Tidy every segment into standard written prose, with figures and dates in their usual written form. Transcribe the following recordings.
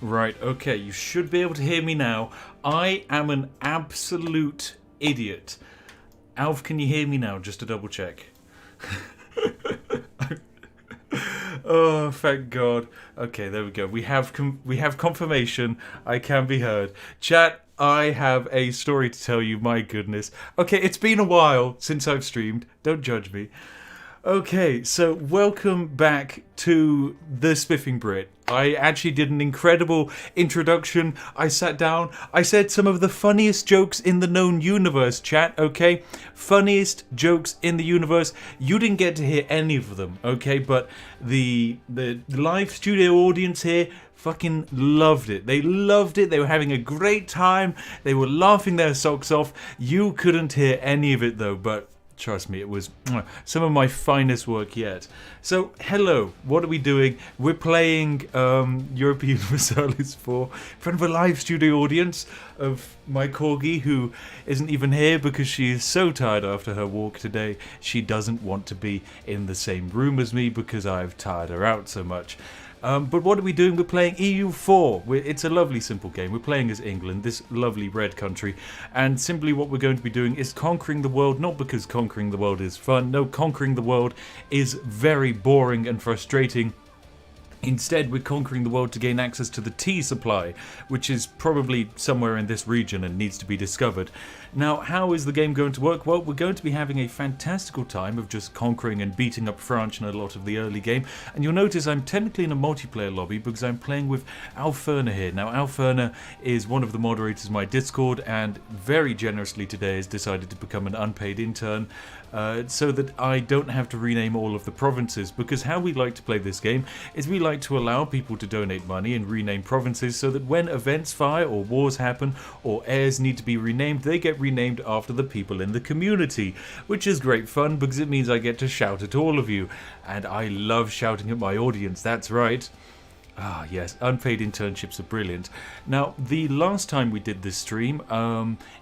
Right, okay, you should be able to hear me now. I am an absolute idiot. Alf, can you hear me now, just to double check? Oh, thank God. Okay, there we go. We have confirmation. I can be heard. Chat, I have a story to tell you, my goodness. Okay, it's been a while since I've streamed. Don't judge me. Okay, so welcome back to the Spiffing Brit. I actually did an incredible introduction. I sat down. I said some of the funniest jokes in the known universe, chat, okay? Funniest jokes in the universe. You didn't get to hear any of them, okay? But the live studio audience here fucking loved it. They loved it. They were having a great time. They were laughing their socks off. You couldn't hear any of it though, but trust me, it was some of my finest work yet. So, hello, what are we doing? We're playing Europa Universalis 4 in front of a live studio audience of my corgi, who isn't even here because she is so tired after her walk today. She doesn't want to be in the same room as me because I've tired her out so much. But what are we doing? We're playing EU4. It's a lovely, simple game. We're playing as England, this lovely red country. And simply what we're going to be doing is conquering the world, not because conquering the world is fun. No, conquering the world is very boring and frustrating. Instead, we're conquering the world to gain access to the tea supply, which is probably somewhere in this region and needs to be discovered. Now, how is the game going to work? Well, we're going to be having a fantastical time of just conquering and beating up France in a lot of the early game. And you'll notice I'm technically in a multiplayer lobby because I'm playing with Alferna here. Now, Alferna is one of the moderators of my Discord and very generously today has decided to become an unpaid intern. So that I don't have to rename all of the provinces, because how we like to play this game is we like to allow people to donate money and rename provinces so that when events fire or wars happen or heirs need to be renamed, they get renamed after the people in the community, which is great fun because it means I get to shout at all of you, and I love shouting at my audience, that's right. Ah, yes, unpaid internships are brilliant. Now, the last time we did this stream,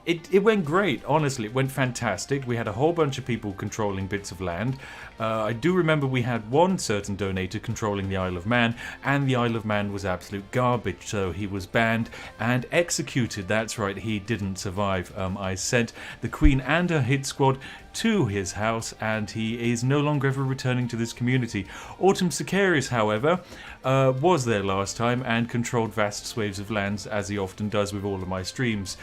it went great, honestly, it went fantastic. We had a whole bunch of people controlling bits of land. I do remember we had one certain donator controlling the Isle of Man, and the Isle of Man was absolute garbage, so he was banned and executed. That's right, he didn't survive. I sent the Queen and her hit squad to his house, and he is no longer ever returning to this community. Autumn Sicarius, however, was there last time and controlled vast swathes of lands, as he often does with all of my streams.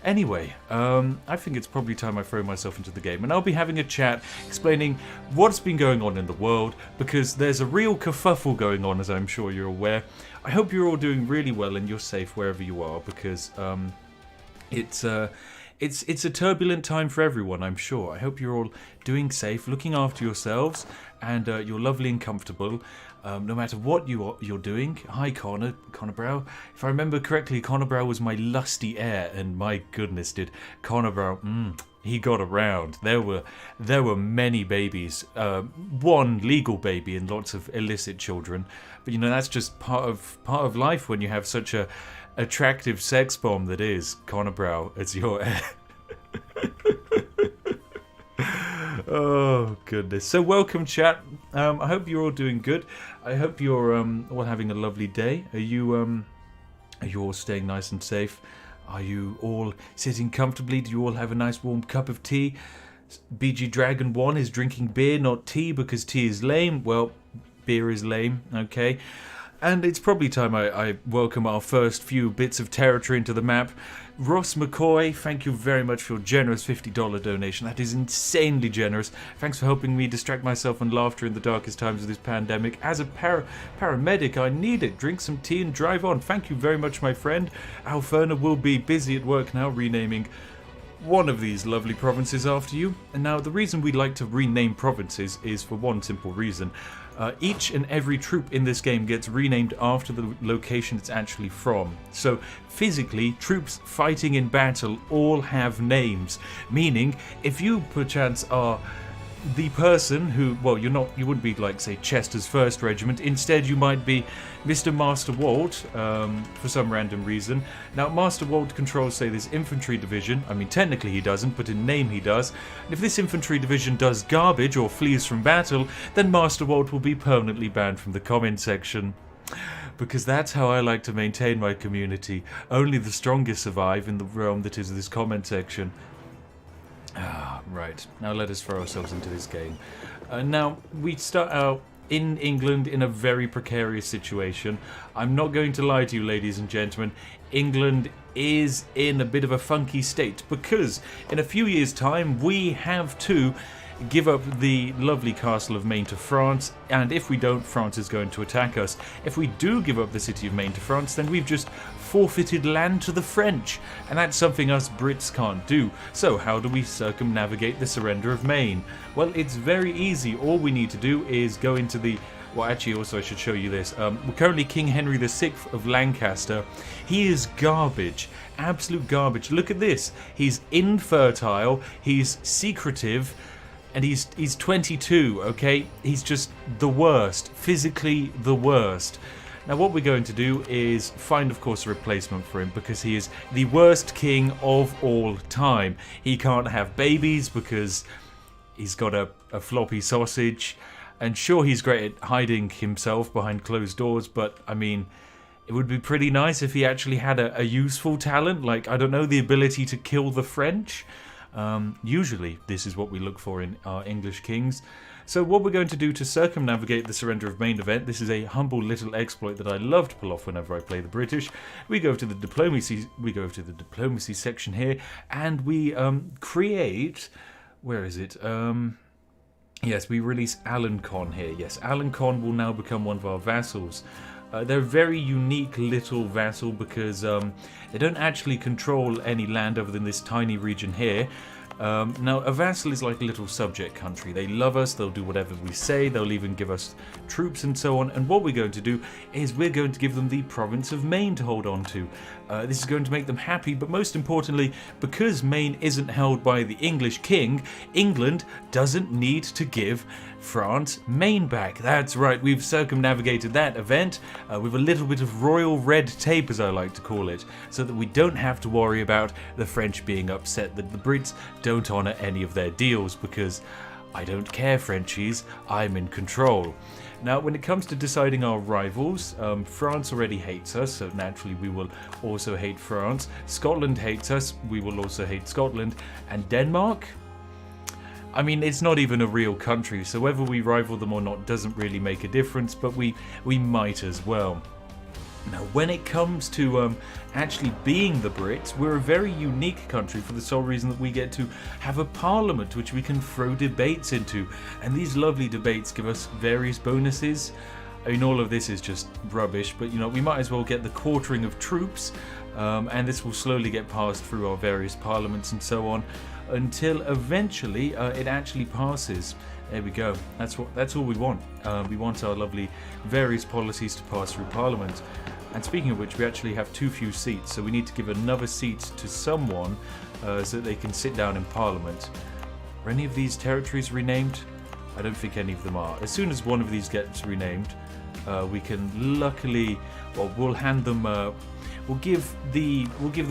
Anyway, I think it's probably time I throw myself into the game, and I'll be having a chat explaining what's been going on in the world, because there's a real kerfuffle going on, as I'm sure you're aware. I hope you're all doing really well and you're safe wherever you are, because it's a turbulent time for everyone, I'm sure. I hope you're all doing safe, looking after yourselves, and you're lovely and comfortable, no matter what you're doing. Hi, Connor Brow. If I remember correctly, Connor Brow was my lusty heir, and my goodness, did Connor Brow, he got around. There were many babies, one legal baby and lots of illicit children. But you know, that's just part of life when you have such a attractive sex bomb that is Connor Brow as your heir. Oh goodness. So welcome, chat. I hope you're all doing good. I hope you're all having a lovely day. Are you all staying nice and safe? Are you all sitting comfortably? Do you all have a nice warm cup of tea? BG Dragon 1 is drinking beer, not tea, because tea is lame. Well, beer is lame, okay? And it's probably time I welcome our first few bits of territory into the map. Ross McCoy, thank you very much for your generous $50 donation. That is insanely generous. Thanks for helping me distract myself and laughter in the darkest times of this pandemic. As a paramedic, I need it. Drink some tea and drive on. Thank you very much, my friend. Alferna will be busy at work now, renaming one of these lovely provinces after you. And now, the reason we like to rename provinces is for one simple reason. Each and every troop in this game gets renamed after the location it's actually from. So physically, troops fighting in battle all have names, meaning if you perchance are the person who, well, you wouldn't be like, say, Chester's 1st Regiment. Instead, you might be Mr. Master Walt, for some random reason. Now, Master Walt controls, say, this infantry division. I mean, technically he doesn't, but in name he does. And if this infantry division does garbage or flees from battle, then Master Walt will be permanently banned from the comment section. because that's how I like to maintain my community. Only the strongest survive in the realm that is this comment section. Ah, right. Now let us throw ourselves into this game. Now, we start out in England in a very precarious situation. I'm not going to lie to you, ladies and gentlemen. England is in a bit of a funky state because in a few years' time we have to give up the lovely castle of Maine to France, and if we don't, France is going to attack us. If we do give up the city of Maine to France, then we've just forfeited land to the French, and that's something us Brits can't do. So how do we circumnavigate the surrender of Maine? Well, it's very easy. All we need to do is go into the... Well, actually, also I should show you this. We're currently King Henry VI of Lancaster. He is garbage. Absolute garbage. Look at this. He's infertile. He's secretive. And he's 22, okay? He's just the worst. Physically the worst. Now what we're going to do is find, of course, a replacement for him because he is the worst king of all time. He can't have babies because he's got a floppy sausage. And sure, he's great at hiding himself behind closed doors, but, I mean, it would be pretty nice if he actually had a useful talent, like, I don't know, the ability to kill the French. Usually, this is what we look for in our English kings. So what we're going to do to circumnavigate the surrender of Maine event, this is a humble little exploit that I love to pull off whenever I play the British. We go to the diplomacy section here, and we create... Where is it? Yes, we release Alencon here. Yes, Alencon will now become one of our vassals. They're a very unique little vassal because they don't actually control any land other than this tiny region here. Now, a vassal is like a little subject country. They love us, they'll do whatever we say, they'll even give us troops and so on. And what we're going to do is we're going to give them the province of Maine to hold on to. This is going to make them happy, but most importantly, because Maine isn't held by the English king, England doesn't need to give France Maine back. That's right, we've circumnavigated that event with a little bit of royal red tape, as I like to call it, so that we don't have to worry about the French being upset that the Brits don't honour any of their deals, because I don't care, Frenchies, I'm in control. Now, when it comes to deciding our rivals, France already hates us, so naturally we will also hate France. Scotland hates us, we will also hate Scotland. And Denmark? I mean, it's not even a real country, so whether we rival them or not doesn't really make a difference, but we might as well. Now, when it comes to actually being the Brits, we're a very unique country for the sole reason that we get to have a parliament which we can throw debates into. And these lovely debates give us various bonuses. I mean, all of this is just rubbish, but, you know, we might as well get the quartering of troops, and this will slowly get passed through our various parliaments and so on, until eventually it actually passes. There we go. That's all we want. We want our lovely various policies to pass through Parliament. And speaking of which, we actually have too few seats, so we need to give another seat to someone so that they can sit down in Parliament. Are any of these territories renamed? I don't think any of them are. As soon as one of these gets renamed, we can luckily, well, we'll hand them. We'll give the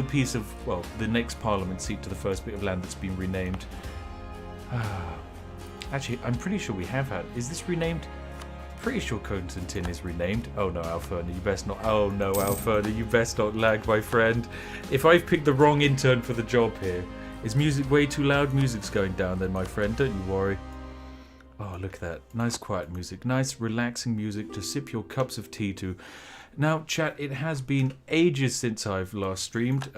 piece of, well, the next Parliament seat to the first bit of land that's been renamed. Actually, I'm pretty sure we have had. Is this renamed? Pretty sure Constantine is renamed. Oh no, Alferna, you best not. Oh no, Alferna, you best not lag, my friend. If I've picked the wrong intern for the job here, is music way too loud? Music's going down then, my friend. Don't you worry. Oh, look at that. Nice quiet music. Nice relaxing music to sip your cups of tea to. Now, chat, it has been ages since I've last streamed.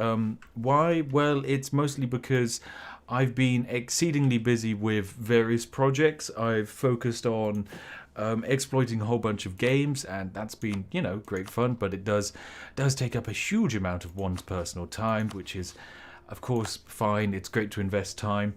Why? Well, it's mostly because I've been exceedingly busy with various projects. I've focused on exploiting a whole bunch of games, and that's been, you know, great fun, but it does take up a huge amount of one's personal time, which is, of course, fine. It's great to invest time.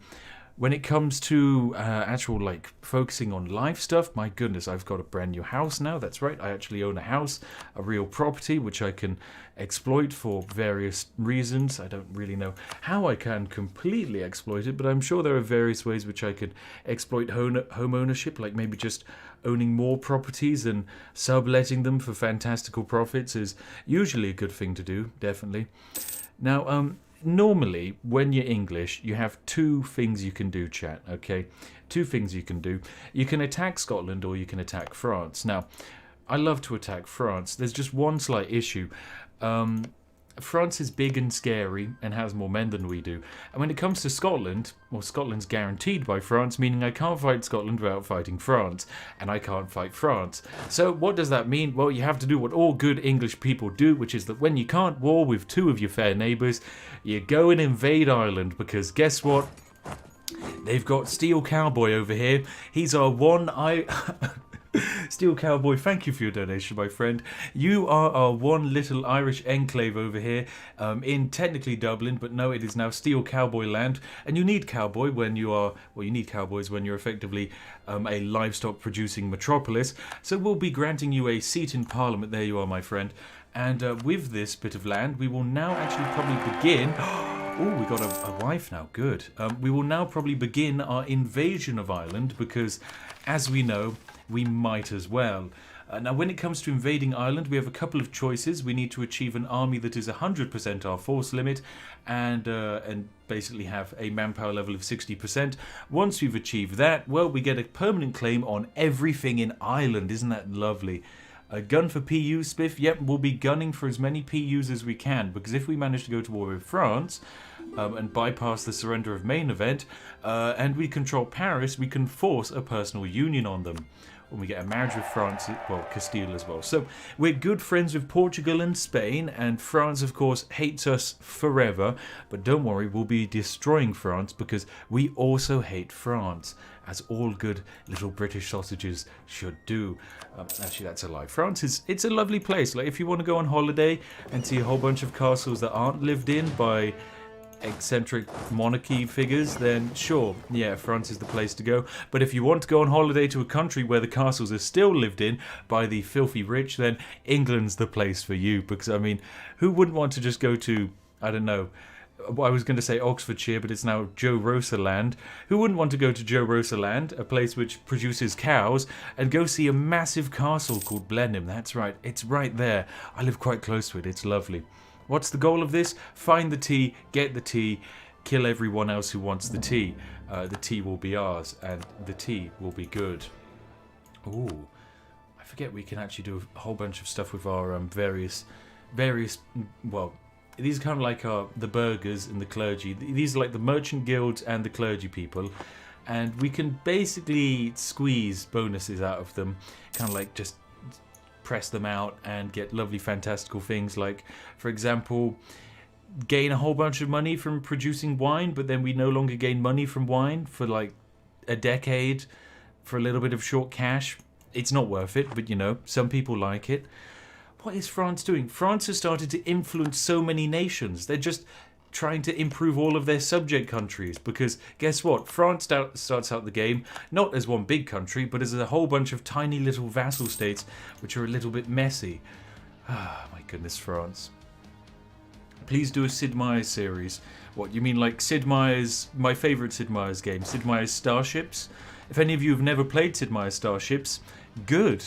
When it comes to actual, like, focusing on life stuff, my goodness, I've got a brand new house now. That's right, I actually own a house, a real property, which I can exploit for various reasons. I don't really know how I can completely exploit it, but I'm sure there are various ways which I could exploit home ownership, like maybe just owning more properties and subletting them for fantastical profits is usually a good thing to do, definitely. Now, normally, when you're English, you have two things you can do, chat, okay? Two things you can do. You can attack Scotland or you can attack France. Now, I love to attack France. There's just one slight issue. France is big and scary and has more men than we do. And when it comes to Scotland, well, Scotland's guaranteed by France, meaning I can't fight Scotland without fighting France. And I can't fight France. So what does that mean? Well, you have to do what all good English people do, which is that when you can't war with two of your fair neighbours, you go and invade Ireland, because guess what? They've got Steel Cowboy over here. He's our one Steel Cowboy, thank you for your donation, my friend. You are our one little Irish enclave over here in technically Dublin, but no, it is now Steel Cowboy land. And you need cowboy when you are, well, you need cowboys when you're effectively a livestock producing metropolis. So we'll be granting you a seat in Parliament. There you are, my friend. And with this bit of land, we will now actually probably begin... Oh, we got a wife now. Good. We will now probably begin our invasion of Ireland because, as we know, we might as well. Now, when it comes to invading Ireland, we have a couple of choices. We need to achieve an army that is 100% our force limit and basically have a manpower level of 60%. Once we've achieved that, well, we get a permanent claim on everything in Ireland. Isn't that lovely? A gun for PU, Spiff? Yep, we'll be gunning for as many PUs as we can, because if we manage to go to war with France and bypass the surrender of Maine event, and we control Paris, we can force a personal union on them. When we get a marriage with France, well, Castile as well. So we're good friends with Portugal and Spain, and France, of course, hates us forever. But don't worry, we'll be destroying France because we also hate France, as all good little British sausages should do. Actually, that's a lie. France it's a lovely place. Like, if you want to go on holiday and see a whole bunch of castles that aren't lived in by eccentric monarchy figures, then sure, yeah, France is the place to go. But if you want to go on holiday to a country where the castles are still lived in by the filthy rich, then England's the place for you. Because, I mean, who wouldn't want to just go to, I don't know, I was going to say Oxfordshire, but it's now Joe Rosa Land. Who wouldn't want to go to Joe Rosa Land, a place which produces cows, and go see a massive castle called Blenheim? That's right, it's right there. I live quite close to it, it's lovely. What's the goal of this? Find the tea, get the tea, kill everyone else who wants the tea. The tea will be ours, and the tea will be good. Ooh, I forget we can actually do a whole bunch of stuff with our various, well, these are kind of like the burghers and the clergy. These are like the merchant guilds and the clergy people. And we can basically squeeze bonuses out of them, kind of like just press them out and get lovely fantastical things like, for example, gain a whole bunch of money from producing wine, but then we no longer gain money from wine for like a decade for a little bit of short cash. It's not worth it, but you know, some people like it. What is France doing? France has started to influence so many nations. They're just trying to improve all of their subject countries, because guess what? France starts out the game not as one big country, but as a whole bunch of tiny little vassal states which are a little bit messy. Ah, my goodness, France. Please do a Sid Meier's series. What, you mean like Sid Meier's, my favourite Sid Meier's game, Sid Meier's Starships? If any of you have never played Sid Meier's Starships, good.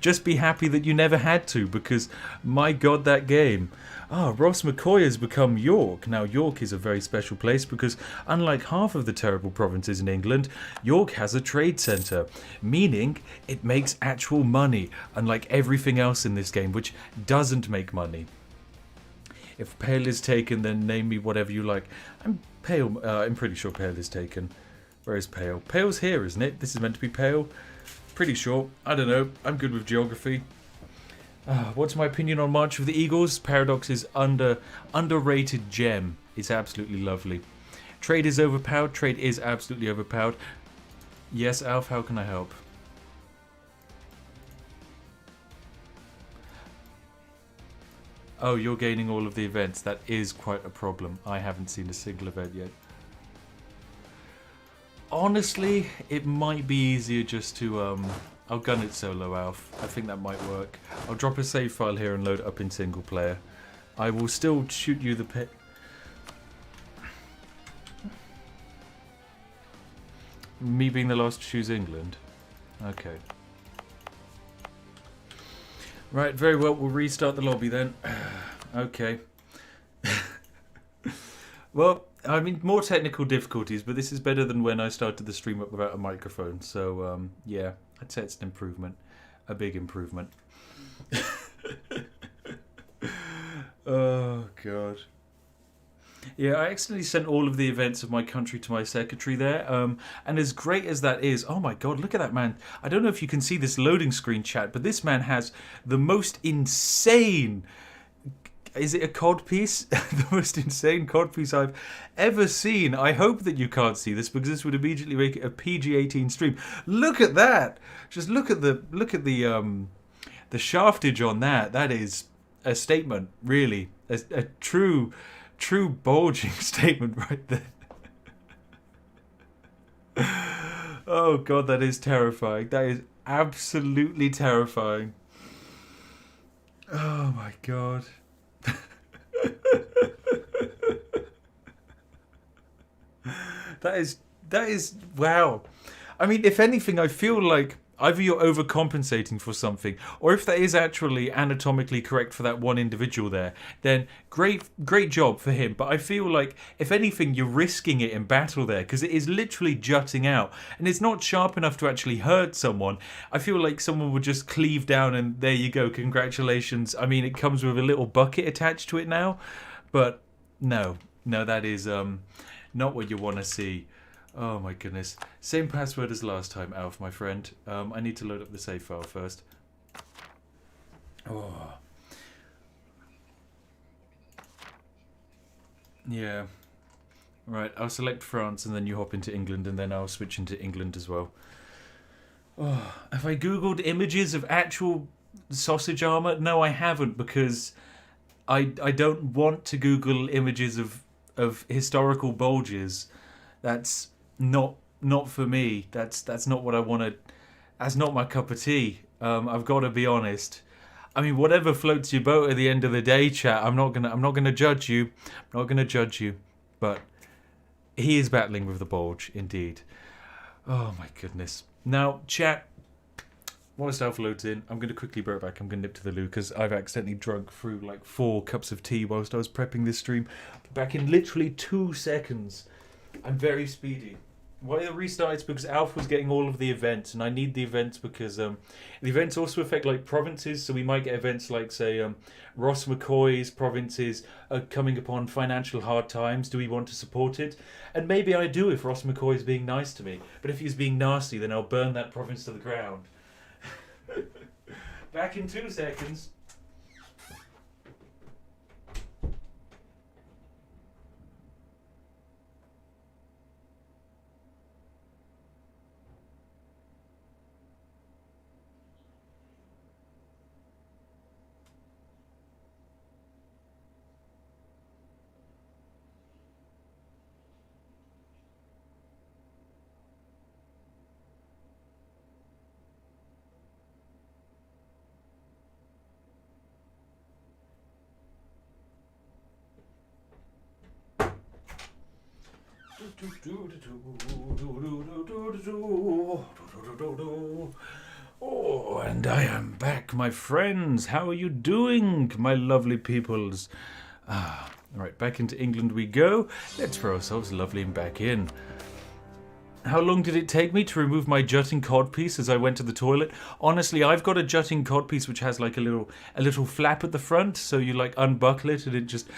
Just be happy that you never had to, because my god, that game. Ross McCoy has become York. Now, York is a very special place because, unlike half of the terrible provinces in England, York has a trade centre, meaning it makes actual money, unlike everything else in this game, which doesn't make money. If Pale is taken, then name me whatever you like. I'm pretty sure Pale is taken. Where is Pale? Pale's here, isn't it? This is meant to be Pale. Pretty sure. I don't know. I'm good with geography. What's my opinion on March of the Eagles? Paradox is underrated gem. It's absolutely lovely. Trade is overpowered. Trade is absolutely overpowered. Yes, Alf, how can I help? Oh, you're gaining all of the events. That is quite a problem. I haven't seen a single event yet. Honestly, it might be easier just to, I'll gun it solo, Alf. I think that might work. I'll drop a save file here and load it up in single player. I will still shoot you the pit. Me being the last to choose England. Okay. Right, very well. We'll restart the lobby then. Okay. Well, I mean, more technical difficulties, but this is better than when I started the stream up without a microphone. So, yeah, I'd say it's an improvement. A big improvement. Oh, God. Yeah, I accidentally sent all of the events of my country to my secretary there. And as great as that is, oh my God, look at that man. I don't know if you can see this loading screen chat, but this man has the most insane... Is it a codpiece? The most insane codpiece I've ever seen. I hope that you can't see this because this would immediately make it a PG-18 stream. Look at that! Just look at the shaftage on that. That is a statement, really, a true bulging statement right there. Oh God, that is terrifying. That is absolutely terrifying. Oh my God. That is wow. I mean, if anything, I feel like either you're overcompensating for something, or if that is actually anatomically correct for that one individual there, then great job for him. But I feel like, if anything, you're risking it in battle there, because it is literally jutting out, and it's not sharp enough to actually hurt someone. I feel like someone would just cleave down, and there you go, congratulations. I mean, it comes with a little bucket attached to it now, but no, that is not what you want to see. Oh my goodness. Same password as last time, Alf, my friend. I need to load up the save file first. Oh. Yeah. Right, I'll select France and then you hop into England and then I'll switch into England as well. Oh. Have I Googled images of actual sausage armour? No, I haven't, because I don't want to Google images of historical bulges. That's not for me. That's not what I want to. That's not my cup of tea. I've got to be honest. I mean, whatever floats your boat at the end of the day, chat. I'm not gonna judge you. I'm not gonna judge you. But he is battling with the bulge, indeed. Oh my goodness. Now, chat. Whilst Alpha loads in, I'm going to quickly bring it back. I'm going to nip to the loo because I've accidentally drunk through like 4 cups of tea whilst I was prepping this stream. Back in literally 2 seconds. I'm very speedy. Why the restart is because Alf was getting all of the events, and I need the events because the events also affect like provinces, so we might get events like, say, Ross McCoy's provinces are coming upon financial hard times. Do we want to support it? And maybe I do if Ross McCoy is being nice to me, but if he's being nasty, then I'll burn that province to the ground. Back in 2 seconds. Oh, and I am back, my friends. How are you doing, my lovely peoples? Right, back into England we go. Let's throw ourselves lovely and back in. How long did it take me to remove my jutting codpiece as I went to the toilet? Honestly, I've got a jutting codpiece which has like a little flap at the front, so you like unbuckle it and it just...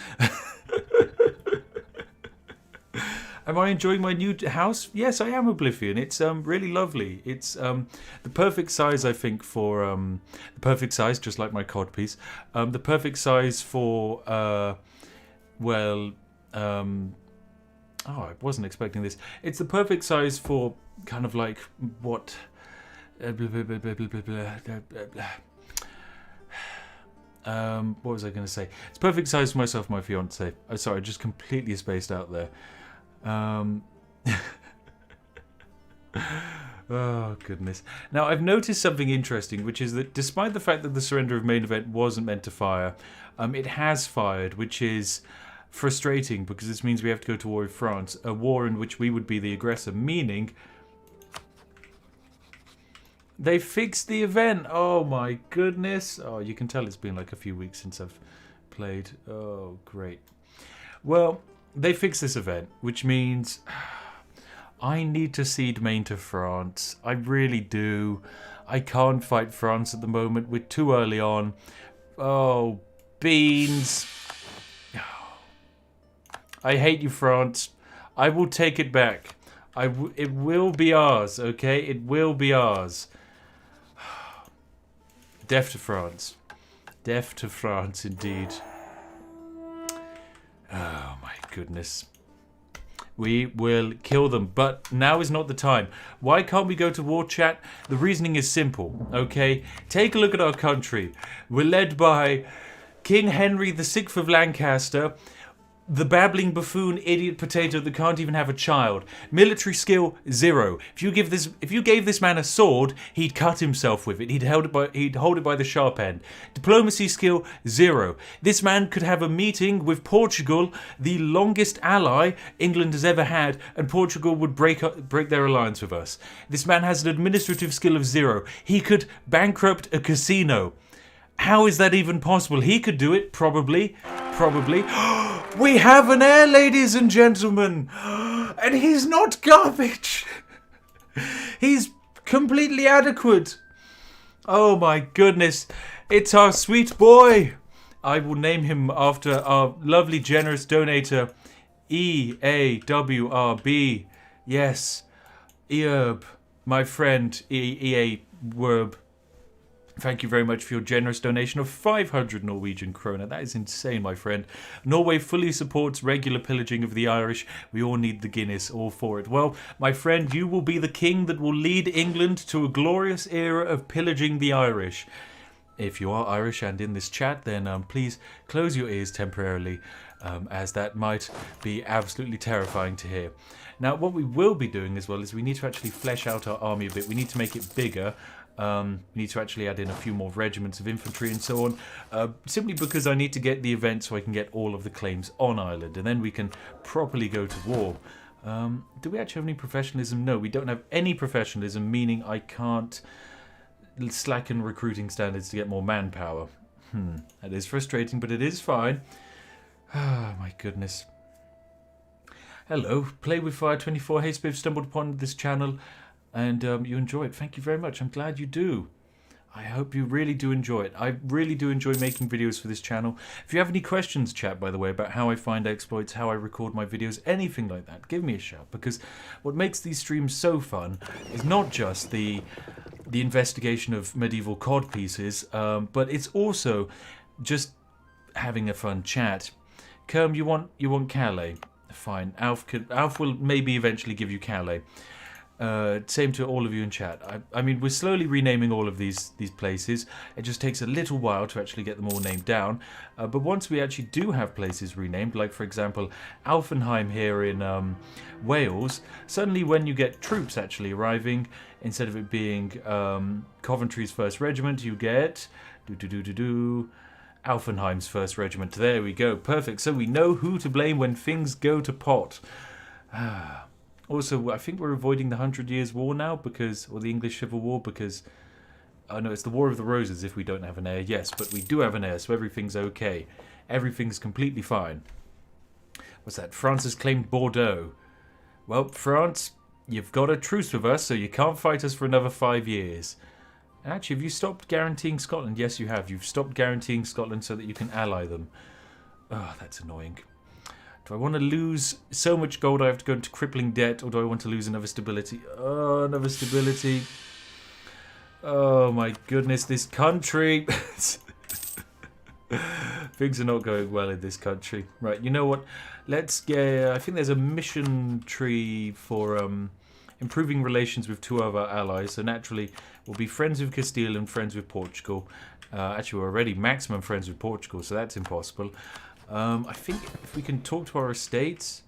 Am I enjoying my new house? Yes, I am, Oblivion. It's really lovely. It's the perfect size, I think, for the perfect size, just like my codpiece. The perfect size for oh, I wasn't expecting this. It's the perfect size for kind of like what. What was I going to say? It's perfect size for myself and my fiance. Oh, sorry, I just completely spaced out there. Oh goodness. Now I've noticed something interesting, which is that despite the fact that the surrender of main event wasn't meant to fire, it has fired, which is frustrating because this means we have to go to war with France, a war in which we would be the aggressor, meaning they fixed the event. Oh my goodness. Oh, you can tell it's been like a few weeks since I've played. Oh, great. Well, they fixed this event, which means I need to cede Maine to France. I really do. I can't fight France at the moment. We're too early on. Oh, beans. I hate you, France. I will take it back. It will be ours, okay? It will be ours. Death to France. Death to France, indeed. Oh, my goodness. We will kill them, but now is not the time. Why can't we go to war, chat? The reasoning is simple, okay? Take a look at our country. We're led by King Henry VI of Lancaster, the babbling buffoon idiot potato that can't even have a child. Military skill, 0. If you gave this man a sword, he'd cut himself with it. He'd hold it by the sharp end. Diplomacy skill, 0. This man could have a meeting with Portugal, the longest ally England has ever had, and Portugal would break their alliance with us. This man has an administrative skill of 0. He could bankrupt a casino. How is that even possible? He could do it, probably. We have an heir, ladies and gentlemen, and he's not garbage. He's completely adequate. Oh my goodness, it's our sweet boy. I will name him after our lovely generous donator, EAWRB. Yes, Earb, my friend, EA-Werb. Thank you very much for your generous donation of 500 Norwegian krona. That is insane, my friend. Norway fully supports regular pillaging of the Irish. We all need the Guinness, all for it. Well, my friend, you will be the king that will lead England to a glorious era of pillaging the Irish. If you are Irish and in this chat, then please close your ears temporarily, as that might be absolutely terrifying to hear. Now, what we will be doing as well is we need to actually flesh out our army a bit. We need to make it bigger. We need to actually add in a few more regiments of infantry and so on, simply because I need to get the event so I can get all of the claims on Ireland, and then we can properly go to war. Do we actually have any professionalism? No, we don't have any professionalism, meaning I can't slacken recruiting standards to get more manpower. That is frustrating, but it is fine. Ah, my goodness. Hello, Play with Fire 24. Hey, Spiff, stumbled upon this channel and you enjoy it. Thank you very much. I'm glad you do. I hope you really do enjoy it. I really do enjoy making videos for this channel. If you have any questions, chat, by the way, about how I find exploits, how I record my videos, anything like that, give me a shout. Because what makes these streams so fun is not just the investigation of medieval cod pieces, but it's also just having a fun chat. Kerm, you want Calais? Fine. Alf will maybe eventually give you Calais. Same to all of you in chat. I mean, we're slowly renaming all of these places. It just takes a little while to actually get them all named down. But once we actually do have places renamed, like for example, Alfenheim here in Wales, suddenly when you get troops actually arriving, instead of it being Coventry's 1st Regiment, you get Alfenheim's 1st Regiment. There we go. Perfect. So we know who to blame when things go to pot. Also, I think we're avoiding the 100 Years' War now, or the English Civil War, because, oh no, it's the War of the Roses if we don't have an heir. Yes, but we do have an heir, so everything's okay. Everything's completely fine. What's that? France has claimed Bordeaux. Well, France, you've got a truce with us, so you can't fight us for another 5 years. Actually, have you stopped guaranteeing Scotland? Yes, you have. You've stopped guaranteeing Scotland so that you can ally them. Oh, that's annoying. Do I want to lose so much gold I have to go into crippling debt, or do I want to lose another stability? Oh, another stability. Oh my goodness, this country. Things are not going well in this country. Right, you know what? Let's get... I think there's a mission tree for improving relations with 2 of our allies. So naturally, we'll be friends with Castile and friends with Portugal. Actually, we're already maximum friends with Portugal, so that's impossible. I think if we can talk to our estates...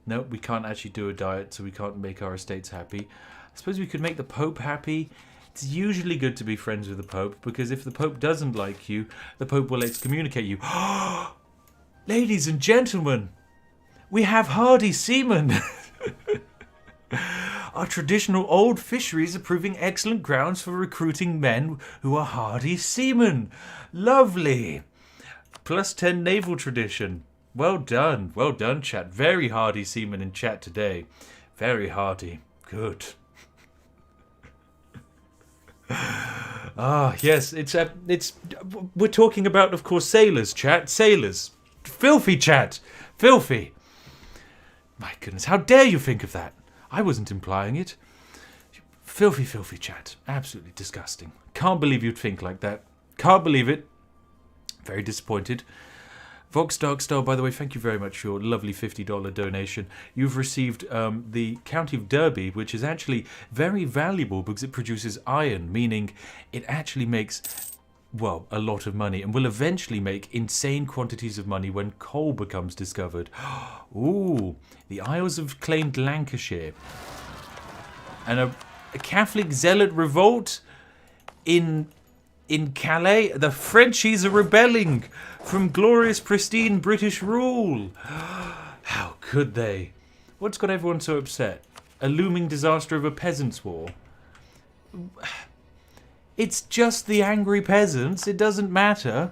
No, we can't actually do a diet, so we can't make our estates happy. I suppose we could make the Pope happy. It's usually good to be friends with the Pope, because if the Pope doesn't like you, the Pope will excommunicate you. Ladies and gentlemen, we have hardy seamen. Our traditional old fisheries are proving excellent grounds for recruiting men who are hardy seamen. Lovely. Plus 10 naval tradition. Well done, chat. Very hardy seamen in chat today. Very hearty. Good. Ah, yes, it's we're talking about, of course, sailors, chat. Sailors. Filthy, chat. Filthy. My goodness, how dare you think of that? I wasn't implying it. Filthy, filthy, chat. Absolutely disgusting. Can't believe you'd think like that. Can't believe it. Very disappointed. Vox Darkstar, by the way, thank you very much for your lovely $50 donation. You've received the County of Derby, which is actually very valuable because it produces iron, meaning it actually makes, well, a lot of money, and will eventually make insane quantities of money when coal becomes discovered. Ooh, the Isles have claimed Lancashire. And a Catholic zealot revolt in Calais. The Frenchies are rebelling from glorious, pristine British rule. How could they? What's got everyone so upset? A looming disaster of a peasants' war? It's just the angry peasants. It doesn't matter.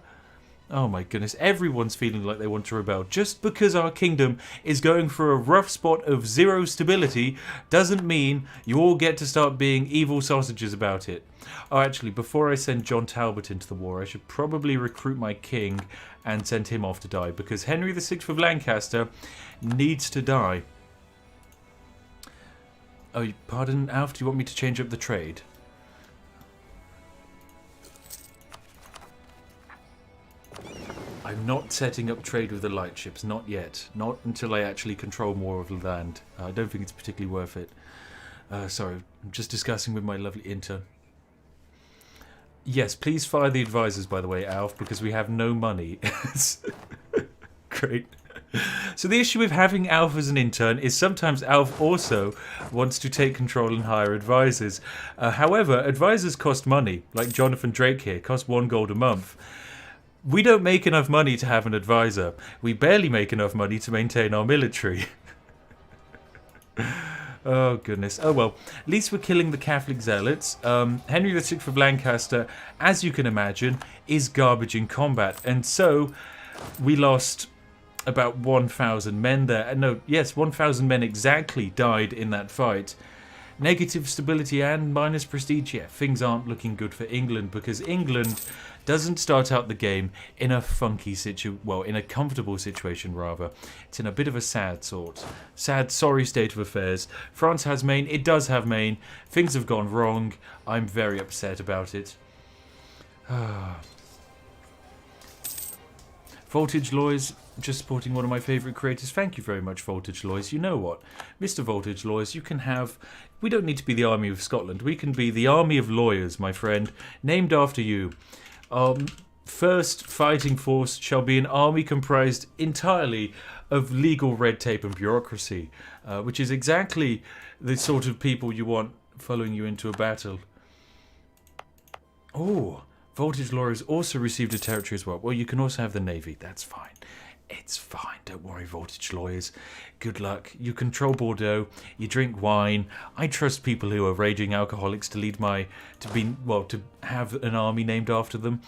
Oh my goodness, everyone's feeling like they want to rebel. Just because our kingdom is going for a rough spot of zero stability doesn't mean you all get to start being evil sausages about it. Oh, actually, before I send John Talbot into the war, I should probably recruit my king and send him off to die, because Henry VI of Lancaster needs to die. Oh, pardon, Alf, do you want me to change up the trade? I'm not setting up trade with the lightships, not yet. Not until I actually control more of the land. I don't think it's particularly worth it. Sorry, I'm just discussing with my lovely intern. Yes, please fire the advisors, by the way, Alf, because we have no money. Great. So the issue with having Alf as an intern is sometimes Alf also wants to take control and hire advisors. However, advisors cost money, like Jonathan Drake here, cost £1 a month. We don't make enough money to have an advisor. We barely make enough money to maintain our military. Oh, goodness. Oh, well. At least we're killing the Catholic zealots. Henry VI of Lancaster, as you can imagine, is garbage in combat. And so we lost about 1,000 men there. No, yes, 1,000 men exactly died in that fight. Negative stability and minus prestige. Yeah, things aren't looking good for England, because England doesn't start out the game in a funky in a comfortable situation, rather. It's in a bit of a sad sort. Sad, sorry state of affairs. France has Maine. It does have Maine. Things have gone wrong. I'm very upset about it. Voltage Lois, just supporting one of my favourite creators. Thank you very much, Voltage Lois. You know what? Mr. Voltage Lois, you can have... We don't need to be the Army of Scotland. We can be the Army of Lawyers, my friend, named after you. First fighting force shall be an army comprised entirely of legal red tape and bureaucracy, which is exactly the sort of people you want following you into a battle. Oh, Voltage Law has also received a territory as well. Well, you can also have the Navy. That's fine. It's fine. Don't worry, Voltage Lawyers. Good luck. You control Bordeaux. You drink wine. I trust people who are raging alcoholics to have an army named after them.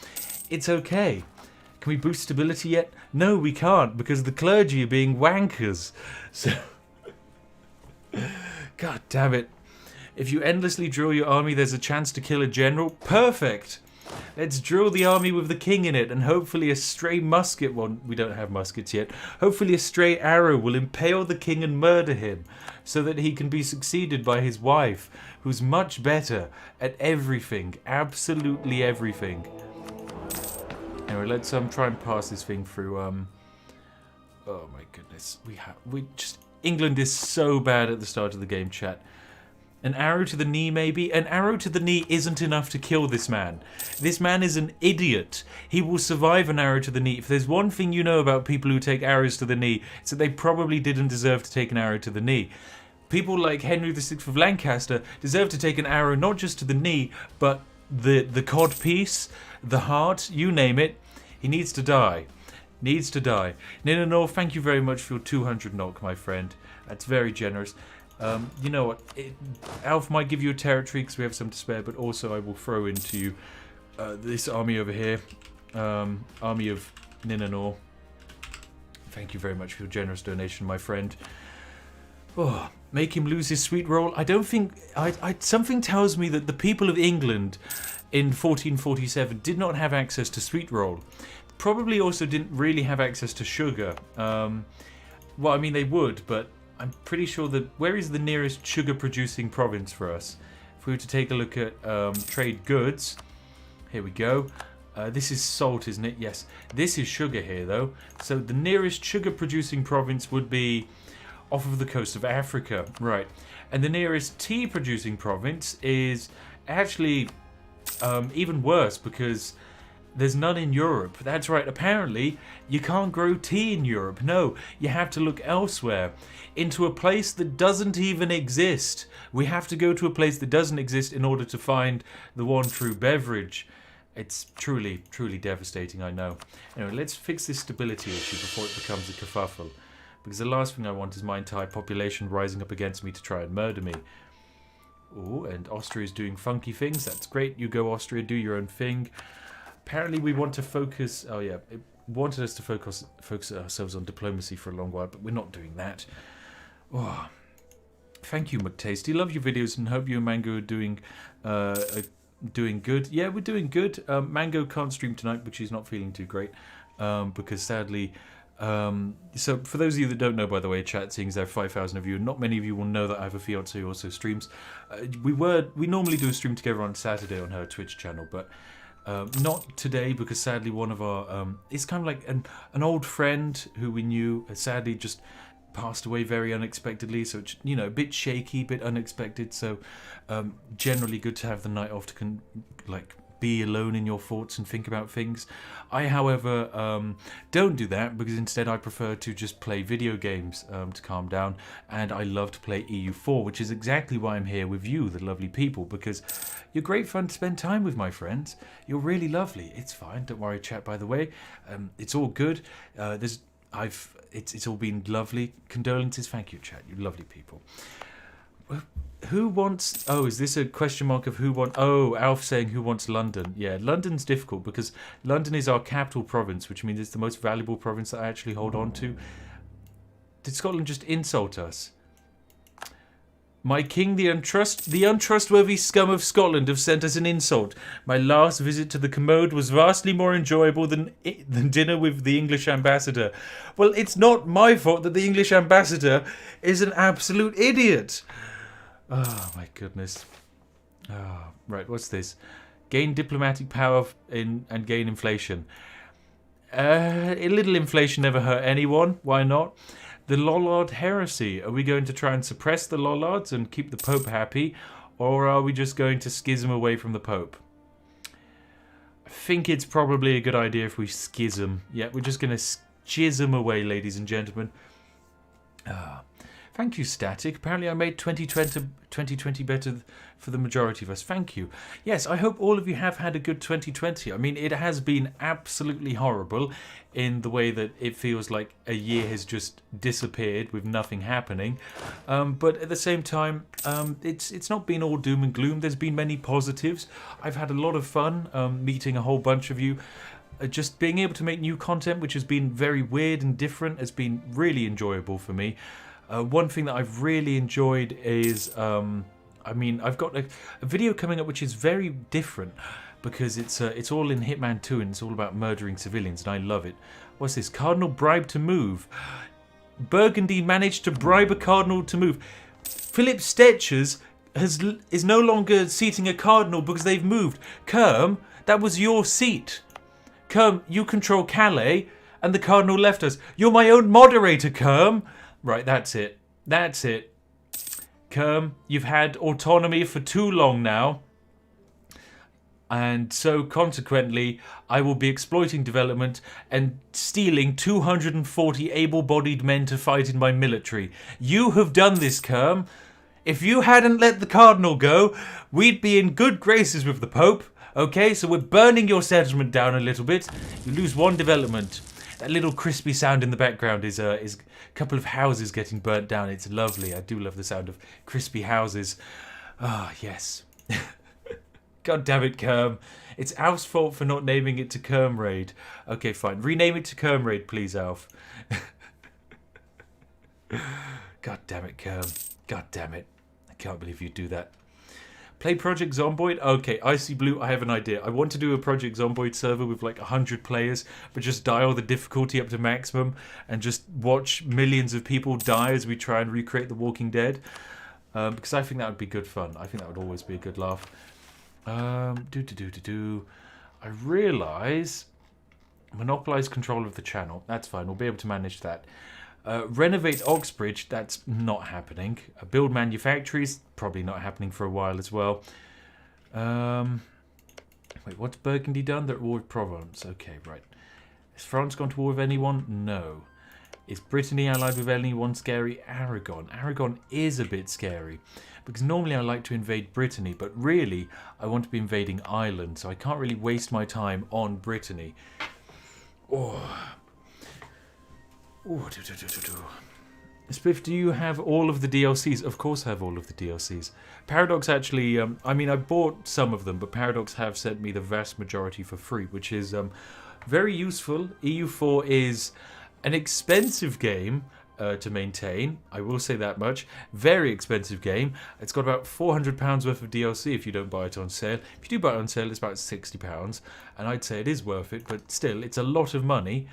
It's okay. Can we boost stability yet? No, we can't, because the clergy are being wankers. So, God damn it. If you endlessly drill your army, there's a chance to kill a general. Perfect. Let's drill the army with the king in it, and hopefully a stray musket, well, we don't have muskets yet, hopefully a stray arrow will impale the king and murder him, so that he can be succeeded by his wife, who's much better at everything, absolutely everything. Anyway, let's try and pass this thing through. Oh my goodness, England is so bad at the start of the game, chat. An arrow to the knee, maybe? An arrow to the knee isn't enough to kill this man. This man is an idiot. He will survive an arrow to the knee. If there's one thing you know about people who take arrows to the knee, it's that they probably didn't deserve to take an arrow to the knee. People like Henry VI of Lancaster deserve to take an arrow not just to the knee, but the codpiece, the heart, you name it. He needs to die. Needs to die. Ninanor, thank you very much for your 200 knock, my friend. That's very generous. You know what, Alf might give you a territory because we have some to spare, but also I will throw into you this army over here, army of Ninanor. Thank you very much for your generous donation, my friend. Oh, make him lose his sweet roll. I don't think... something tells me that the people of England in 1447 did not have access to sweet roll. Probably also didn't really have access to sugar. Well, I mean, they would, but I'm pretty sure that... Where is the nearest sugar-producing province for us? If we were to take a look at trade goods... Here we go. This is salt, isn't it? Yes. This is sugar here, though. So the nearest sugar-producing province would be off of the coast of Africa. Right. And the nearest tea-producing province is actually even worse, because there's none in Europe. That's right. Apparently, you can't grow tea in Europe. No, you have to look elsewhere, into a place that doesn't even exist. We have to go to a place that doesn't exist in order to find the one true beverage. It's truly, truly devastating, I know. Anyway, let's fix this stability issue before it becomes a kerfuffle. Because the last thing I want is my entire population rising up against me to try and murder me. Oh, and Austria's doing funky things. That's great. You go, Austria, do your own thing. Apparently we want to focus... Oh, yeah. It wanted us to focus ourselves on diplomacy for a long while, but we're not doing that. Oh, thank you, McTasty. Love your videos and hope you and Mango are doing good. Yeah, we're doing good. Mango can't stream tonight, but she's not feeling too great. Because sadly... so for those of you that don't know, by the way, chat, seeing as there are 5,000 of you, and not many of you will know that I have a fiance who also streams. We normally do a stream together on Saturday on her Twitch channel, but not today, because sadly one of our it's kind of like an old friend who we knew sadly just passed away very unexpectedly, so it's, you know, a bit shaky, a bit unexpected. So generally good to have the night off to be alone in your thoughts and think about things. I, however, don't do that, because instead I prefer to just play video games to calm down, and I love to play EU4, which is exactly why I'm here with you, the lovely people, because you're great fun to spend time with, my friends. You're really lovely. It's fine, don't worry, chat, by the way. It's all good. It's all been lovely. Condolences, thank you, chat, you lovely people. Who wants... Oh, is this a question mark of who wants... Oh, Alf saying who wants London. Yeah, London's difficult because London is our capital province, which means it's the most valuable province that I actually hold on to. Did Scotland just insult us? My king, the untrustworthy scum of Scotland have sent us an insult. My last visit to the commode was vastly more enjoyable than dinner with the English ambassador. Well, it's not my fault that the English ambassador is an absolute idiot. Oh, my goodness. Oh, right, what's this? Gain diplomatic power and gain inflation. A little inflation never hurt anyone. Why not? The Lollard heresy. Are we going to try and suppress the Lollards and keep the Pope happy? Or are we just going to schism away from the Pope? I think it's probably a good idea if we schism. Yeah, we're just going to schism away, ladies and gentlemen. Thank you, Static. Apparently I made 2020 better for the majority of us. Thank you. Yes, I hope all of you have had a good 2020. I mean, it has been absolutely horrible in the way that it feels like a year has just disappeared with nothing happening. But at the same time, it's not been all doom and gloom. There's been many positives. I've had a lot of fun meeting a whole bunch of you. Just being able to make new content, which has been very weird and different, has been really enjoyable for me. One thing that I've really enjoyed is, I mean, I've got a video coming up which is very different because it's all in Hitman 2 and it's all about murdering civilians, and I love it. What's this? Cardinal bribed to move. Burgundy managed to bribe a cardinal to move. Philip Stetchers is no longer seating a cardinal because they've moved. Kerm, that was your seat. Kerm, you control Calais, and the cardinal left us. You're my own moderator, Kerm. Right, that's it. That's it. Kerm, you've had autonomy for too long now. And so, consequently, I will be exploiting development and stealing 240 able-bodied men to fight in my military. You have done this, Kerm. If you hadn't let the Cardinal go, we'd be in good graces with the Pope. Okay, so we're burning your settlement down a little bit. You lose one development. That little crispy sound in the background is a couple of houses getting burnt down. It's lovely. I do love the sound of crispy houses. Ah, yes. God damn it, Kerm. It's Alf's fault for not naming it to Kermraid. Okay, fine. Rename it to Kermraid, please, Alf. God damn it, Kerm. God damn it. I can't believe you do that. Play Project Zomboid? Okay, Icy Blue, I have an idea. I want to do a Project Zomboid server with like 100 players, but just dial the difficulty up to maximum and just watch millions of people die as we try and recreate The Walking Dead. Because I think that would be good fun. I think that would always be a good laugh. I realise... Monopolise control of the channel. That's fine. We'll be able to manage that. Renovate Oxbridge, that's not happening. Build manufactories, probably not happening for a while as well. Wait, what's Burgundy done? They're at war with Provence. Okay, right. Has France gone to war with anyone? No. Is Brittany allied with anyone scary? Aragon. Aragon is a bit scary. Because normally I like to invade Brittany, but really I want to be invading Ireland, so I can't really waste my time on Brittany. Spiff, do you have all of the DLCs? Of course I have all of the DLCs. Paradox actually, I mean, I bought some of them, but Paradox have sent me the vast majority for free, which is very useful. EU4 is an expensive game to maintain, I will say that much. Very expensive game. It's got about £400 worth of DLC if you don't buy it on sale. If you do buy it on sale, it's about £60, and I'd say it is worth it, but still, it's a lot of money.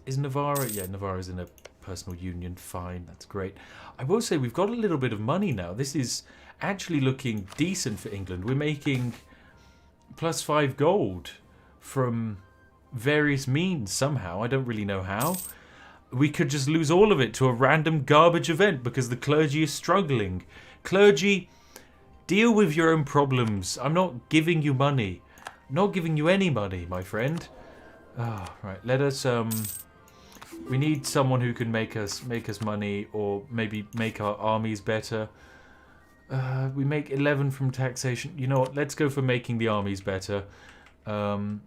Is Navarra? Yeah, Navarra's in a personal union. Fine, that's great. I will say we've got a little bit of money now. This is actually looking decent for England. We're making +5 gold from various means somehow. I don't really know how. We could just lose all of it to a random garbage event because the clergy is struggling. Clergy, deal with your own problems. I'm not giving you money. I'm not giving you any money, my friend. Right, let us, we need someone who can make us money, or maybe make our armies better. We make 11 from taxation. You know what, let's go for making the armies better. We'll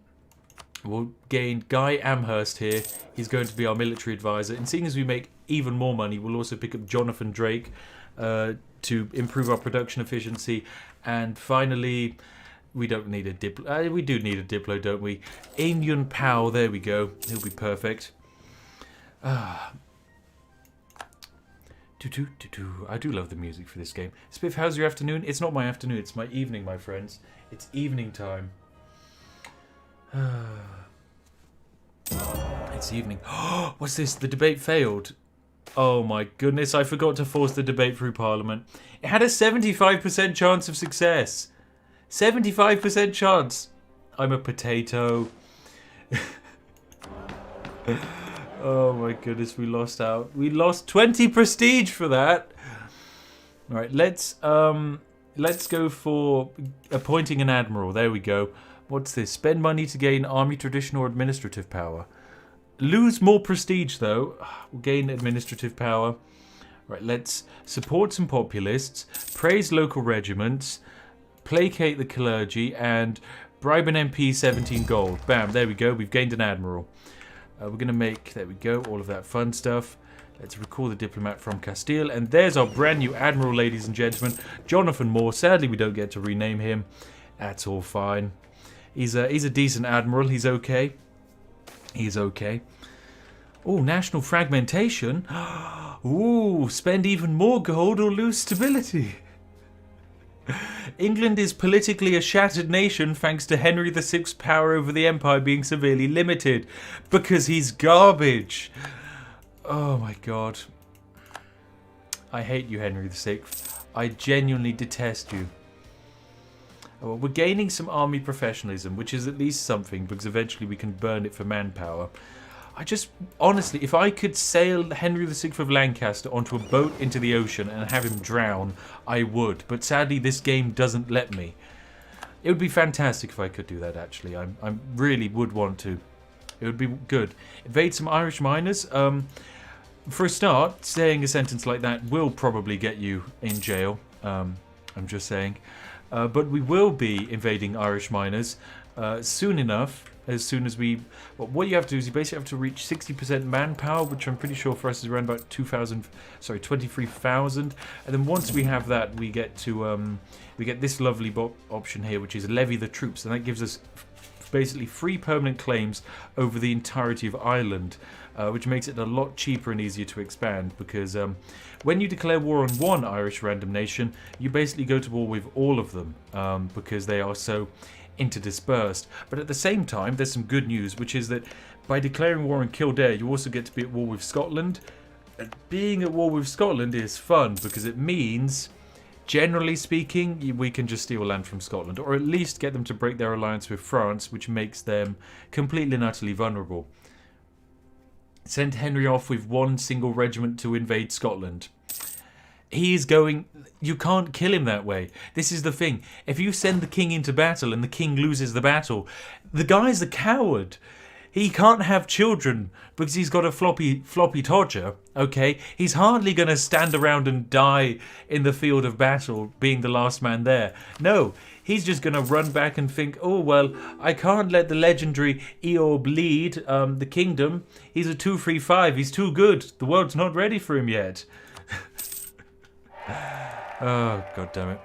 gain Guy Amherst here. He's going to be our military advisor. And seeing as we make even more money, we'll also pick up Jonathan Drake to improve our production efficiency. And finally... we don't need a Diplo. We do need a Diplo, don't we? Aim Yun Pao, there we go. He'll be perfect. I do love the music for this game. Spiff, how's your afternoon? It's not my afternoon, it's my evening, my friends. It's evening time. It's evening. What's this? The debate failed. Oh my goodness, I forgot to force the debate through Parliament. It had a 75% chance of success. 75% chance. I'm a potato. Oh my goodness, we lost out. We lost 20 prestige for that. All right, let's go for appointing an admiral. There we go. What's this? Spend money to gain army, tradition, or administrative power. Lose more prestige though. We'll gain administrative power. Right, let's support some populists, praise local regiments, placate the clergy, and bribe an MP 17 gold. Bam, there we go. We've gained an admiral. We're going to make, there we go, all of that fun stuff. Let's recall the diplomat from Castile. And there's our brand new admiral, ladies and gentlemen. Jonathan Moore. Sadly, we don't get to rename him. That's all fine. He's a decent admiral. He's okay. He's okay. Oh, national fragmentation. Ooh, spend even more gold or lose stability. England is politically a shattered nation thanks to Henry VI's power over the empire being severely limited. Because he's garbage. Oh my god. I hate you, Henry VI. I genuinely detest you. Well, we're gaining some army professionalism, which is at least something, because eventually we can burn it for manpower. I just, honestly, if I could sail Henry VI of Lancaster onto a boat into the ocean and have him drown, I would. But sadly, this game doesn't let me. It would be fantastic if I could do that, actually. I really would want to. It would be good. Invade some Irish miners. For a start, saying a sentence like that will probably get you in jail. I'm just saying. But we will be invading Irish miners soon enough. As soon as we... Well, what you have to do is you basically have to reach 60% manpower, which I'm pretty sure for us is around about 23,000. And then once we have that, we get to... we get this lovely option here, which is levy the troops. And that gives us basically free permanent claims over the entirety of Ireland, which makes it a lot cheaper and easier to expand, because when you declare war on one Irish random nation, you basically go to war with all of them, because they are so interdispersed. But at the same time, there's some good news, which is that by declaring war on Kildare, you also get to be at war with Scotland. And being at war with Scotland is fun, because it means, generally speaking, we can just steal land from Scotland, or at least get them to break their alliance with France, which makes them completely and utterly vulnerable. Send Henry off with one single regiment to invade Scotland. He's going... You can't kill him that way. This is the thing. If you send the king into battle and the king loses the battle, the guy's a coward. He can't have children because he's got a floppy todger, okay? He's hardly going to stand around and die in the field of battle, being the last man there. No, he's just going to run back and think, oh, well, I can't let the legendary Eorb lead the kingdom. He's a 2-3-5. He's too good. The world's not ready for him yet. Oh, God damn it.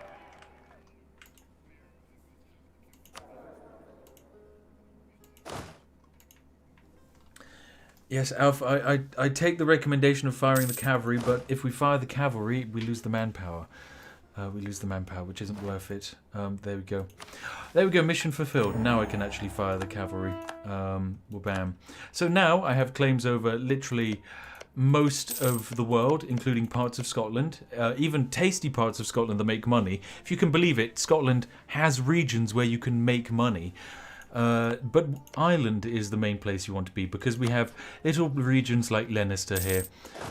Yes, Alf, I take the recommendation of firing the cavalry, but if we fire the cavalry, we lose the manpower. Which isn't worth it. There we go. There we go, mission fulfilled. Now I can actually fire the cavalry. Well, bam. So now I have claims over literally most of the world, including parts of Scotland, even tasty parts of Scotland that make money. If you can believe it, Scotland has regions where you can make money. But Ireland is the main place you want to be, because we have little regions like Leinster here.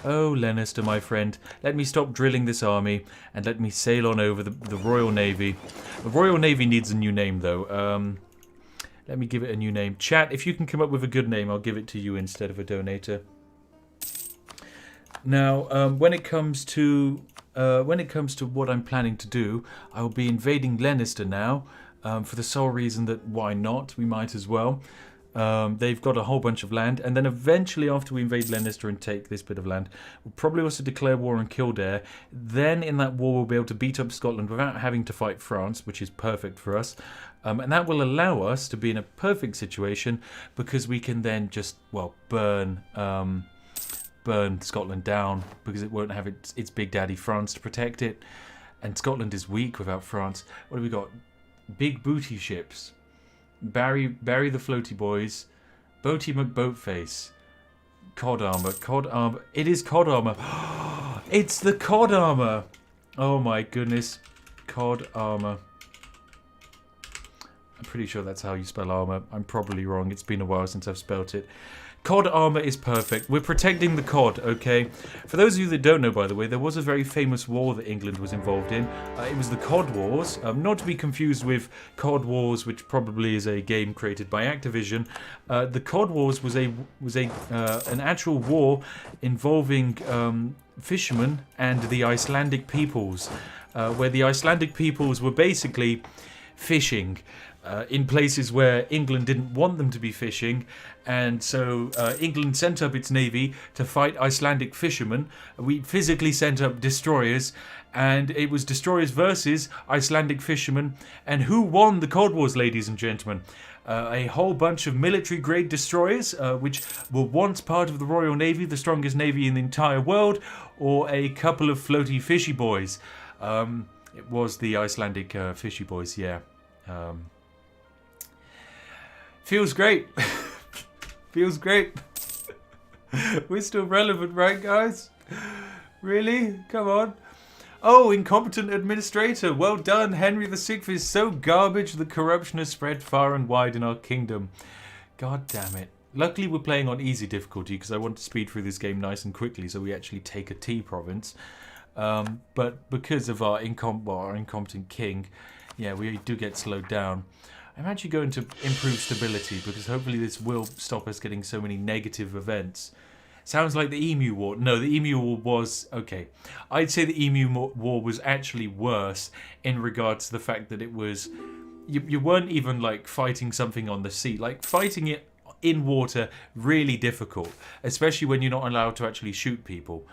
Oh, Leinster, my friend, let me stop drilling this army and let me sail on over the Royal Navy. The Royal Navy needs a new name, though. Let me give it a new name. Chat, if you can come up with a good name, I'll give it to you instead of a donator. Now, when it comes to what I'm planning to do, I will be invading Leinster now. For the sole reason that why not? We might as well. They've got a whole bunch of land, and then eventually after we invade Leinster and take this bit of land, we'll probably also declare war on Kildare. Then in that war we'll be able to beat up Scotland without having to fight France, which is perfect for us. And that will allow us to be in a perfect situation, because we can then just, well, burn Scotland down, because it won't have its big daddy France to protect it. And Scotland is weak without France. What have we got? Big booty ships. Barry the floaty boys. Boaty McBoatface. Cod armor. It is cod armor. It's the cod armor. Oh my goodness. Cod armor. I'm pretty sure that's how you spell armor. I'm probably wrong. It's been a while since I've spelt it. Cod armor is perfect. We're protecting the cod, okay? For those of you that don't know, by the way, there was a very famous war that England was involved in. It was the Cod Wars, not to be confused with Cod Wars, which probably is a game created by Activision. The Cod Wars was an actual war involving fishermen and the Icelandic peoples, where the Icelandic peoples were basically fishing in places where England didn't want them to be fishing, and so England sent up its navy to fight Icelandic fishermen. We physically sent up destroyers, and it was destroyers versus Icelandic fishermen. And who won the Cod Wars, ladies and gentlemen? A whole bunch of military-grade destroyers, which were once part of the Royal Navy, the strongest navy in the entire world, or a couple of floaty fishy boys. It was the Icelandic fishy boys, yeah. Feels great. Feels great. We're still relevant, right, guys? Really? Come on. Oh, incompetent administrator. Well done. Henry VI is so garbage the corruption has spread far and wide in our kingdom. God damn it. Luckily, we're playing on easy difficulty because I want to speed through this game nice and quickly so we actually take a T province. But because of our incompetent king, yeah, we do get slowed down. I'm actually going to improve stability because hopefully this will stop us getting so many negative events. Sounds like the Emu War. No, the Emu War was... Okay. I'd say the Emu War was actually worse in regards to the fact that it was... You weren't even, like, fighting something on the sea. Like, fighting it in water, really difficult. Especially when you're not allowed to actually shoot people.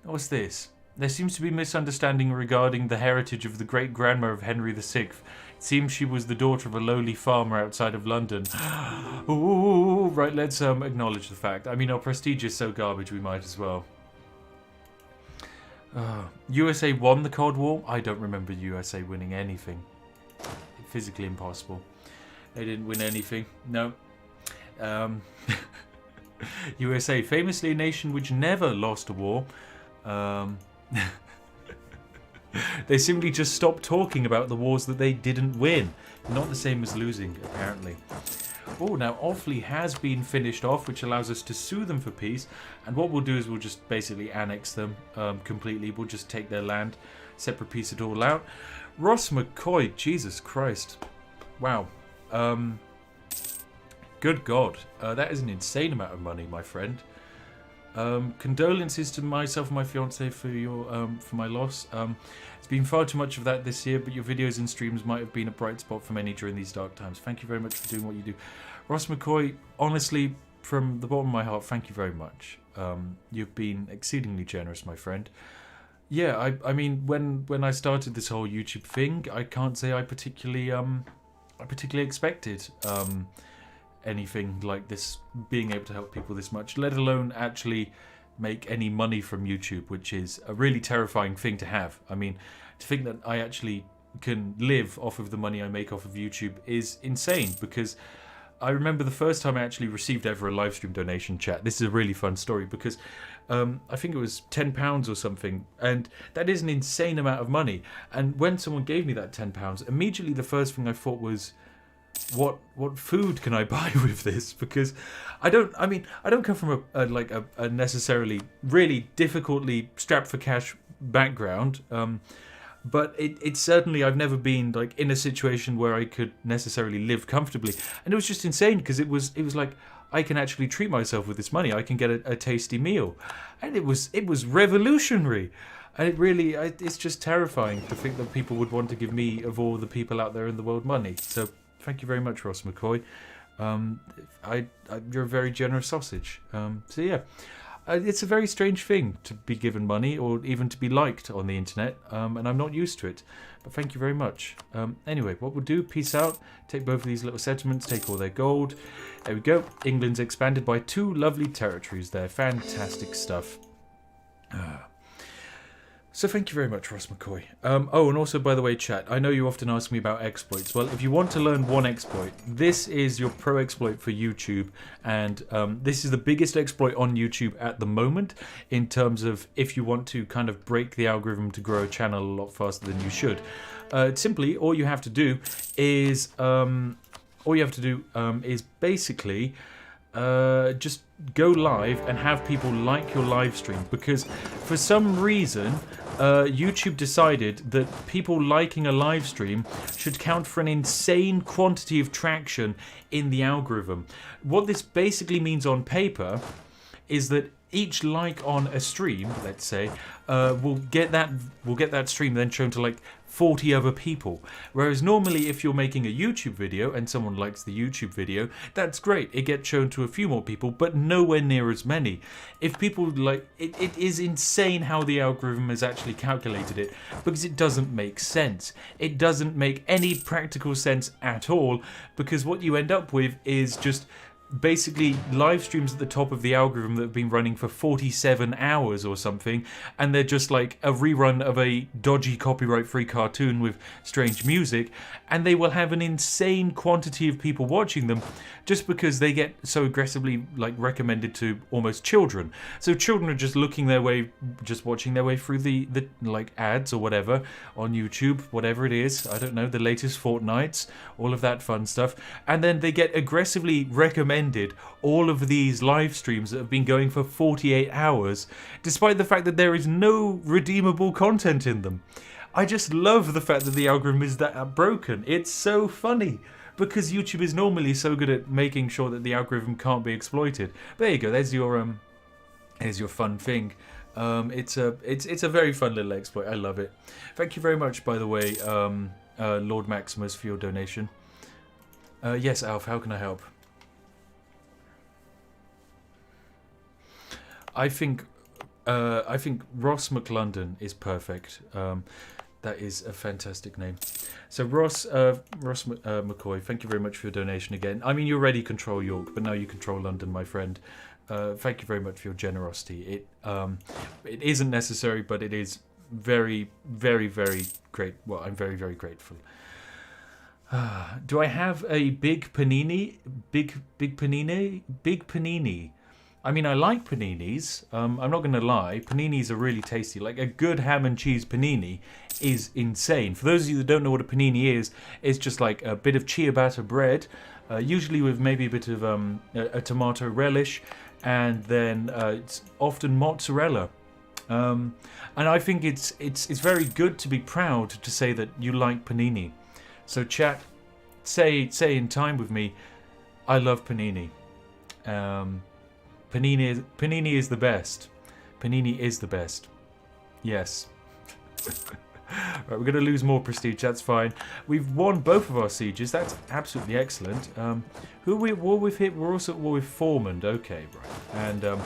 What's this? There seems to be misunderstanding regarding the heritage of the great-grandma of Henry VI. It Seems she was the daughter of a lowly farmer outside of London. Ooh, right, let's acknowledge the fact. I mean, our prestige is so garbage, we might as well. USA won the Cold War? I don't remember USA winning anything. Physically impossible. They didn't win anything. No. USA, famously a nation which never lost a war. They simply just stopped talking about the wars that they didn't win. Not the same as losing, apparently. Oh, now Offaly has been finished off, which allows us to sue them for peace. And what we'll do is we'll just basically annex them completely. We'll just take their land, separate piece it all out. Ross McCoy, Jesus Christ. Wow. Good God. That is an insane amount of money, my friend. Condolences to myself and my fiance for my loss. It's been far too much of that this year, but your videos and streams might have been a bright spot for many during these dark times. Thank you very much for doing what you do. Ross McCoy, honestly, from the bottom of my heart, thank you very much. You've been exceedingly generous, my friend. Yeah, I mean, when I started this whole YouTube thing, I can't say I particularly expected anything like this, being able to help people this much, let alone actually make any money from YouTube, which is a really terrifying thing to have. I mean, to think that I actually can live off of the money I make off of YouTube is insane, because I remember the first time I actually received ever a live stream donation, chat. This is a really fun story because I think it was £10 or something, and that is an insane amount of money. And when someone gave me that £10, immediately the first thing I thought was, what food can I buy with this? Because I don't come from a necessarily really difficultly strapped for cash background, but it's certainly, I've never been like in a situation where I could necessarily live comfortably, and it was just insane because it was like, I can actually treat myself with this money. I can get a tasty meal, and it was revolutionary. And it really, it's just terrifying to think that people would want to give me, of all the people out there in the world, money. So thank you very much, Ross McCoy. You're a very generous sausage. So yeah, it's a very strange thing to be given money or even to be liked on the internet, and I'm not used to it. But thank you very much. Anyway, what we'll do, peace out, take both of these little settlements, take all their gold. There we go. England's expanded by 2 lovely territories there. Fantastic stuff. So thank you very much, Ross McCoy. Oh, and also, by the way, chat, I know you often ask me about exploits. Well, if you want to learn one exploit, this is your pro exploit for YouTube. And this is the biggest exploit on YouTube at the moment in terms of if you want to kind of break the algorithm to grow a channel a lot faster than you should. Simply, all you have to do is basically just go live and have people like your live stream, because for some reason YouTube decided that people liking a live stream should count for an insane quantity of traction in the algorithm. What this basically means on paper is that each like on a stream, let's say, will get that stream then shown to like 40 other people. Whereas normally if you're making a YouTube video and someone likes the YouTube video, that's great. It gets shown to a few more people, but nowhere near as many. If people like it, it is insane how the algorithm has actually calculated it, because it doesn't make sense. It doesn't make any practical sense at all, because what you end up with is just basically live streams at the top of the algorithm that have been running for 47 hours or something, and they're just like a rerun of a dodgy copyright-free cartoon with strange music, and they will have an insane quantity of people watching them just because they get so aggressively like recommended to almost children. So children are just watching their way through the like ads or whatever on YouTube, whatever it is, I don't know, the latest Fortnites, all of that fun stuff, and then they get aggressively recommended all of these live streams that have been going for 48 hours, despite the fact that there is no redeemable content in them. I just love the fact that the algorithm is that broken. It's so funny, because YouTube is normally so good at making sure that the algorithm can't be exploited. But there you go. There's your fun thing. It's a very fun little exploit. I love it. Thank you very much, by the way, Lord Maximus, for your donation. Yes, Alf. How can I help? I think Ross McLondon is perfect. That is a fantastic name. So Ross McCoy, thank you very much for your donation again. I mean, you already control York, but now you control London, my friend. Thank you very much for your generosity. It isn't necessary, but it is very, very, very great. Well, I'm very, very grateful. Do I have a big panini? Big panini. I mean, I like paninis. I'm not going to lie. Paninis are really tasty. Like a good ham and cheese panini is insane. For those of you that don't know what a panini is, it's just like a bit of ciabatta bread, usually with maybe a bit of a tomato relish, and then it's often mozzarella. And I think it's very good to be proud to say that you like panini. So chat, say in time with me, I love panini. Panini is the best. Panini is the best. Yes. Right, we're going to lose more prestige. That's fine. We've won both of our sieges. That's absolutely excellent. Who are we at war with here? We're also at war with Thomond. Okay, right. And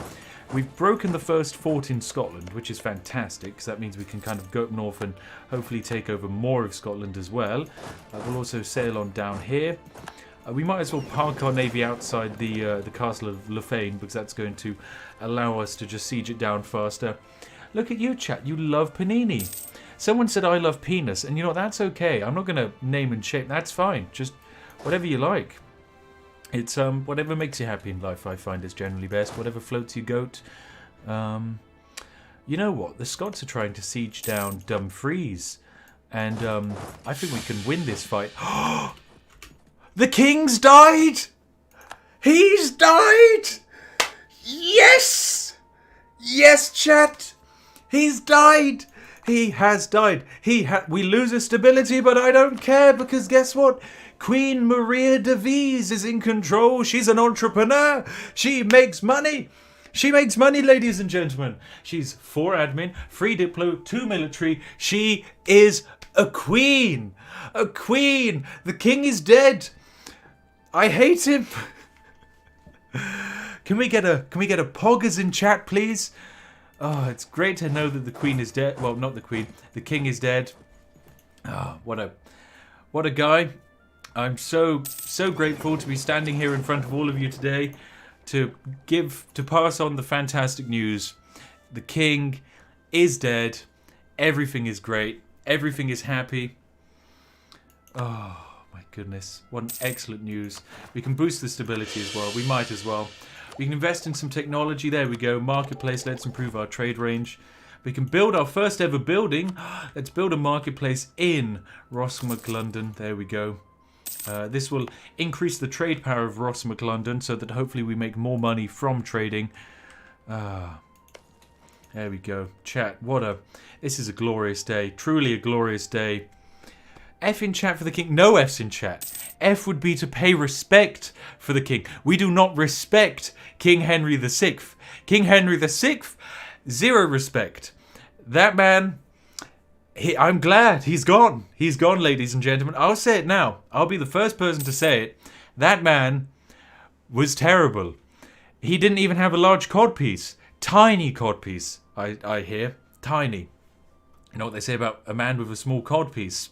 we've broken the first fort in Scotland, which is fantastic, because that means we can kind of go up north and hopefully take over more of Scotland as well. We'll also sail on down here. We might as well park our navy outside the castle of Lefane, because that's going to allow us to just siege it down faster. Look at you, chat. You love panini. Someone said I love penis, and you know, that's okay. I'm not going to name and shame. That's fine. Just whatever you like. It's whatever makes you happy in life, I find, is generally best. Whatever floats your goat. You know what? The Scots are trying to siege down Dumfries, and I think we can win this fight. The king's died! He's died! Yes! Yes, chat! He's died! He has died. We lose a stability, but I don't care, because guess what? Queen Maria de Vise is in control. She's an entrepreneur. She makes money. She makes money, ladies and gentlemen. She's 4 admin, 3 diplo, 2 military. She is a queen. A queen. The king is dead. I hate him. Can we get a poggers in chat, please? Oh, it's great to know that the queen is dead. Well, not the queen. The king is dead. Oh, what a guy. I'm so grateful to be standing here in front of all of you today to pass on the fantastic news. The king is dead. Everything is great. Everything is happy. Oh, my goodness. What excellent news. We can boost the stability as well. We might as well. We can invest in some technology. There we go. Marketplace. Let's improve our trade range. We can build our first ever building. Let's build a marketplace in Ross-McLondon. There we go. This will increase the trade power of Ross-McLondon so that hopefully we make more money from trading. There we go. Chat. This is a glorious day. Truly a glorious day. F in chat for the king. No F's in chat. F would be to pay respect for the king. We do not respect King Henry VI. King Henry VI, zero respect. That man, I'm glad he's gone. He's gone, ladies and gentlemen. I'll say it now. I'll be the first person to say it. That man was terrible. He didn't even have a large codpiece. Tiny codpiece, I hear. Tiny. You know what they say about a man with a small codpiece?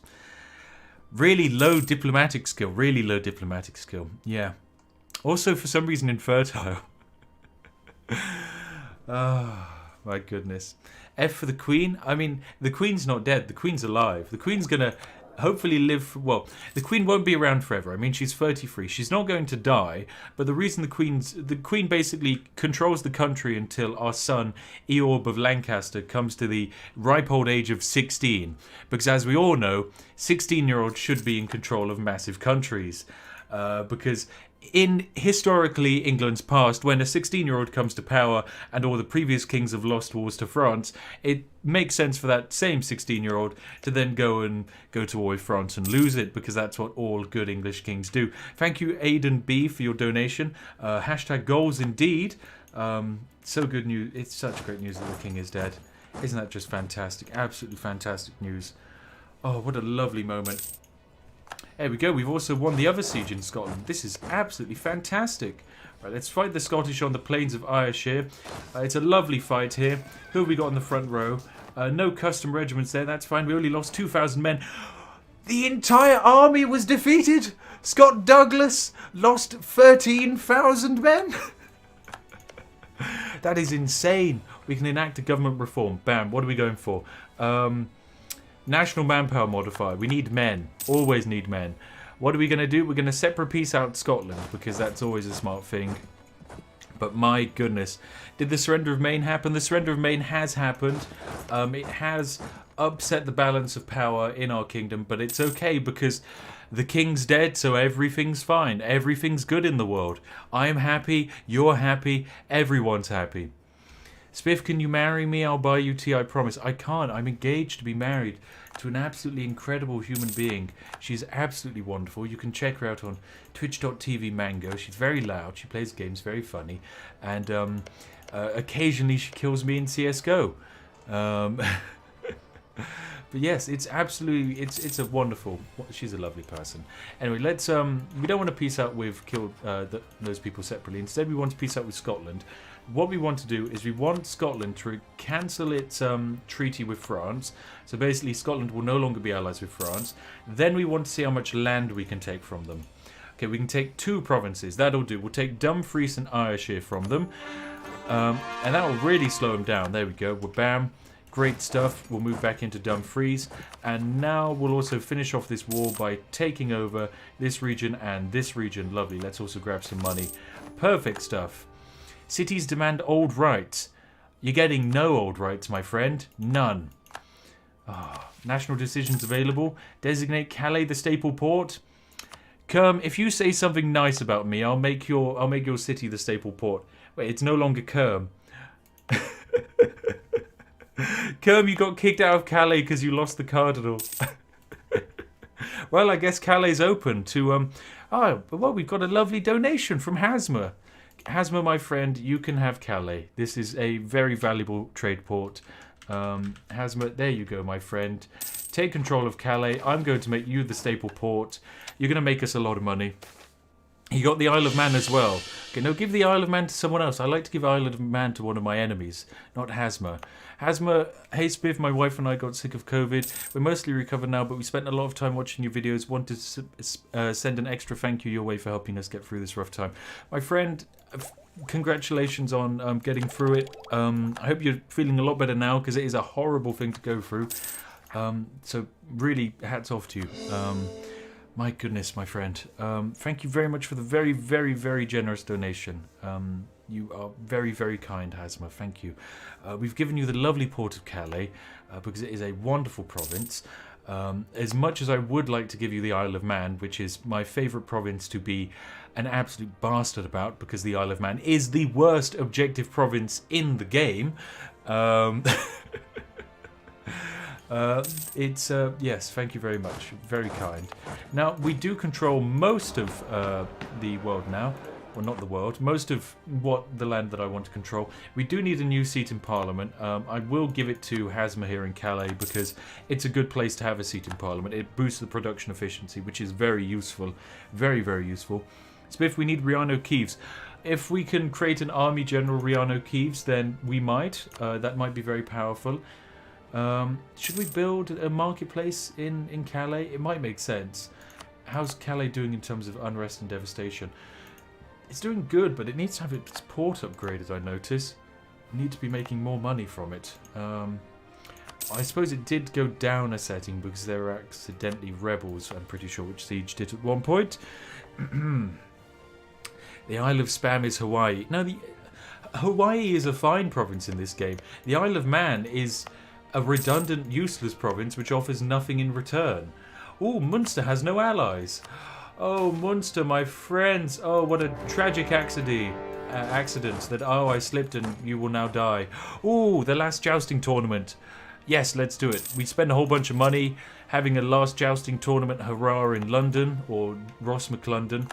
Really low diplomatic skill. Really low diplomatic skill. Yeah. Also, for some reason, infertile. Oh, my goodness. F for the Queen. I mean, the Queen's not dead. The Queen's alive. The Queen's going to hopefully live... Well, the Queen won't be around forever. I mean, she's 33. She's not going to die. But the reason the Queen basically controls the country until our son, Eorb of Lancaster, comes to the ripe old age of 16. Because as we all know, 16-year-olds should be in control of massive countries. Because in historically England's past, when a 16-year-old comes to power and all the previous kings have lost wars to France, it makes sense for that same 16-year-old to then go to war with France and lose it, because that's what all good English kings do. Thank you, Aidan B, for your donation. Hashtag goals indeed. So good news. It's such great news that the king is dead. Isn't that just fantastic? Absolutely fantastic news. Oh, what a lovely moment. There we go. We've also won the other siege in Scotland. This is absolutely fantastic. Right, let's fight the Scottish on the plains of Ayrshire. It's a lovely fight here. Who have we got in the front row? No custom regiments there, that's fine. We only lost 2,000 men. The entire army was defeated! Scott Douglas lost 13,000 men! That is insane. We can enact a government reform. Bam, what are we going for? National manpower modifier. We need men. Always need men. What are we going to do? We're going to separate peace out Scotland, because that's always a smart thing. But my goodness, did the surrender of Maine happen? The surrender of Maine has happened. It has upset the balance of power in our kingdom, but it's okay because the king's dead, so everything's fine. Everything's good in the world. I'm happy, you're happy, everyone's happy. Spiff, can you marry me? I'll buy you tea, I promise. I can't. I'm engaged to be married to an absolutely incredible human being. She's absolutely wonderful. You can check her out on twitch.tv Mango. She's very loud. She plays games, very funny. And occasionally she kills me in CSGO. But yes, it's absolutely, it's a wonderful, she's a lovely person. Anyway, let's, we don't want to peace out with, kill those people separately. Instead, we want to peace out with Scotland. What we want to do is we want Scotland to cancel its treaty with France. So basically, Scotland will no longer be allies with France. Then we want to see how much land we can take from them. Okay, we can take 2 provinces. That'll do. We'll take Dumfries and Ayrshire from them. And that will really slow them down. There we go. Well, bam. Great stuff. We'll move back into Dumfries. And now we'll also finish off this war by taking over this region and this region. Lovely. Let's also grab some money. Perfect stuff. Cities demand old rights. You're getting no old rights, my friend. None. Oh, national decisions available. Designate Calais the staple port. Kerm, if you say something nice about me, I'll make your city the staple port. Wait, it's no longer Kerm. Kerm, you got kicked out of Calais because you lost the cardinal. Well, I guess Calais open to oh, well, we've got a lovely donation from Hasma. Hasma, my friend, you can have Calais. This is a very valuable trade port. Hasma, there you go, my friend. Take control of Calais. I'm going to make you the staple port. You're going to make us a lot of money. You got the Isle of Man as well. Okay, no, give the Isle of Man to someone else. I like to give Isle of Man to one of my enemies, not Hasma. Hasma, hey Spiff, my wife and I got sick of COVID. We're mostly recovered now, but we spent a lot of time watching your videos. Wanted to send an extra thank you your way for helping us get through this rough time. My friend, congratulations on getting through it. I hope you're feeling a lot better now, because it is a horrible thing to go through. So really, hats off to you. My goodness, my friend. Thank you very much for the very, very, very generous donation. You are very, very kind, Hasma. Thank you. We've given you the lovely port of Calais because it is a wonderful province. As much as I would like to give you the Isle of Man, which is my favourite province to be an absolute bastard about, because the Isle of Man is the worst objective province in the game. Yes, thank you very much. Very kind. Now, we do control most of the world now. Well, not the world. Most of the land that I want to control. We do need a new seat in Parliament. I will give it to Hasma here in Calais, because it's a good place to have a seat in Parliament. It boosts the production efficiency, which is very useful. Very, very useful. Spiff, we need Riano Kieves. If we can create an Army General Riano Kieves, then we might. That might be very powerful. Should we build a marketplace in Calais? It might make sense. How's Calais doing in terms of unrest and devastation? It's doing good, but it needs to have its port upgraded, I notice. We need to be making more money from it. I suppose it did go down a setting because there were accidentally rebels, I'm pretty sure, which Siege did at one point. The Isle of Spam is Hawaii. No, Hawaii is a fine province in this game. The Isle of Man is a redundant, useless province which offers nothing in return. Oh, Munster has no allies. Oh, Munster, my friends. Oh, what a tragic accident that, oh, I slipped and you will now die. Oh, the last jousting tournament. Yes, let's do it. We spend a whole bunch of money having a last jousting tournament hurrah in London, or Ross McLondon.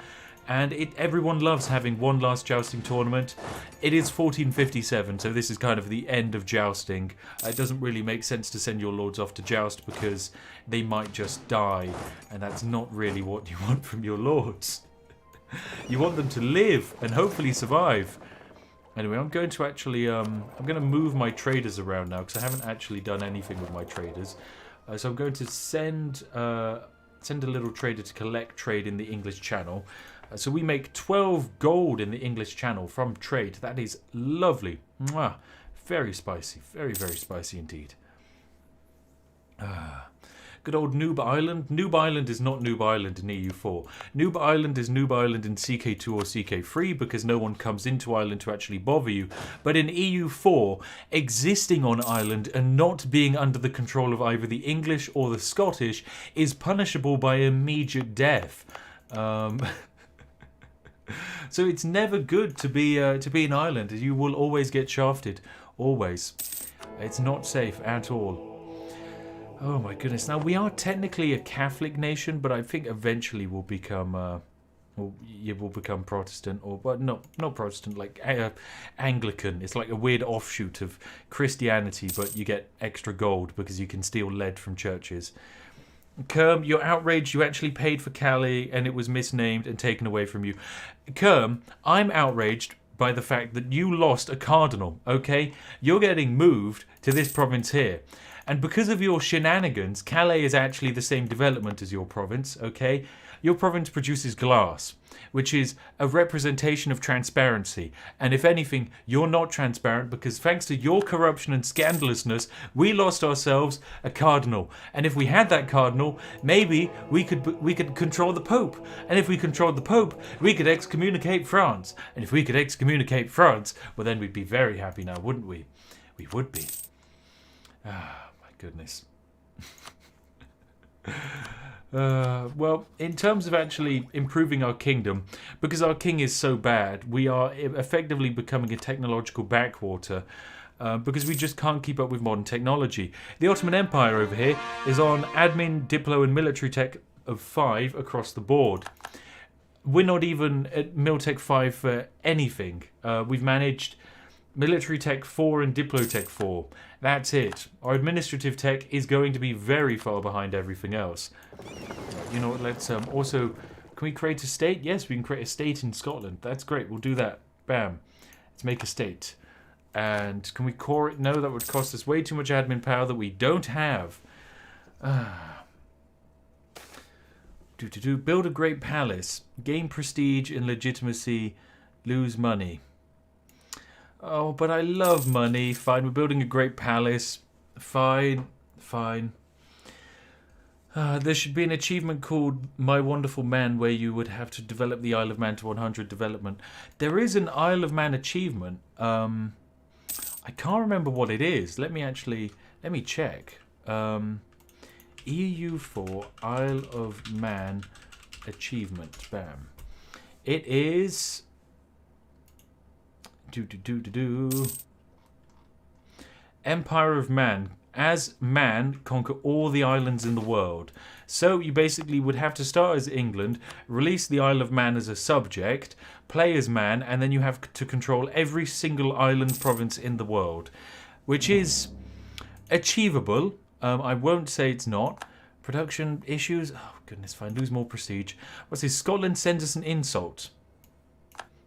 And everyone loves having one last jousting tournament. It is 1457, so this is kind of the end of jousting. It doesn't really make sense to send your lords off to joust because they might just die, and that's not really what you want from your lords. You want them to live and hopefully survive. Anyway, I'm going to actually, I'm going to move my traders around now because I haven't actually done anything with my traders. So I'm going to send a little trader to collect trade in the English Channel. So we make 12 gold in the English Channel from trade. That is lovely. Mwah. Very spicy. Very, very spicy indeed. Good old Noob Island. Noob Island is not Noob Island in EU4. Noob Island is Noob Island in CK2 or CK3 because no one comes into Ireland to actually bother you. But in EU4, existing on Ireland and not being under the control of either the English or the Scottish is punishable by immediate death. So it's never good to be in Ireland. You will always get shafted. Always. It's not safe at all. Oh my goodness! Now we are technically a Catholic nation, but I think eventually we'll become, you will become Protestant, or but not Protestant, like Anglican. It's like a weird offshoot of Christianity, but you get extra gold because you can steal lead from churches. Kerm, you're outraged. You actually paid for Calais, and it was misnamed and taken away from you. Kerm, I'm outraged by the fact that you lost a cardinal. Okay, you're getting moved to this province here. And because of your shenanigans, Calais is actually the same development as your province, okay? Your province produces glass, which is a representation of transparency. And if anything, you're not transparent because thanks to your corruption and scandalousness, we lost ourselves a cardinal. And if we had that cardinal, maybe we could control the Pope. And if we controlled the Pope, we could excommunicate France. And if we could excommunicate France, well then we'd be very happy now, wouldn't we? We would be. Goodness. Well, in terms of actually improving our kingdom, because our king is so bad, we are effectively becoming a technological backwater because we just can't keep up with modern technology. The Ottoman Empire over here is on admin, diplo and military tech of 5 across the board. We're not even at Miltech 5 for anything. We've managed military tech 4 and diplo tech 4. That's it. Our administrative tech is going to be very far behind everything else. You know what, let's also... Can we create a state? Yes, we can create a state in Scotland. That's great, we'll do that. Bam. Let's make a state. And can we core it? No, that would cost us way too much admin power that we don't have. Build a great palace. Gain prestige and legitimacy. Lose money. Oh, but I love money. Fine, we're building a great palace. Fine. There should be an achievement called My Wonderful Man where you would have to develop the Isle of Man to 100 development. There is an Isle of Man achievement. I can't remember what it is. Let me check. EU4 Isle of Man achievement. Bam. It is... Empire of Man. As man, conquer all the islands in the world. So you basically would have to start as England, release the Isle of Man as a subject, play as man, and then you have to control every single island province in the world. Which is achievable. I won't say it's not. Production issues. Oh, goodness, fine. Lose more prestige. What's this? Scotland sends us an insult.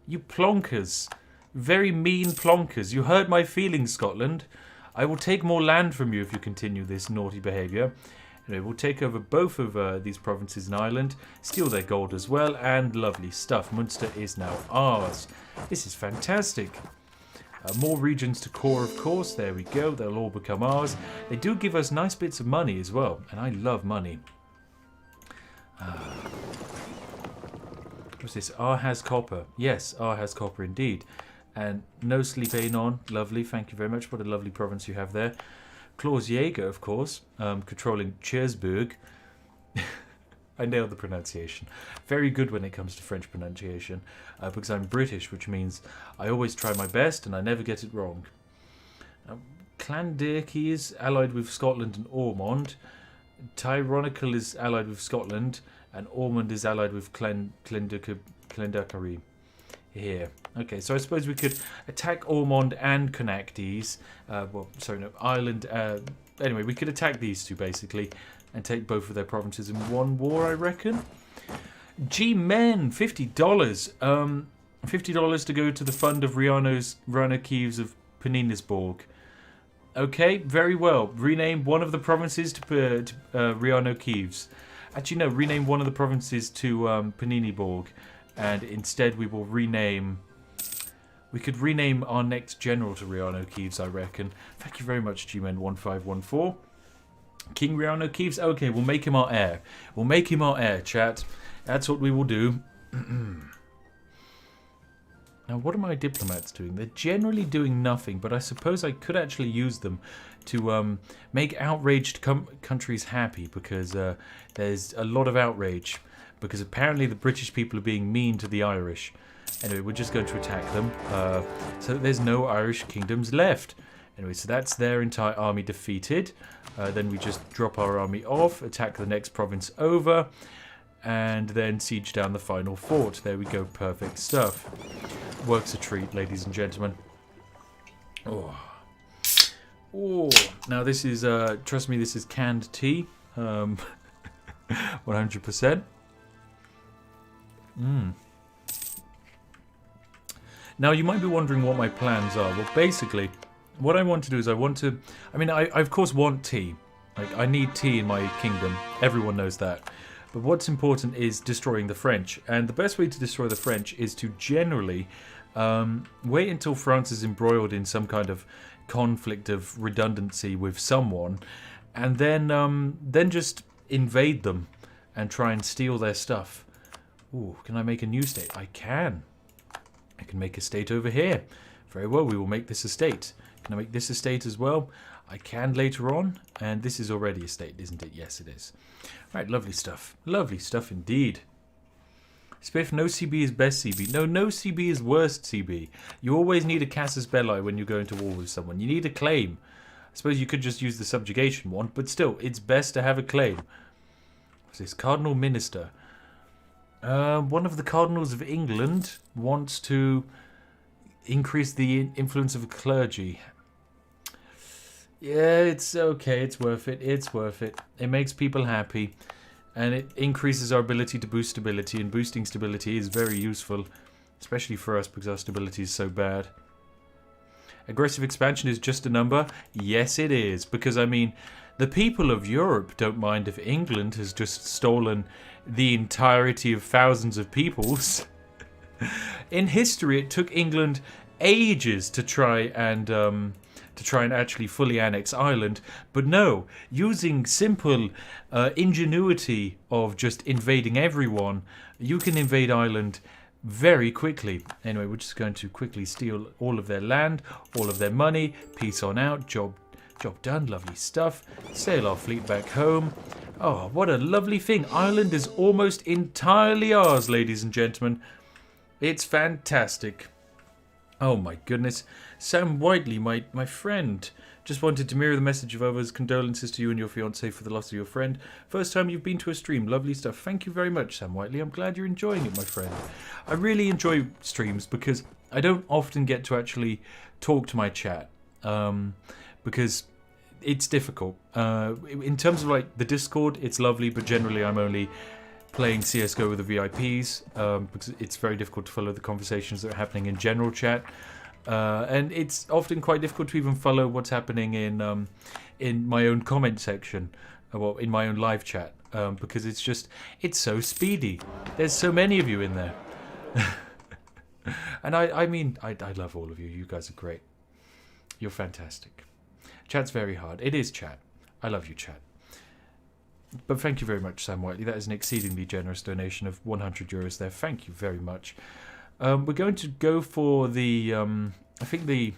You plonkers. Very mean plonkers. You hurt my feelings, Scotland. I will take more land from you if you continue this naughty behaviour. Anyway, we'll take over both of these provinces in Ireland, steal their gold as well, and lovely stuff. Munster is now ours. This is fantastic. More regions to core, of course. There we go. They'll all become ours. They do give us nice bits of money as well, and I love money. What's this? R has copper. Yes, R has copper indeed. And no sleeping on. Lovely. Thank you very much. What a lovely province you have there. Klaus Jaeger, of course, controlling Chersburg. I nailed the pronunciation. Very good when it comes to French pronunciation, because I'm British, which means I always try my best and I never get it wrong. Clandirky is allied with Scotland and Ormond. Tyronical is allied with Scotland, and Ormond is allied with Clendacary. Here. Okay, so I suppose we could attack Ormond and Connachtese. Ireland. Anyway, we could attack these two, basically, and take both of their provinces in one war, I reckon. G-Men, $50. $50 to go to the fund of Riano Kiev of Peninsborg. Okay, very well. Rename one of the provinces to Riano Kievs. Actually, no, rename one of the provinces to Peninsborg. And instead we will rename... We could rename our next general to Riano Kievs, I reckon. Thank you very much, Gmen1514. King Riano Kievs. Okay, we'll make him our heir. We'll make him our heir, chat. That's what we will do. Now, what are my diplomats doing? They're generally doing nothing, but I suppose I could actually use them to make outraged countries happy, because there's a lot of outrage, because apparently the British people are being mean to the Irish. Anyway, we're just going to attack them, so that there's no Irish kingdoms left. Anyway, so that's their entire army defeated. Then we just drop our army off, attack the next province over, and then siege down the final fort. There we go, perfect stuff. Works a treat, ladies and gentlemen. Oh. Oh. Now this is, trust me, this is canned tea. 100%. Now you might be wondering what my plans are. Well, basically, what I want to do is I of course want tea. Like, I need tea in my kingdom. Everyone knows that. But what's important is destroying the French. And the best way to destroy the French is to generally wait until France is embroiled in some kind of conflict of redundancy with someone, and then just invade them and try and steal their stuff. Ooh, can I make a new state? I can. I can make a state over here. Very well, we will make this a state. Can I make this a state as well? I can later on. And this is already a state, isn't it? Yes, it is. Right, lovely stuff. Lovely stuff indeed. Spiff, no CB is best CB. No CB is worst CB. You always need a casus belli when you're going to war with someone. You need a claim. I suppose you could just use the subjugation one, but still, it's best to have a claim. What's this? Cardinal Minister. One of the cardinals of England wants to increase the influence of clergy. Yeah, it's okay. It's worth it. It's worth it. It makes people happy. And it increases our ability to boost stability. And boosting stability is very useful. Especially for us, because our stability is so bad. Aggressive expansion is just a number? Yes, it is. Because, I mean, the people of Europe don't mind if England has just stolen the entirety of thousands of peoples. In history, it took England ages to try and actually fully annex Ireland, but no, using simple ingenuity of just invading everyone, you can invade Ireland very quickly. Anyway, we're just going to quickly steal all of their land, all of their money. Peace on out. Job done. Lovely stuff. Sail our fleet back home. Oh, what a lovely thing. Ireland is almost entirely ours, ladies and gentlemen. It's fantastic. Oh my goodness. Sam Whiteley, my friend, just wanted to mirror the message of others. Condolences to you and your fiancé for the loss of your friend. First time you've been to a stream. Lovely stuff. Thank you very much, Sam Whiteley. I'm glad you're enjoying it, my friend. I really enjoy streams because I don't often get to actually talk to my chat. Because it's difficult. In terms of like the Discord, it's lovely, but generally I'm only playing CSGO with the VIPs because it's very difficult to follow the conversations that are happening in general chat. And it's often quite difficult to even follow what's happening in my own comment section, well, in my own live chat, because it's so speedy. There's so many of you in there. And I mean, I love all of you. You guys are great. You're fantastic. Chat's very hard. It is chat. I love you, chat. But thank you very much, Sam Whiteley. That is an exceedingly generous donation of €100 there. Thank you very much. We're going to go for the, I think the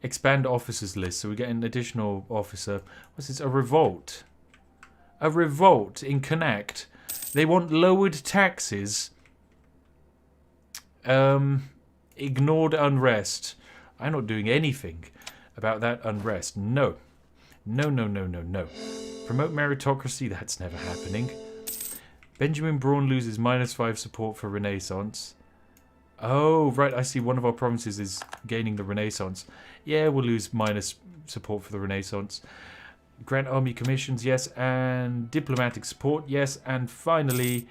expand officers list. So we get an additional officer. What's this? A revolt. A revolt in Connect. They want lowered taxes. Ignored unrest. I'm not doing anything about that unrest. No. No, no, no, no, no. Promote meritocracy. That's never happening. Benjamin Braun loses -5 support for Renaissance. Oh, right. I see one of our provinces is gaining the Renaissance. Yeah, we'll lose minus support for the Renaissance. Grant army commissions, yes. And diplomatic support, yes. And finally,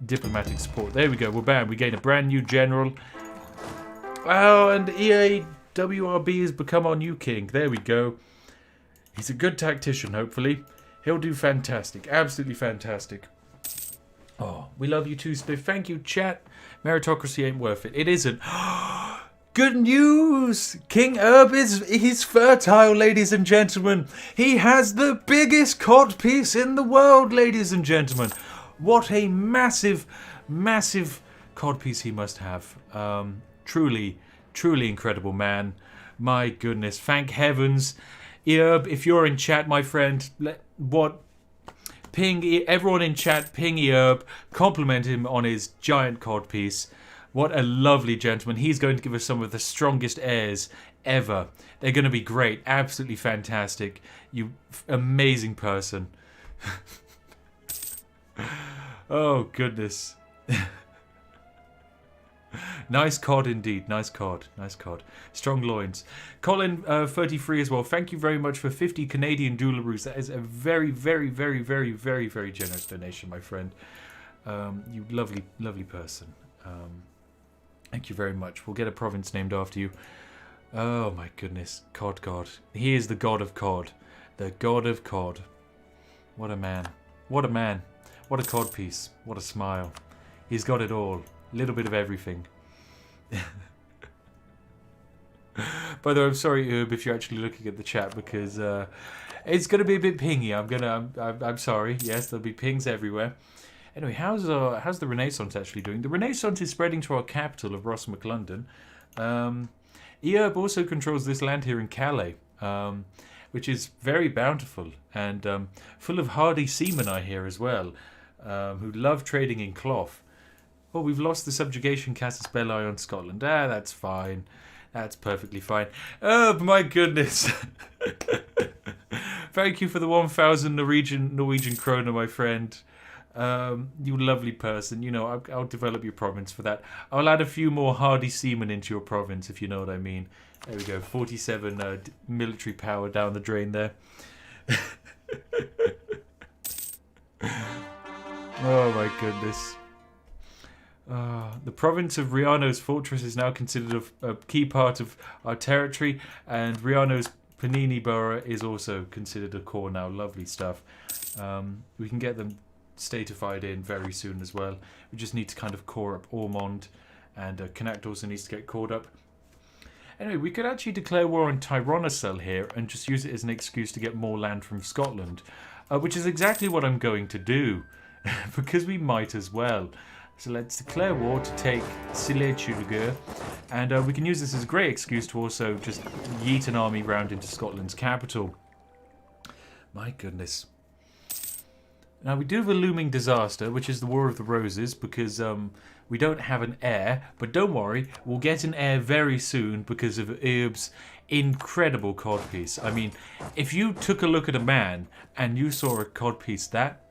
diplomatic support. There we go. We're bam. We gain a brand new general. Oh, and EAWRB has become our new king. There we go. He's a good tactician, hopefully. He'll do fantastic. Absolutely fantastic. Oh, we love you too, Spiff. Thank you, chat. Meritocracy ain't worth it. It isn't. Good news! King Herb he's fertile, ladies and gentlemen. He has the biggest codpiece in the world, ladies and gentlemen. What a massive, massive codpiece he must have. Truly, truly incredible man. My goodness. Thank heavens. Herb, if you're in chat, my friend, ping everyone in chat, ping Herb, compliment him on his giant codpiece. What a lovely gentleman. He's going to give us some of the strongest airs ever. They're going to be great. Absolutely fantastic. You amazing person. Oh, goodness. Nice cod indeed. Nice cod. Nice cod. Strong loins. Colin, 33 as well. Thank you very much for 50 Canadian doularoos. That is a very, very, very, very, very, very generous donation, my friend. You lovely, lovely person. Thank you very much. We'll get a province named after you. Oh my goodness. Cod God. He is the god of cod. The god of cod. What a man. What a man. What a cod piece. What a smile. He's got it all. A little bit of everything. By the way, I'm sorry, Herb, if you're actually looking at the chat, because it's going to be a bit pingy. I'm sorry. Yes, there'll be pings everywhere. Anyway, how's the Renaissance actually doing? The Renaissance is spreading to our capital of Ross McLondon. Herb also controls this land here in Calais, which is very bountiful and full of hardy seamen, I hear, as well, who love trading in cloth. Oh, we've lost the subjugation casus belli on Scotland. Ah, that's fine. That's perfectly fine. Oh, my goodness. Thank you for the 1,000 Norwegian kroner, my friend. You lovely person. You know, I'll develop your province for that. I'll add a few more hardy seamen into your province, if you know what I mean. There we go. 47 military power down the drain there. Oh, my goodness. The province of Riano's fortress is now considered a key part of our territory, and Riano's Panini borough is also considered a core now. Lovely stuff. We can get them statified in very soon as well. We just need to kind of core up Ormond, and Connacht also needs to get cored up. Anyway, we could actually declare war on Tyrannocell here and just use it as an excuse to get more land from Scotland, which is exactly what I'm going to do, because we might as well. So let's declare war to take Sille-Chilgur, and we can use this as a great excuse to also just yeet an army round into Scotland's capital. My goodness. Now we do have a looming disaster, which is the War of the Roses, because we don't have an heir, but don't worry, we'll get an heir very soon because of Herb's incredible codpiece. I mean, if you took a look at a man and you saw a codpiece that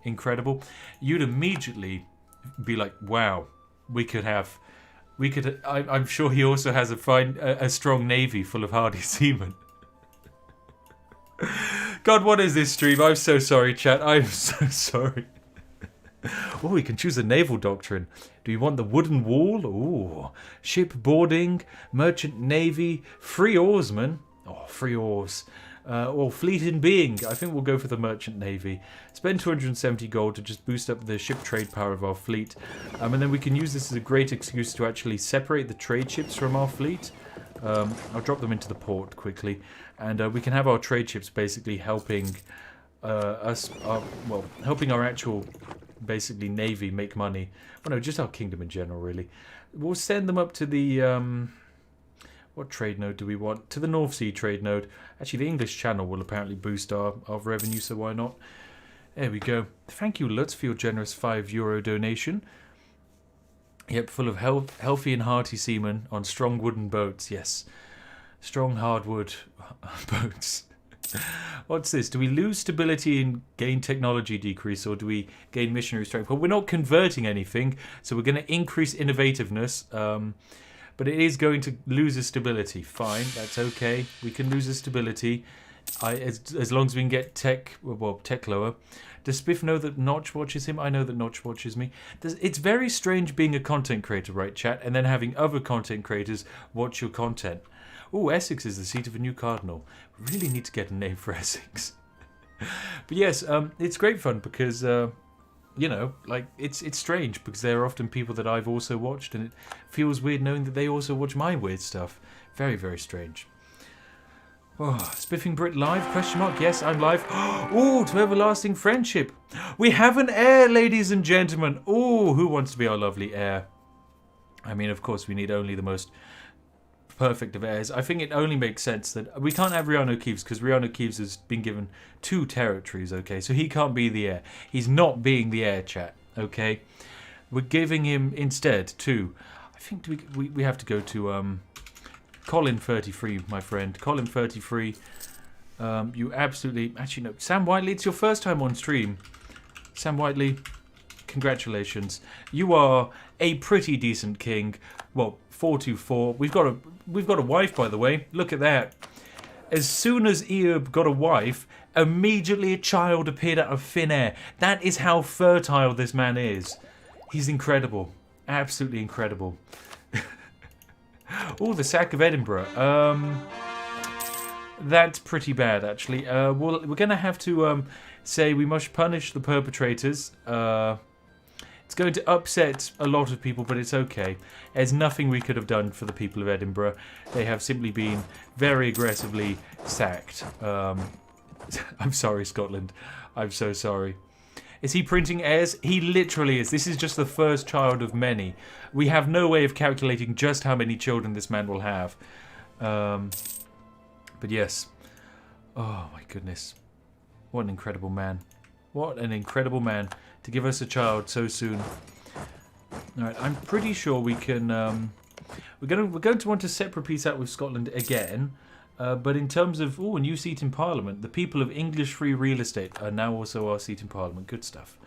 incredible, you'd immediately be like, wow, I'm sure he also has a strong navy full of hardy seamen. God, what is this stream? I'm so sorry, chat. I'm so sorry. Oh, we can choose a naval doctrine. Do you want the wooden wall? Ooh, ship boarding, merchant navy, free oarsmen. Oh, free oars. Or fleet in being. I think we'll go for the merchant navy. Spend 270 gold to just boost up the ship trade power of our fleet. And then we can use this as a great excuse to actually separate the trade ships from our fleet. I'll drop them into the port quickly. And we can have our trade ships basically helping helping our actual, basically, navy make money. Well, no, just our kingdom in general, really. We'll send them up to the... what trade node do we want? To the North Sea trade node. Actually, the English Channel will apparently boost our revenue, so why not? There we go. Thank you, Lutz, for your generous €5 donation. Yep, full of healthy and hearty seamen on strong wooden boats. Yes, strong hardwood boats. What's this? Do we lose stability and gain technology decrease, or do we gain missionary strength? Well, we're not converting anything, so we're going to increase innovativeness. But it is going to lose its stability. Fine, that's okay. We can lose its stability. As long as we can get tech lower. Does Spiff know that Notch watches him? I know that Notch watches me. It's very strange being a content creator, right, chat, and then having other content creators watch your content. Oh, Essex is the seat of a new cardinal. We really need to get a name for Essex. But yes, it's great fun because, you know, like, it's strange because they're often people that I've also watched, and it feels weird knowing that they also watch my weird stuff. Very, very strange. Oh, Spiffing Brit live? Question mark. Yes, I'm live. Oh, to everlasting friendship. We have an heir, ladies and gentlemen. Oh, who wants to be our lovely heir? I mean, of course, we need only the most perfect of heirs. I think it only makes sense that we can't have Rihanna Keeves because Rihanna Keeves has been given 2 territories, okay? So he can't be the heir. He's not being the heir, chat, okay? We're giving him instead 2. I think we have to go to Colin 33, my friend. Colin 33. You absolutely... Actually, no. Sam Whiteley, it's your first time on stream. Sam Whiteley, congratulations. You are a pretty decent king. Well, 424. We've got a wife, by the way. Look at that. As soon as Eob got a wife, immediately a child appeared out of thin air. That is how fertile this man is. He's incredible. Absolutely incredible. Oh, the sack of Edinburgh. That's pretty bad, actually. We're going to have to say we must punish the perpetrators. It's going to upset a lot of people, but it's okay. There's nothing we could have done for the people of Edinburgh. They have simply been very aggressively sacked. I'm sorry, Scotland. I'm so sorry. Is he printing heirs? He literally is. This is just the first child of many. We have no way of calculating just how many children this man will have. But yes. Oh my goodness. What an incredible man. What an incredible man to give us a child so soon. Alright, I'm pretty sure we can... we're going to want to separate peace out with Scotland again. But in terms of, a new seat in Parliament, the people of English free real estate are now also our seat in Parliament. Good stuff.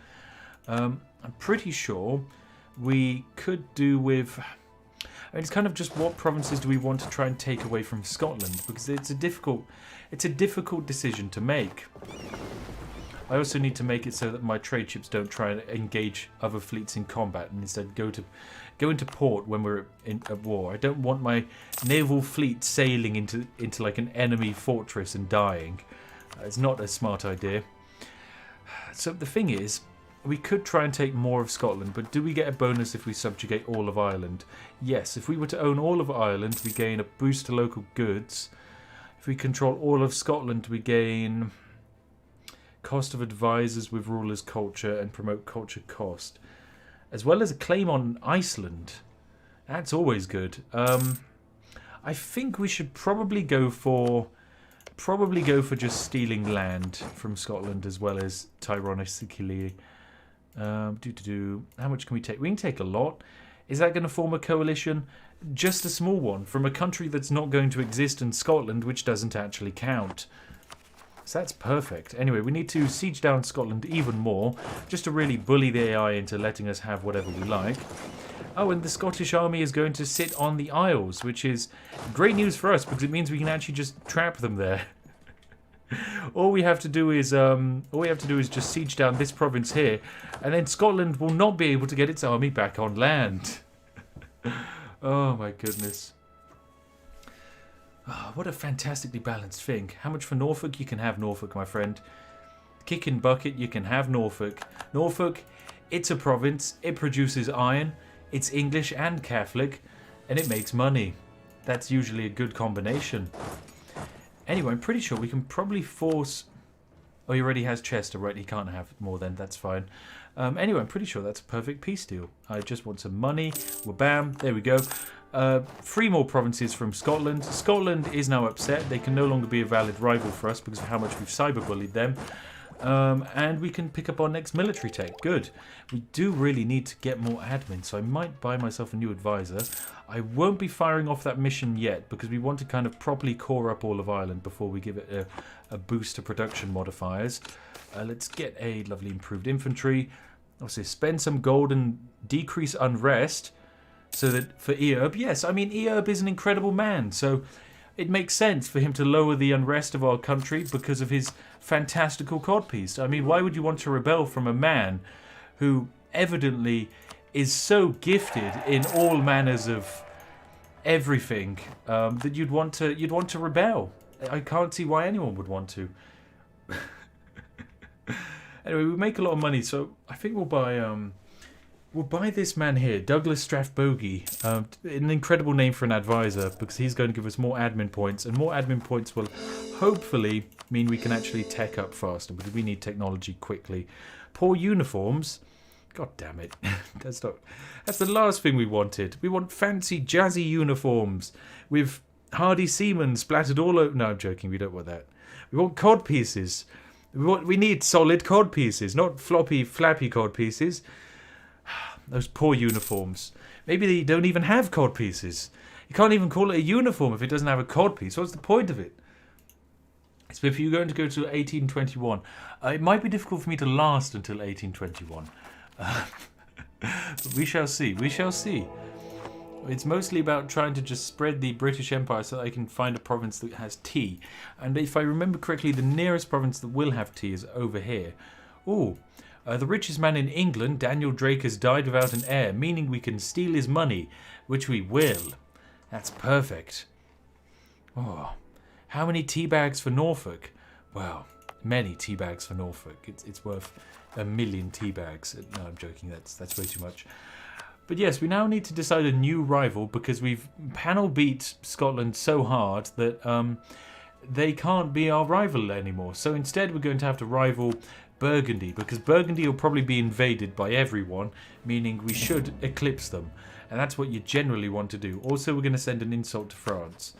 I'm pretty sure we could do with... I mean, it's kind of just what provinces do we want to try and take away from Scotland? Because it's a difficult decision to make. I also need to make it so that my trade ships don't try and engage other fleets in combat and instead go into port when we're at war. I don't want my naval fleet sailing into like an enemy fortress and dying. It's not a smart idea. So the thing is, we could try and take more of Scotland, but do we get a bonus if we subjugate all of Ireland? Yes, if we were to own all of Ireland, we gain a boost to local goods. If we control all of Scotland, we gain cost of advisors with rulers' culture and promote culture cost, as well as a claim on Iceland. That's always good. I think we should probably go for just stealing land from Scotland as well as tyrannically. How much can we take? We can take a lot. Is that going to form a coalition? Just a small one from a country that's not going to exist in Scotland, which doesn't actually count. So that's perfect. Anyway, we need to siege down Scotland even more, just to really bully the AI into letting us have whatever we like. Oh, and the Scottish army is going to sit on the Isles, which is great news for us because it means we can actually just trap them there. All we have to do is just siege down this province here, and then Scotland will not be able to get its army back on land. Oh my goodness. Oh, what a fantastically balanced thing. How much for Norfolk? You can have Norfolk, my friend. Kick and bucket, you can have Norfolk. Norfolk, it's a province. It produces iron. It's English and Catholic. And it makes money. That's usually a good combination. Anyway, I'm pretty sure we can probably force... Oh, he already has Chester, right? He can't have more then. That's fine. Anyway, I'm pretty sure that's a perfect peace deal. I just want some money. Well, bam. There we go. 3 more provinces from Scotland. Scotland is now upset. They can no longer be a valid rival for us because of how much we've cyberbullied them. And we can pick up our next military tech. Good. We do really need to get more admin, so I might buy myself a new advisor. I won't be firing off that mission yet because we want to kind of properly core up all of Ireland before we give it a boost to production modifiers. Let's get a lovely improved infantry. Obviously, spend some gold and decrease unrest. So that for Eob, yes, I mean, Eob is an incredible man. So it makes sense for him to lower the unrest of our country because of his fantastical codpiece. I mean, why would you want to rebel from a man who evidently is so gifted in all manners of everything that you'd want to rebel? I can't see why anyone would want to. Anyway, we make a lot of money, so I think we'll buy this man here, Douglas Strathbogie, an incredible name for an advisor, because he's going to give us more admin points, and more admin points will hopefully mean we can actually tech up faster, because we need technology quickly. Poor uniforms. God damn it. That's the last thing we wanted. We want fancy, jazzy uniforms with hardy seamen splattered all over. No, I'm joking. We don't want that. We want cod pieces. We need solid cod pieces, not floppy, flappy cod pieces. Those poor uniforms. Maybe they don't even have cod pieces. You can't even call it a uniform if it doesn't have a cod piece. What's the point of it? So if you're going to go to 1821, it might be difficult for me to last until 1821. But we shall see. We shall see. It's mostly about trying to just spread the British Empire so that I can find a province that has tea. And if I remember correctly, the nearest province that will have tea is over here. Ooh. The richest man in England, Daniel Drake, has died without an heir, meaning we can steal his money, which we will. That's perfect. Oh. How many tea bags for Norfolk? Well, many tea bags for Norfolk. It's worth 1 million tea bags. No, I'm joking. That's way too much. But yes, we now need to decide a new rival because we've panel beat Scotland so hard that they can't be our rival anymore. So instead we're going to have to rival Burgundy, because Burgundy will probably be invaded by everyone, meaning we should eclipse them. And that's what you generally want to do. Also, we're going to send an insult to France.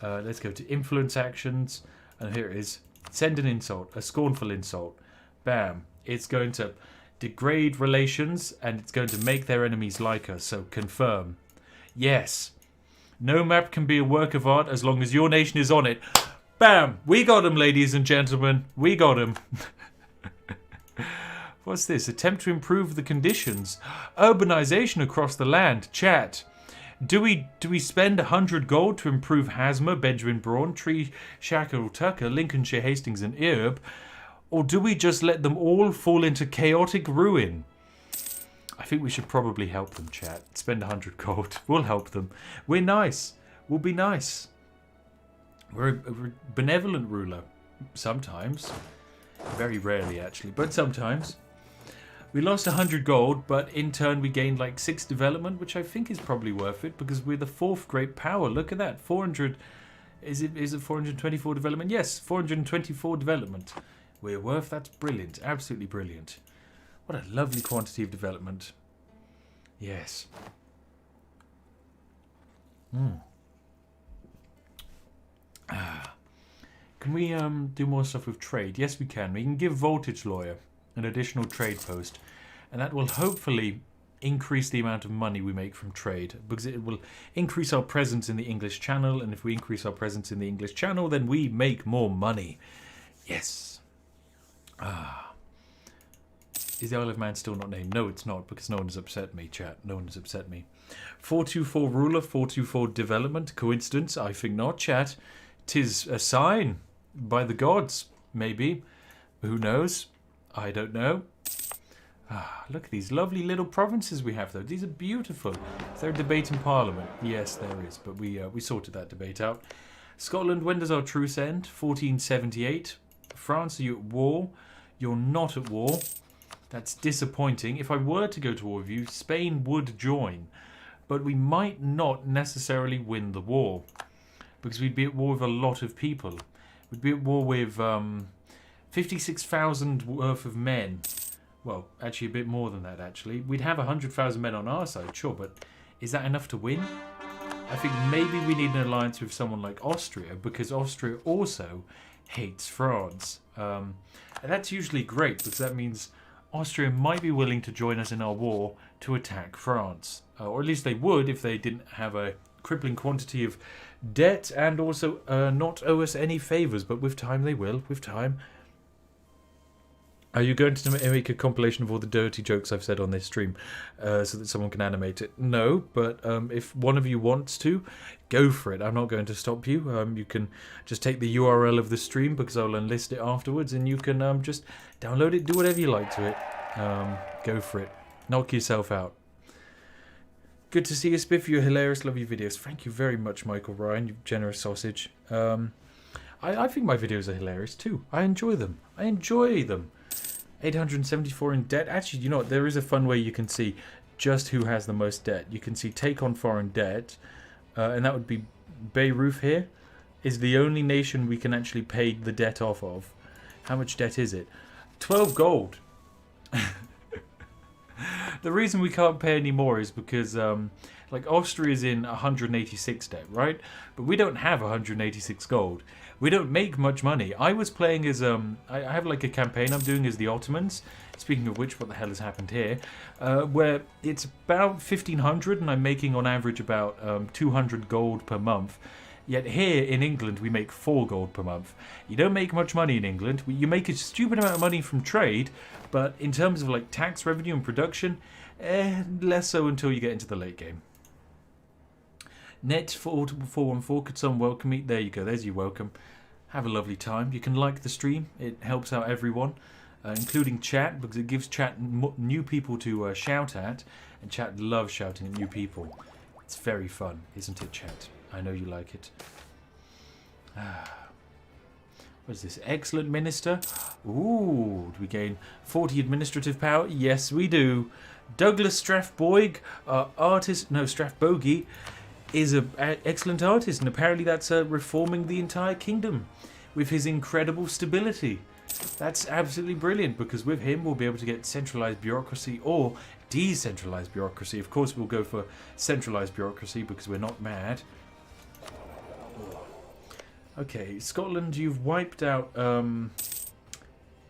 Let's go to influence actions. And here it is. Send an insult, a scornful insult. Bam. It's going to degrade relations, and it's going to make their enemies like us. So confirm. Yes. No map can be a work of art as long as your nation is on it. Bam. We got him, ladies and gentlemen. We got him. What's this? Attempt to improve the conditions. Urbanization across the land. Chat. Do we spend 100 gold to improve Hasma, Benjamin Braun, Tree, Shackle, Tucker, Lincolnshire, Hastings and Erb? Or do we just let them all fall into chaotic ruin? I think we should probably help them, chat. Spend 100 gold. We'll help them. We're nice. We'll be nice. We're a benevolent ruler. Sometimes. Very rarely, actually. But sometimes. We lost 100 gold, but in turn we gained like 6 development, which I think is probably worth it, because we're the 4th great power. Look at that. 400... Is it 424 development? Yes, 424 development. We're worth... That's brilliant. Absolutely brilliant. What a lovely quantity of development. Yes. Can we do more stuff with trade? Yes, we can. We can give Voltage Lawyer an additional trade post, and that will hopefully increase the amount of money we make from trade, because it will increase our presence in the English Channel, and if we increase our presence in the English Channel, then we make more money. Yes. Is the Isle of Man still not named? No, it's not, because no one has upset me, chat. No one has upset me. 424 ruler, 424 development. Coincidence? I think not, chat. 'Tis a sign by the gods, maybe. Who knows? I don't know. Look at these lovely little provinces we have, though. These are beautiful. Is there a debate in Parliament? Yes, there is, but we sorted that debate out. Scotland, when does our truce end? 1478. France, are you at war? You're not at war. That's disappointing. If I were to go to war with you, Spain would join, but we might not necessarily win the war, because we'd be at war with a lot of people. We'd be at war with 56,000 worth of men. Well, actually a bit more than that, actually. We'd have 100,000 men on our side, sure, but is that enough to win? I think maybe we need an alliance with someone like Austria, because Austria also hates France. And that's usually great, because that means Austria might be willing to join us in our war to attack France. Or at least they would if they didn't have a crippling quantity of debt and also not owe us any favours. But with time they will, with time. Are you going to make a compilation of all the dirty jokes I've said on this stream so that someone can animate it? No, but if one of you wants to, go for it. I'm not going to stop you. You can just take the URL of the stream because I'll enlist it afterwards, and you can just download it, do whatever you like to it. Go for it. Knock yourself out. Good to see you, Spiff. You're hilarious. Love your videos. Thank you very much, Michael Ryan, you generous sausage. I think my videos are hilarious too. I enjoy them. 874 in debt. Actually, you know what? There is a fun way you can see just who has the most debt. You can see take on foreign debt, and that would be Beirut here, is the only nation we can actually pay the debt off of. How much debt is it? 12 gold. The reason we can't pay any more is because, like, Austria's in 186 debt, right? But we don't have 186 gold. We don't make much money. I was playing as, I have like a campaign I'm doing as the Ottomans. Speaking of which, what the hell has happened here? Where it's about 1,500 and I'm making on average about 200 gold per month. Yet here in England, we make 4 gold per month. You don't make much money in England. You make a stupid amount of money from trade, but in terms of like tax revenue and production, less so until you get into the late game. Net 414, could someone welcome me? There you go, there's your welcome. Have a lovely time. You can like the stream, it helps out everyone, including chat, because it gives chat new people to shout at, and chat loves shouting at new people. It's very fun, isn't it, chat? I know you like it. What is this? Excellent minister. Ooh, do we gain 40 administrative power? Yes, we do. Douglas Strathboig, Strathbogie, is an excellent artist, and apparently that's reforming the entire kingdom with his incredible stability. That's absolutely brilliant, because with him we'll be able to get centralized bureaucracy or decentralized bureaucracy. Of course we'll go for centralized bureaucracy because we're not mad. Okay, Scotland, you've wiped out,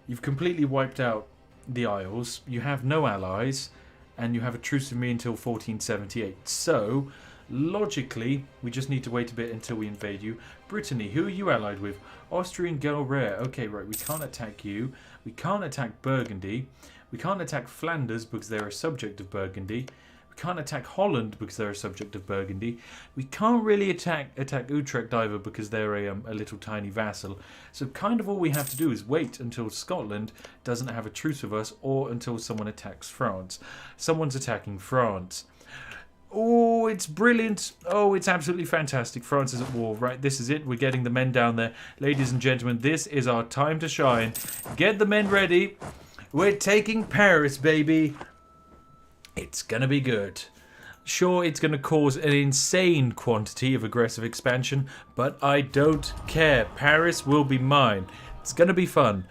you've completely wiped out the Isles. You have no allies, and you have a truce with me until 1478. So, logically, we just need to wait a bit until we invade you. Brittany, who are you allied with? Austrian Girl Rare. Okay, right, we can't attack you. We can't attack Burgundy. We can't attack Flanders because they're a subject of Burgundy. We can't attack Holland because they're a subject of Burgundy. We can't really attack Utrecht either because they're a little tiny vassal. So kind of all we have to do is wait until Scotland doesn't have a truce with us, or until someone attacks France. Someone's attacking France. Oh, it's brilliant. Oh, it's absolutely fantastic. France is at war, right? This is it. We're getting the men down there. Ladies and gentlemen, this is our time to shine. Get the men ready. We're taking Paris, baby. It's going to be good. Sure, it's going to cause an insane quantity of aggressive expansion, but I don't care. Paris will be mine. It's going to be fun.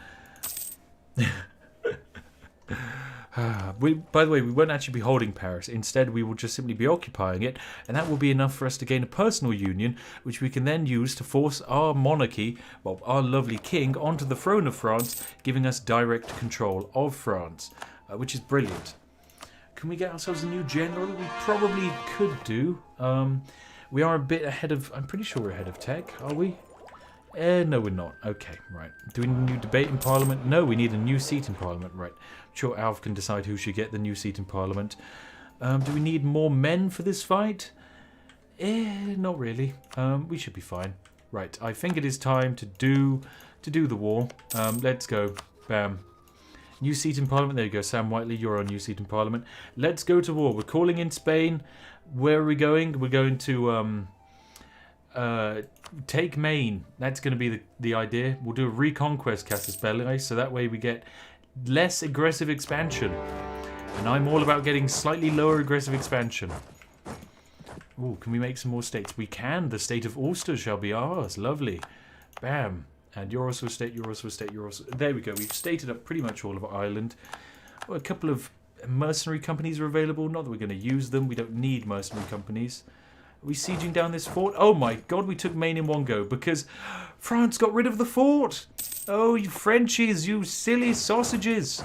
By the way, we won't actually be holding Paris. Instead, we will just simply be occupying it, and that will be enough for us to gain a personal union, which we can then use to force our monarchy, well, our lovely king, onto the throne of France, giving us direct control of France, which is brilliant. Can we get ourselves a new general? We probably could do. We are a bit ahead of... I'm pretty sure we're ahead of tech, are we? No, we're not. Okay, right. Do we need a new debate in Parliament? No, we need a new seat in Parliament. Right. I'm sure Alf can decide who should get the new seat in Parliament. Do we need more men for this fight? Not really. We should be fine. Right. I think it is time to do the war. Let's go. Bam. New seat in Parliament. There you go. Sam Whiteley, you're on new seat in Parliament. Let's go to war. We're calling in Spain. Where are we going? We're going to... take Maine. That's going to be the idea. We'll do a reconquest Casus Belli, so that way we get less aggressive expansion. And I'm all about getting slightly lower aggressive expansion. Ooh, can we make some more states? We can. The state of Ulster shall be ours. Lovely. Bam. And you're also a state, you're also a state, you're also... There we go. We've stated up pretty much all of Ireland. Well, a couple of mercenary companies are available. Not that we're going to use them. We don't need mercenary companies. Are we sieging down this fort? Oh my god, we took Maine in one go because France got rid of the fort. Oh, you Frenchies, you silly sausages.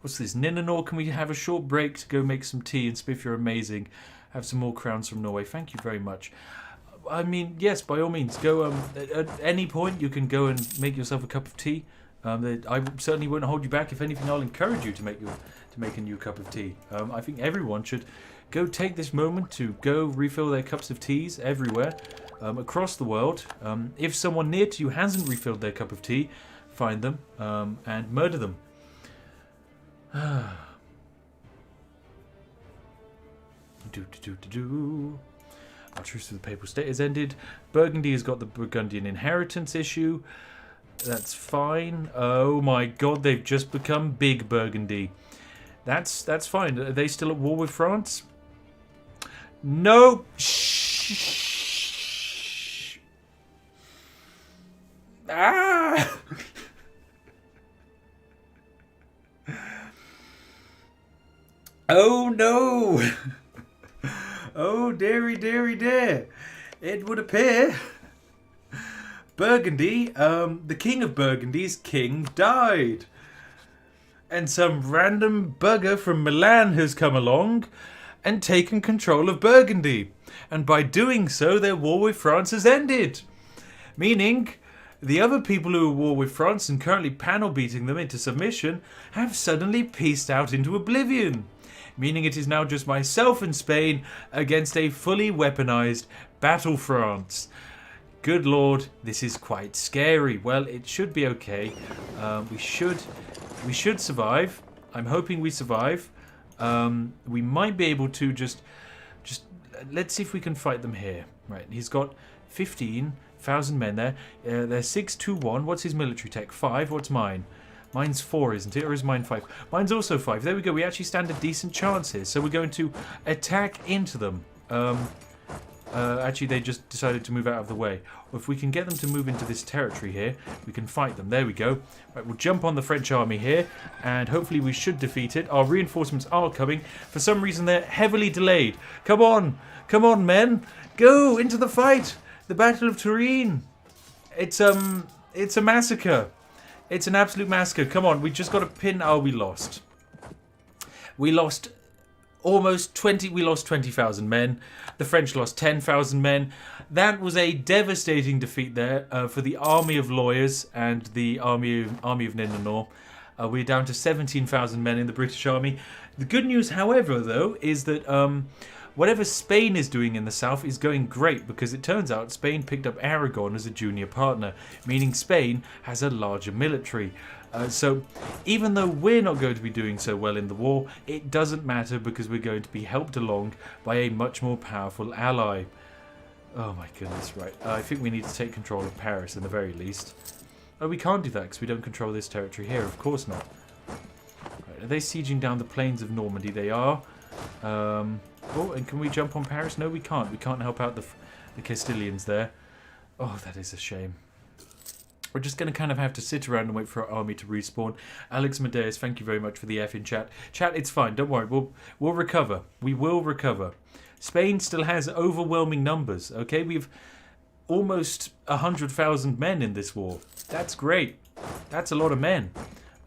What's this? Ninanor, can we have a short break to go make some tea? And Spiff, you're amazing. Have some more crowns from Norway. Thank you very much. I mean, yes, by all means, go at any point you can go and make yourself a cup of tea. I certainly won't hold you back. If anything, I'll encourage you to make a new cup of tea. I think everyone should go take this moment to go refill their cups of teas everywhere across the world. If someone near to you hasn't refilled their cup of tea, find them and murder them. Our truce with the Papal State has ended. Burgundy has got the Burgundian inheritance issue. That's fine. Oh my god, they've just become Big Burgundy. That's fine. Are they still at war with France? No. Shh. Ah. Oh no. Oh dearie, dearie, dear. It would appear Burgundy, the king of Burgundy's king died. And some random bugger from Milan has come along and taken control of Burgundy. And by doing so, their war with France has ended. Meaning, the other people who are at war with France and currently panel beating them into submission have suddenly pieced out into oblivion. Meaning it is now just myself and Spain against a fully weaponized Battle France. Good lord, this is quite scary. Well, it should be okay. We should survive. I'm hoping we survive. We might be able to just let's see if we can fight them here. Right, he's got 15,000 men there. They're 621. What's his military tech? 5. What's mine? Mine's 4, isn't it? Or is mine 5? Mine's also 5. There we go. We actually stand a decent chance here. So we're going to attack into them. Actually, they just decided to move out of the way. Well, if we can get them to move into this territory here, we can fight them. There we go. Right, we'll jump on the French army here, and hopefully we should defeat it. Our reinforcements are coming. For some reason, they're heavily delayed. Come on. Come on, men. Go into the fight. The Battle of Turin. It's a massacre. It's an absolute massacre. Come on, we just got to pin... Oh, we lost. We lost almost 20... We lost 20,000 men. The French lost 10,000 men. That was a devastating defeat there for the army of lawyers and the army of Nindanor. We're down to 17,000 men in the British army. The good news, however, though, is that... whatever Spain is doing in the south is going great, because it turns out Spain picked up Aragon as a junior partner, meaning Spain has a larger military. So even though we're not going to be doing so well in the war, it doesn't matter, because we're going to be helped along by a much more powerful ally. Oh my goodness, right. I think we need to take control of Paris in the very least. Oh, we can't do that because we don't control this territory here. Of course not. Right, are they sieging down the plains of Normandy? They are. Oh, and can we jump on Paris? No, we can't. We can't help out the Castilians there. Oh, that is a shame. We're just going to kind of have to sit around and wait for our army to respawn. Alex Medeus, thank you very much for the F in chat. Chat, it's fine. Don't worry. We'll recover. We will recover. Spain still has overwhelming numbers. Okay, we've almost 100,000 men in this war. That's great. That's a lot of men.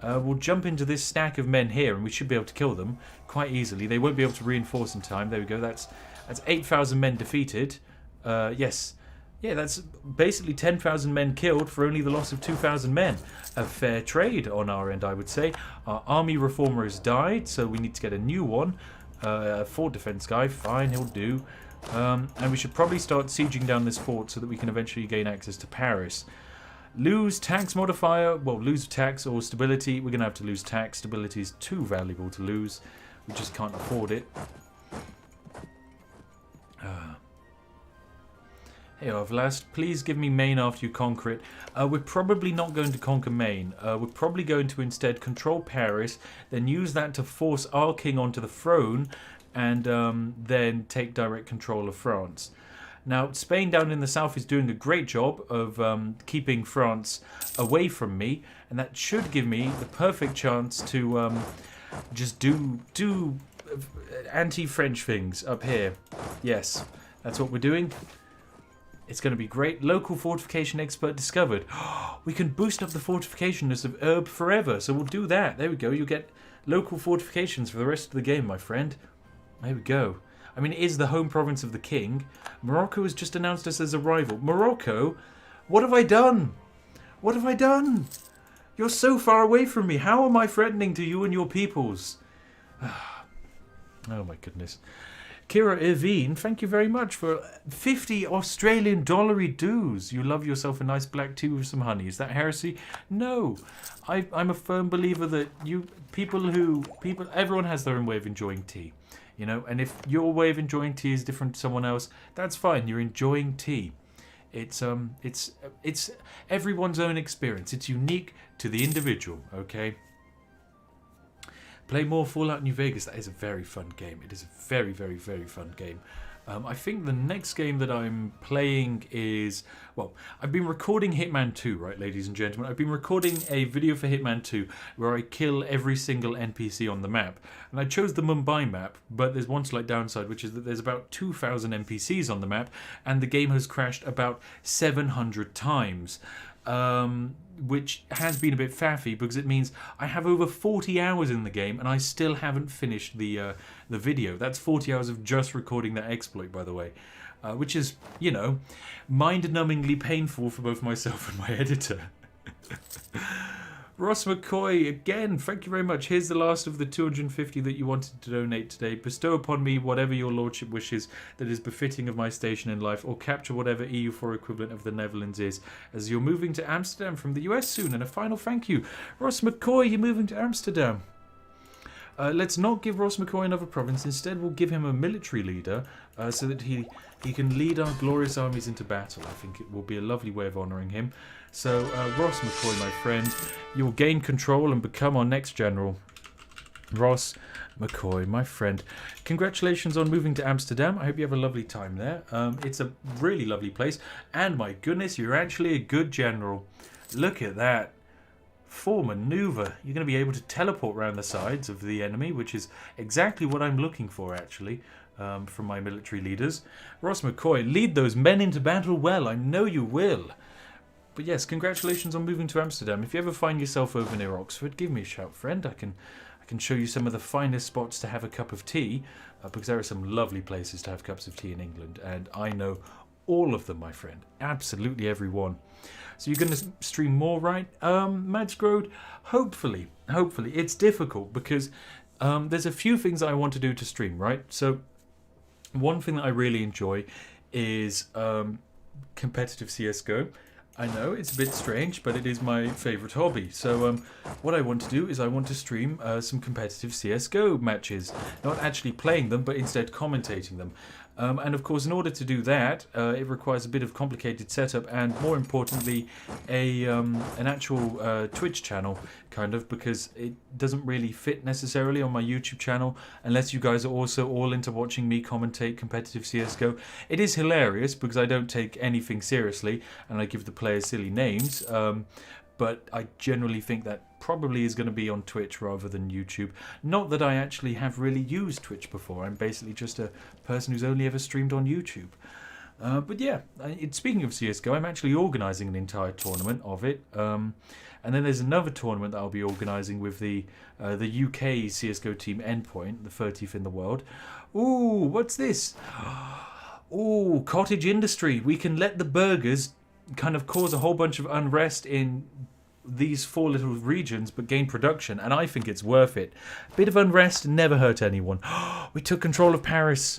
We'll jump into this stack of men here, and we should be able to kill them quite easily. They won't be able to reinforce in time. There we go. That's 8,000 men defeated. Yes. Yeah, that's basically 10,000 men killed for only the loss of 2,000 men. A fair trade on our end, I would say. Our army reformer has died, so we need to get a new one. Fort defense guy, fine, he'll do. And we should probably start sieging down this fort so that we can eventually gain access to Paris. Lose tax modifier, well, lose tax or stability. We're going to have to lose tax. Stability is too valuable to lose. We just can't afford it. Hey, Ovlast, please give me Maine after you conquer it. We're probably not going to conquer Maine. We're probably going to instead control Paris, then use that to force our king onto the throne, and then take direct control of France. Now, Spain down in the south is doing a great job of keeping France away from me, and that should give me the perfect chance to just do anti-French things up here. Yes, that's what we're doing. It's going to be great. Local fortification expert discovered. We can boost up the fortificationness of Herb forever, so we'll do that. There we go. You'll get local fortifications for the rest of the game, my friend. There we go. I mean, it is the home province of the king. Morocco has just announced us as a rival. Morocco? What have I done? What have I done? You're so far away from me. How am I threatening to you and your peoples? Oh my goodness. Kira Irvine, thank you very much for 50 Australian dollary dues. You love yourself a nice black tea with some honey. Is that heresy? No. I'm a firm believer that everyone has their own way of enjoying tea. You know, and if your way of enjoying tea is different to someone else, that's fine. You're enjoying tea. It's everyone's own experience. It's unique to the individual, okay? Play more Fallout New Vegas. That is a very fun game. It is a very, very, very fun game. I think the next game that I'm playing is... Well, I've been recording Hitman 2, right, ladies and gentlemen? I've been recording a video for Hitman 2 where I kill every single NPC on the map. And I chose the Mumbai map, but there's one slight downside, which is that there's about 2,000 NPCs on the map, and the game has crashed about 700 times. Which has been a bit faffy because it means I have over 40 hours in the game and I still haven't finished the video. That's 40 hours of just recording that exploit, by the way, which is, you know, mind-numbingly painful for both myself and my editor. Ross McCoy, again, thank you very much. Here's the last of the 250 that you wanted to donate today. Bestow upon me whatever your lordship wishes that is befitting of my station in life, or capture whatever EU4 equivalent of the Netherlands is, as you're moving to Amsterdam from the US soon. And a final thank you. Ross McCoy, you're moving to Amsterdam. Let's not give Ross McCoy another province. Instead, we'll give him a military leader so that he can lead our glorious armies into battle. I think it will be a lovely way of honouring him. So, Ross McCoy, my friend, you will gain control and become our next general. Ross McCoy, my friend. Congratulations on moving to Amsterdam. I hope you have a lovely time there. It's a really lovely place. And my goodness, you're actually a good general. Look at that. For maneuver, you're going to be able to teleport around the sides of the enemy, which is exactly what I'm looking for, actually, from my military leaders. Ross McCoy, lead those men into battle well. I know you will. But yes, congratulations on moving to Amsterdam. If you ever find yourself over near Oxford, give me a shout, friend. I can show you some of the finest spots to have a cup of tea, because there are some lovely places to have cups of tea in England, and I know all of them, my friend. Absolutely every one. So you're going to stream more, right? Mads Grode, hopefully. It's difficult because there's a few things that I want to do to stream, right? So one thing that I really enjoy is competitive CSGO. I know it's a bit strange, but it is my favourite hobby. So what I want to do is I want to stream some competitive CSGO matches. Not actually playing them, but instead commentating them. And of course, in order to do that, it requires a bit of complicated setup and, more importantly, an actual Twitch channel, kind of, because it doesn't really fit necessarily on my YouTube channel unless you guys are also all into watching me commentate competitive CSGO. It is hilarious because I don't take anything seriously and I give the players silly names, but I generally think that probably is going to be on Twitch rather than YouTube. Not that I actually have really used Twitch before. I'm basically just a person who's only ever streamed on YouTube. But yeah, speaking of CSGO, I'm actually organising an entire tournament of it. And then there's another tournament that I'll be organising with the UK CSGO team Endpoint, the 30th in the world. Ooh, what's this? Ooh, cottage industry. We can let the burgers kind of cause a whole bunch of unrest in these 4 little regions, but gain production, and I think it's worth it. A bit of unrest never hurt anyone. We took control of Paris.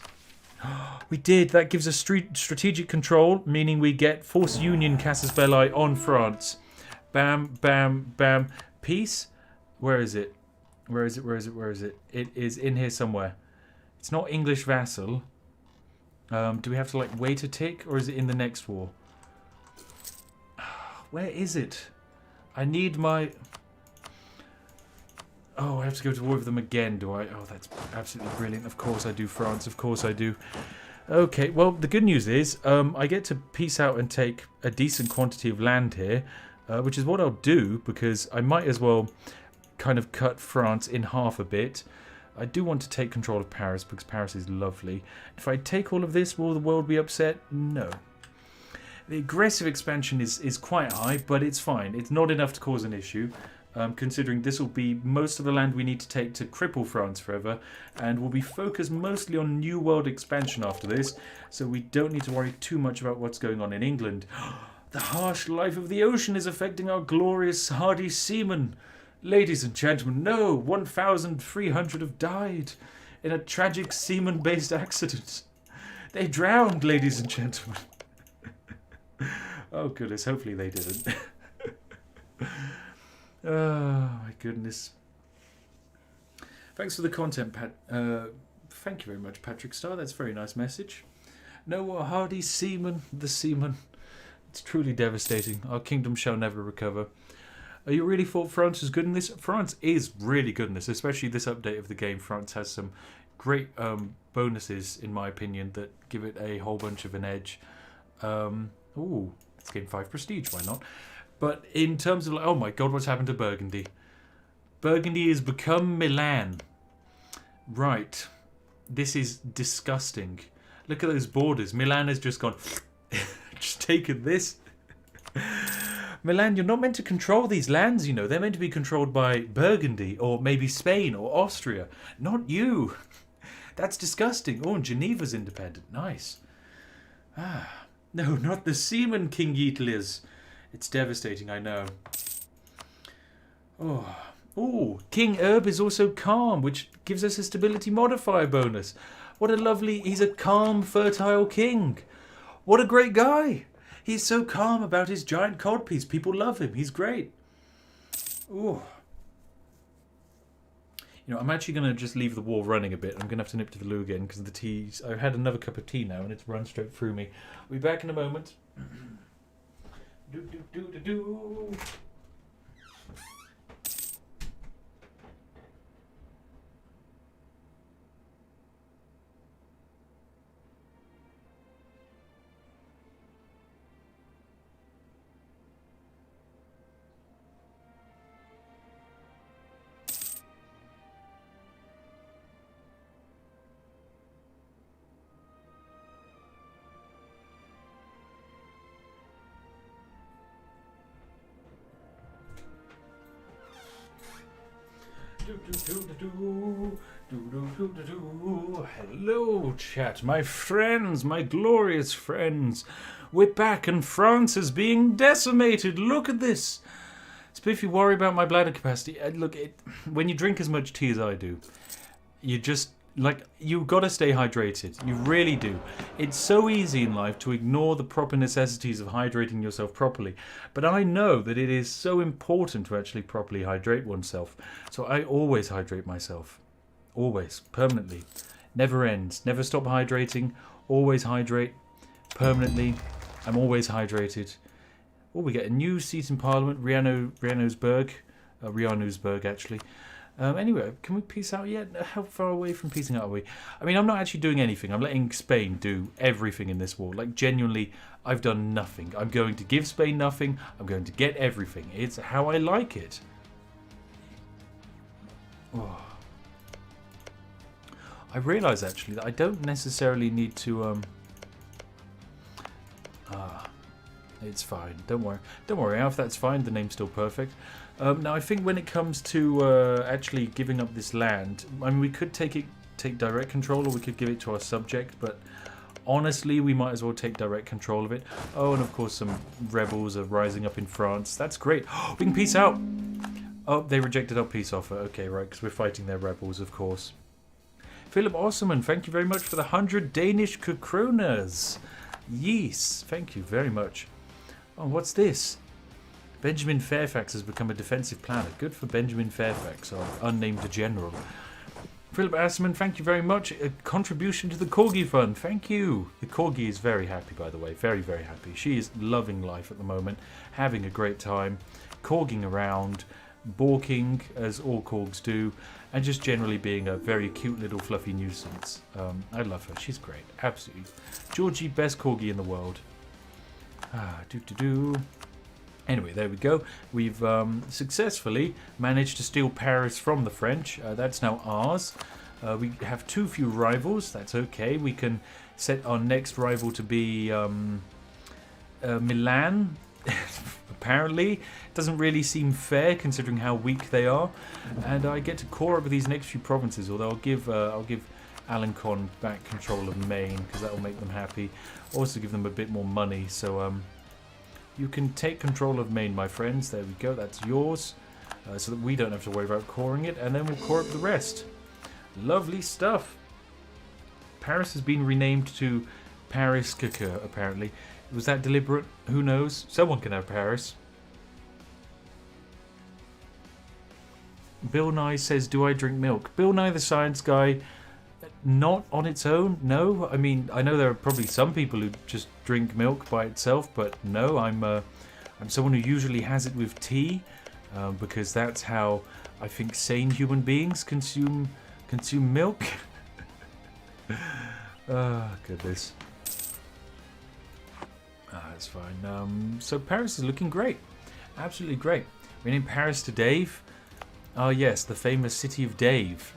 We did. That gives us strategic control, meaning we get Force Union Casus Belli on France. Bam, bam, bam. Peace? Where is it? Where is it? It is in here somewhere. It's not English vassal. Do we have to, like, wait a tick, or is it in the next war? Where is it? I need my... Oh, I have to go to war with them again, do I? Oh, that's absolutely brilliant. Of course I do, France. Of course I do. Okay, well, the good news is I get to peace out and take a decent quantity of land here, which is what I'll do, because I might as well kind of cut France in half a bit. I do want to take control of Paris, because Paris is lovely. If I take all of this, will the world be upset? No. The aggressive expansion is quite high, but it's fine. It's not enough to cause an issue, considering this will be most of the land we need to take to cripple France forever, and we'll be focused mostly on New World expansion after this, so we don't need to worry too much about what's going on in England. The harsh life of the ocean is affecting our glorious hardy seamen. Ladies and gentlemen, no, 1,300 have died in a tragic seaman-based accident. They drowned, ladies and gentlemen. Oh goodness, hopefully they didn't. Oh my goodness. Thanks for the content, Pat. Thank you very much, Patrick Starr. That's a very nice message. No, hardy seaman, the seaman. It's truly devastating. Our kingdom shall never recover. You really thought France was good in this? France is really good in this, especially this update of the game. France has some great bonuses, in my opinion, that give it a whole bunch of an edge. Ooh, it's game 5 prestige, why not? But in terms of, oh my god, what's happened to Burgundy? Burgundy has become Milan. Right. This is disgusting. Look at those borders. Milan has just gone, just taken this. Milan, you're not meant to control these lands, you know. They're meant to be controlled by Burgundy or maybe Spain or Austria. Not you. That's disgusting. Oh, and Geneva's independent. Nice. Ah, no, not the seaman, King Yeatliz. It's devastating, I know. Oh, King Herb is also calm, which gives us a stability modifier bonus. What a lovely... He's a calm, fertile king. What a great guy. He's so calm about his giant codpiece. People love him. He's great. Ooh. You know, I'm actually going to just leave the war running a bit. I'm going to have to nip to the loo again because the tea's... I've had another cup of tea now and it's run straight through me. I'll be back in a moment. Do. Hello, chat, my friends, my glorious friends. We're back and France is being decimated. Look at this. Spiffy, worry about my bladder capacity. Look, when you drink as much tea as I do, you just... you've got to stay hydrated. You really do. It's so easy in life to ignore the proper necessities of hydrating yourself properly. But I know that it is so important to actually properly hydrate oneself. So I always hydrate myself. Always. Permanently. Never ends. Never stop hydrating. Always hydrate. Permanently. I'm always hydrated. Oh, we get a new seat in Parliament. Rianusberg, actually. Anyway, can we peace out yet? How far away from peacing out are we? I mean, I'm not actually doing anything. I'm letting Spain do everything in this war. Like, genuinely, I've done nothing. I'm going to give Spain nothing. I'm going to get everything. It's how I like it. Oh. I realise, actually, that I don't necessarily need to... it's fine. Don't worry. Don't worry, Alf, that's fine. The name's still perfect. Now, I think when it comes to actually giving up this land, I mean, we could take direct control, or we could give it to our subject, but honestly, we might as well take direct control of it. Oh, and of course, some rebels are rising up in France. That's great. We can peace out. Oh, they rejected our peace offer. Okay, right, because we're fighting their rebels, of course. Philip Osserman, thank you very much for the 100 Danish kronas. Yes, thank you very much. Oh, what's this? Benjamin Fairfax has become a defensive planner. Good for Benjamin Fairfax, our unnamed general. Philip Asserman, thank you very much. A contribution to the Corgi Fund. Thank you. The Corgi is very happy, by the way. Very, very happy. She is loving life at the moment, having a great time, corging around, balking, as all corgs do, and just generally being a very cute little fluffy nuisance. I love her. She's great. Absolutely. Georgie, best corgi in the world. Anyway, there we go. We've successfully managed to steal Paris from the French. That's now ours. We have too few rivals. That's okay. We can set our next rival to be Milan. Apparently, it doesn't really seem fair considering how weak they are. And I get to core up with these next few provinces. Although I'll give Alencon back control of Maine because that will make them happy. Also give them a bit more money. So You can take control of Maine, my friends. There we go. That's yours. So that we don't have to worry about coring it. And then we'll core up the rest. Lovely stuff. Paris has been renamed to Paris Caca, apparently. Was that deliberate? Who knows? Someone can have Paris. Bill Nye says, do I drink milk? Bill Nye the Science Guy, not on its own, no. I mean, I know there are probably some people who just drink milk by itself, but no, I'm someone who usually has it with tea, because that's how I think sane human beings consume milk. Oh, goodness. That's fine. So Paris is looking great. Absolutely great. We named Paris to Dave. Oh yes, the famous city of Dave.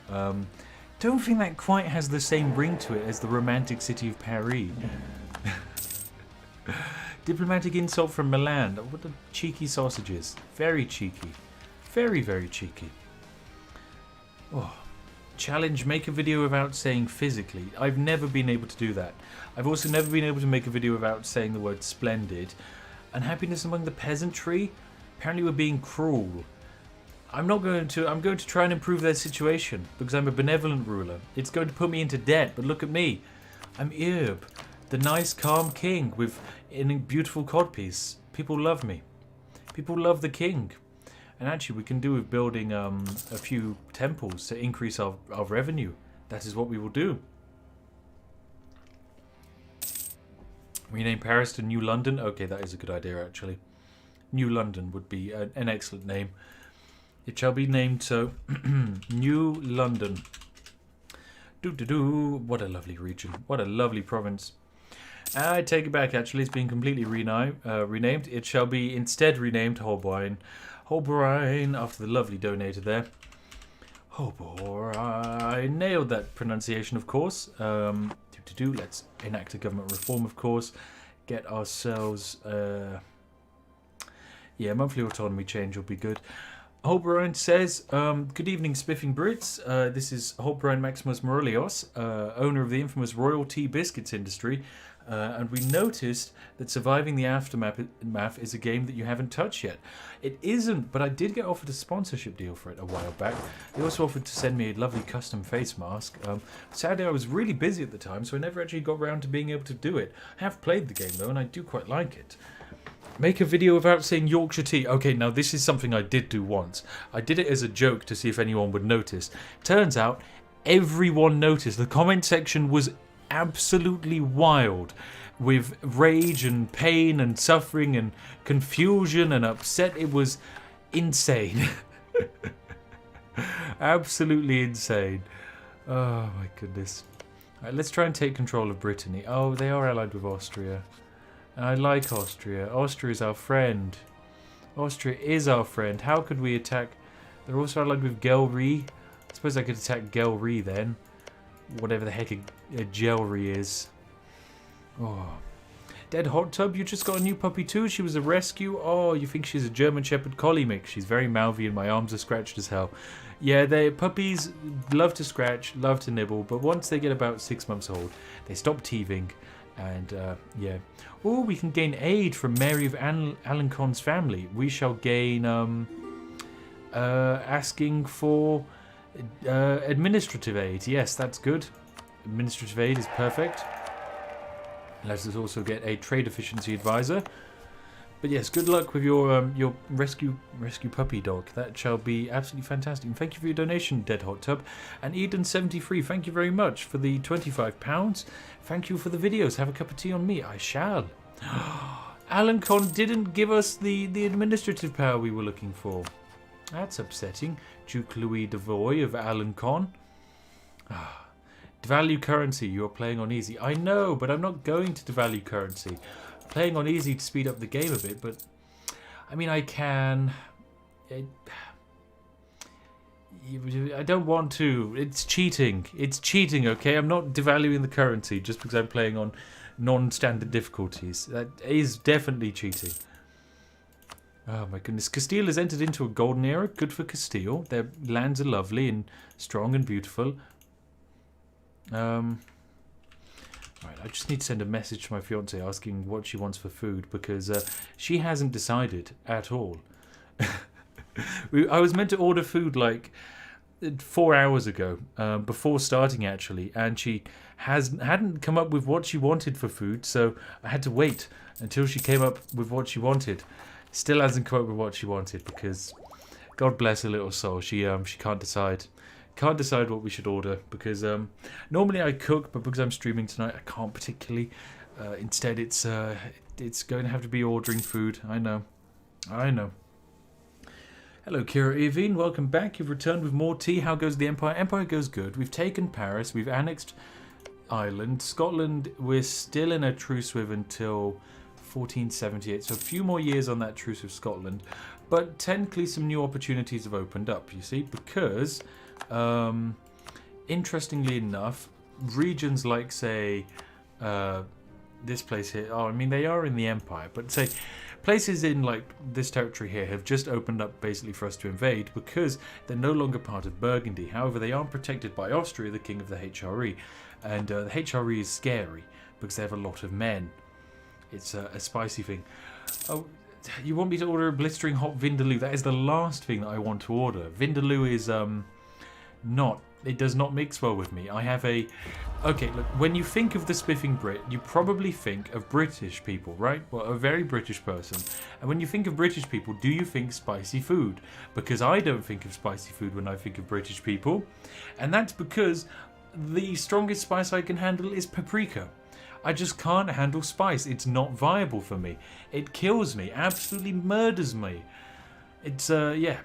Don't think that quite has the same ring to it as the romantic city of Paris. Diplomatic insult from Milan. What the cheeky sausages. Very cheeky. Very, very cheeky. Oh. Challenge, make a video without saying physically. I've never been able to do that. I've also never been able to make a video without saying the word splendid. Unhappiness among the peasantry? Apparently we're being cruel. I'm going to try and improve their situation because I'm a benevolent ruler. It's going to put me into debt, but look at me. I'm Irb, the nice, calm king with a beautiful codpiece. People love me. People love the king. And actually, we can do with building a few temples to increase our revenue. That is what we will do. Rename Paris to New London. Okay, that is a good idea, actually. New London would be an excellent name. It shall be named so. New London. What a lovely region. What a lovely province. I take it back, actually. It's been completely renamed. It shall be instead renamed Holbein. Holbein, after the lovely donator there. Holbein. Nailed that pronunciation, of course. Let's enact a government reform, of course. Get ourselves... monthly autonomy change will be good. Holbein says, good evening, Spiffing Brits. This is Holbein Maximus Morelios, owner of the infamous Royal Tea Biscuits industry. And we noticed that Surviving the Aftermath is a game that you haven't touched yet. It isn't, but I did get offered a sponsorship deal for it a while back. They also offered to send me a lovely custom face mask. Sadly, I was really busy at the time, so I never actually got around to being able to do it. I have played the game, though, and I do quite like it. Make a video without saying Yorkshire tea. Okay, now this is something I did do once. I did it as a joke to see if anyone would notice. Turns out, everyone noticed. The comment section was absolutely wild with rage and pain and suffering and confusion and upset. It was insane. Absolutely insane. Oh my goodness. All right, let's try and take control of Brittany. Oh, they are allied with Austria. I like Austria. Austria is our friend. Austria is our friend. How could we attack? They're also allied with Gelry. I suppose I could attack Gelry then. Whatever the heck a Gelry is. Oh. Dead Hot Tub, you just got a new puppy too? She was a rescue? Oh, you think she's a German Shepherd Collie mix? She's very mouthy and my arms are scratched as hell. Yeah, puppies love to scratch, love to nibble, but once they get about 6 months old, they stop teething. And, yeah. Oh, we can gain aid from Mary of Alencon's family. We shall gain, asking for administrative aid. Yes, that's good. Administrative aid is perfect. Let us also get a trade efficiency advisor. But yes, good luck with your rescue puppy dog. That shall be absolutely fantastic. And thank you for your donation, Dead Hot Tub. And Eden73, thank you very much for the £25. Thank you for the videos. Have a cup of tea on me. I shall. Alencon didn't give us the administrative power we were looking for. That's upsetting. Duke Louis Devoy of Alencon. Devalue currency. You're playing on easy. I know, but I'm not going to devalue currency. I'm playing on easy to speed up the game a bit, but I mean, I can. I don't want to. It's cheating. It's cheating, okay? I'm not devaluing the currency just because I'm playing on non-standard difficulties. That is definitely cheating. Oh my goodness. Castile has entered into a golden era. Good for Castile. Their lands are lovely and strong and beautiful. Right, I just need to send a message to my fiance asking what she wants for food because she hasn't decided at all. I was meant to order food like 4 hours ago, before starting actually, and she hadn't come up with what she wanted for food, so I had to wait until she came up with what she wanted. Still hasn't come up with what she wanted because, God bless her little soul, she can't decide. Can't decide what we should order because normally I cook, but because I'm streaming tonight, I can't particularly. Instead, it's going to have to be ordering food. I know. Hello, Kira Evine. Welcome back. You've returned with more tea. How goes the Empire? Empire goes good. We've taken Paris. We've annexed Ireland. Scotland, we're still in a truce with until 1478. So a few more years on that truce with Scotland. But technically some new opportunities have opened up, you see, because... interestingly enough, regions like, say, this place here, I mean, they are in the Empire, but say, places in, like, this territory here have just opened up basically for us to invade because they're no longer part of Burgundy. However, they aren't protected by Austria, the king of the HRE, and the HRE is scary because they have a lot of men. It's a spicy thing. Oh, you want me to order a blistering hot Vindaloo? That is the last thing that I want to order. Vindaloo is, it does not mix well with me. I have a... Okay, look, when you think of the Spiffing Brit, you probably think of British people, right? Well, a very British person. And when you think of British people, do you think spicy food? Because I don't think of spicy food when I think of British people. And that's because the strongest spice I can handle is paprika. I just can't handle spice. It's not viable for me. It kills me, absolutely murders me. It's, yeah.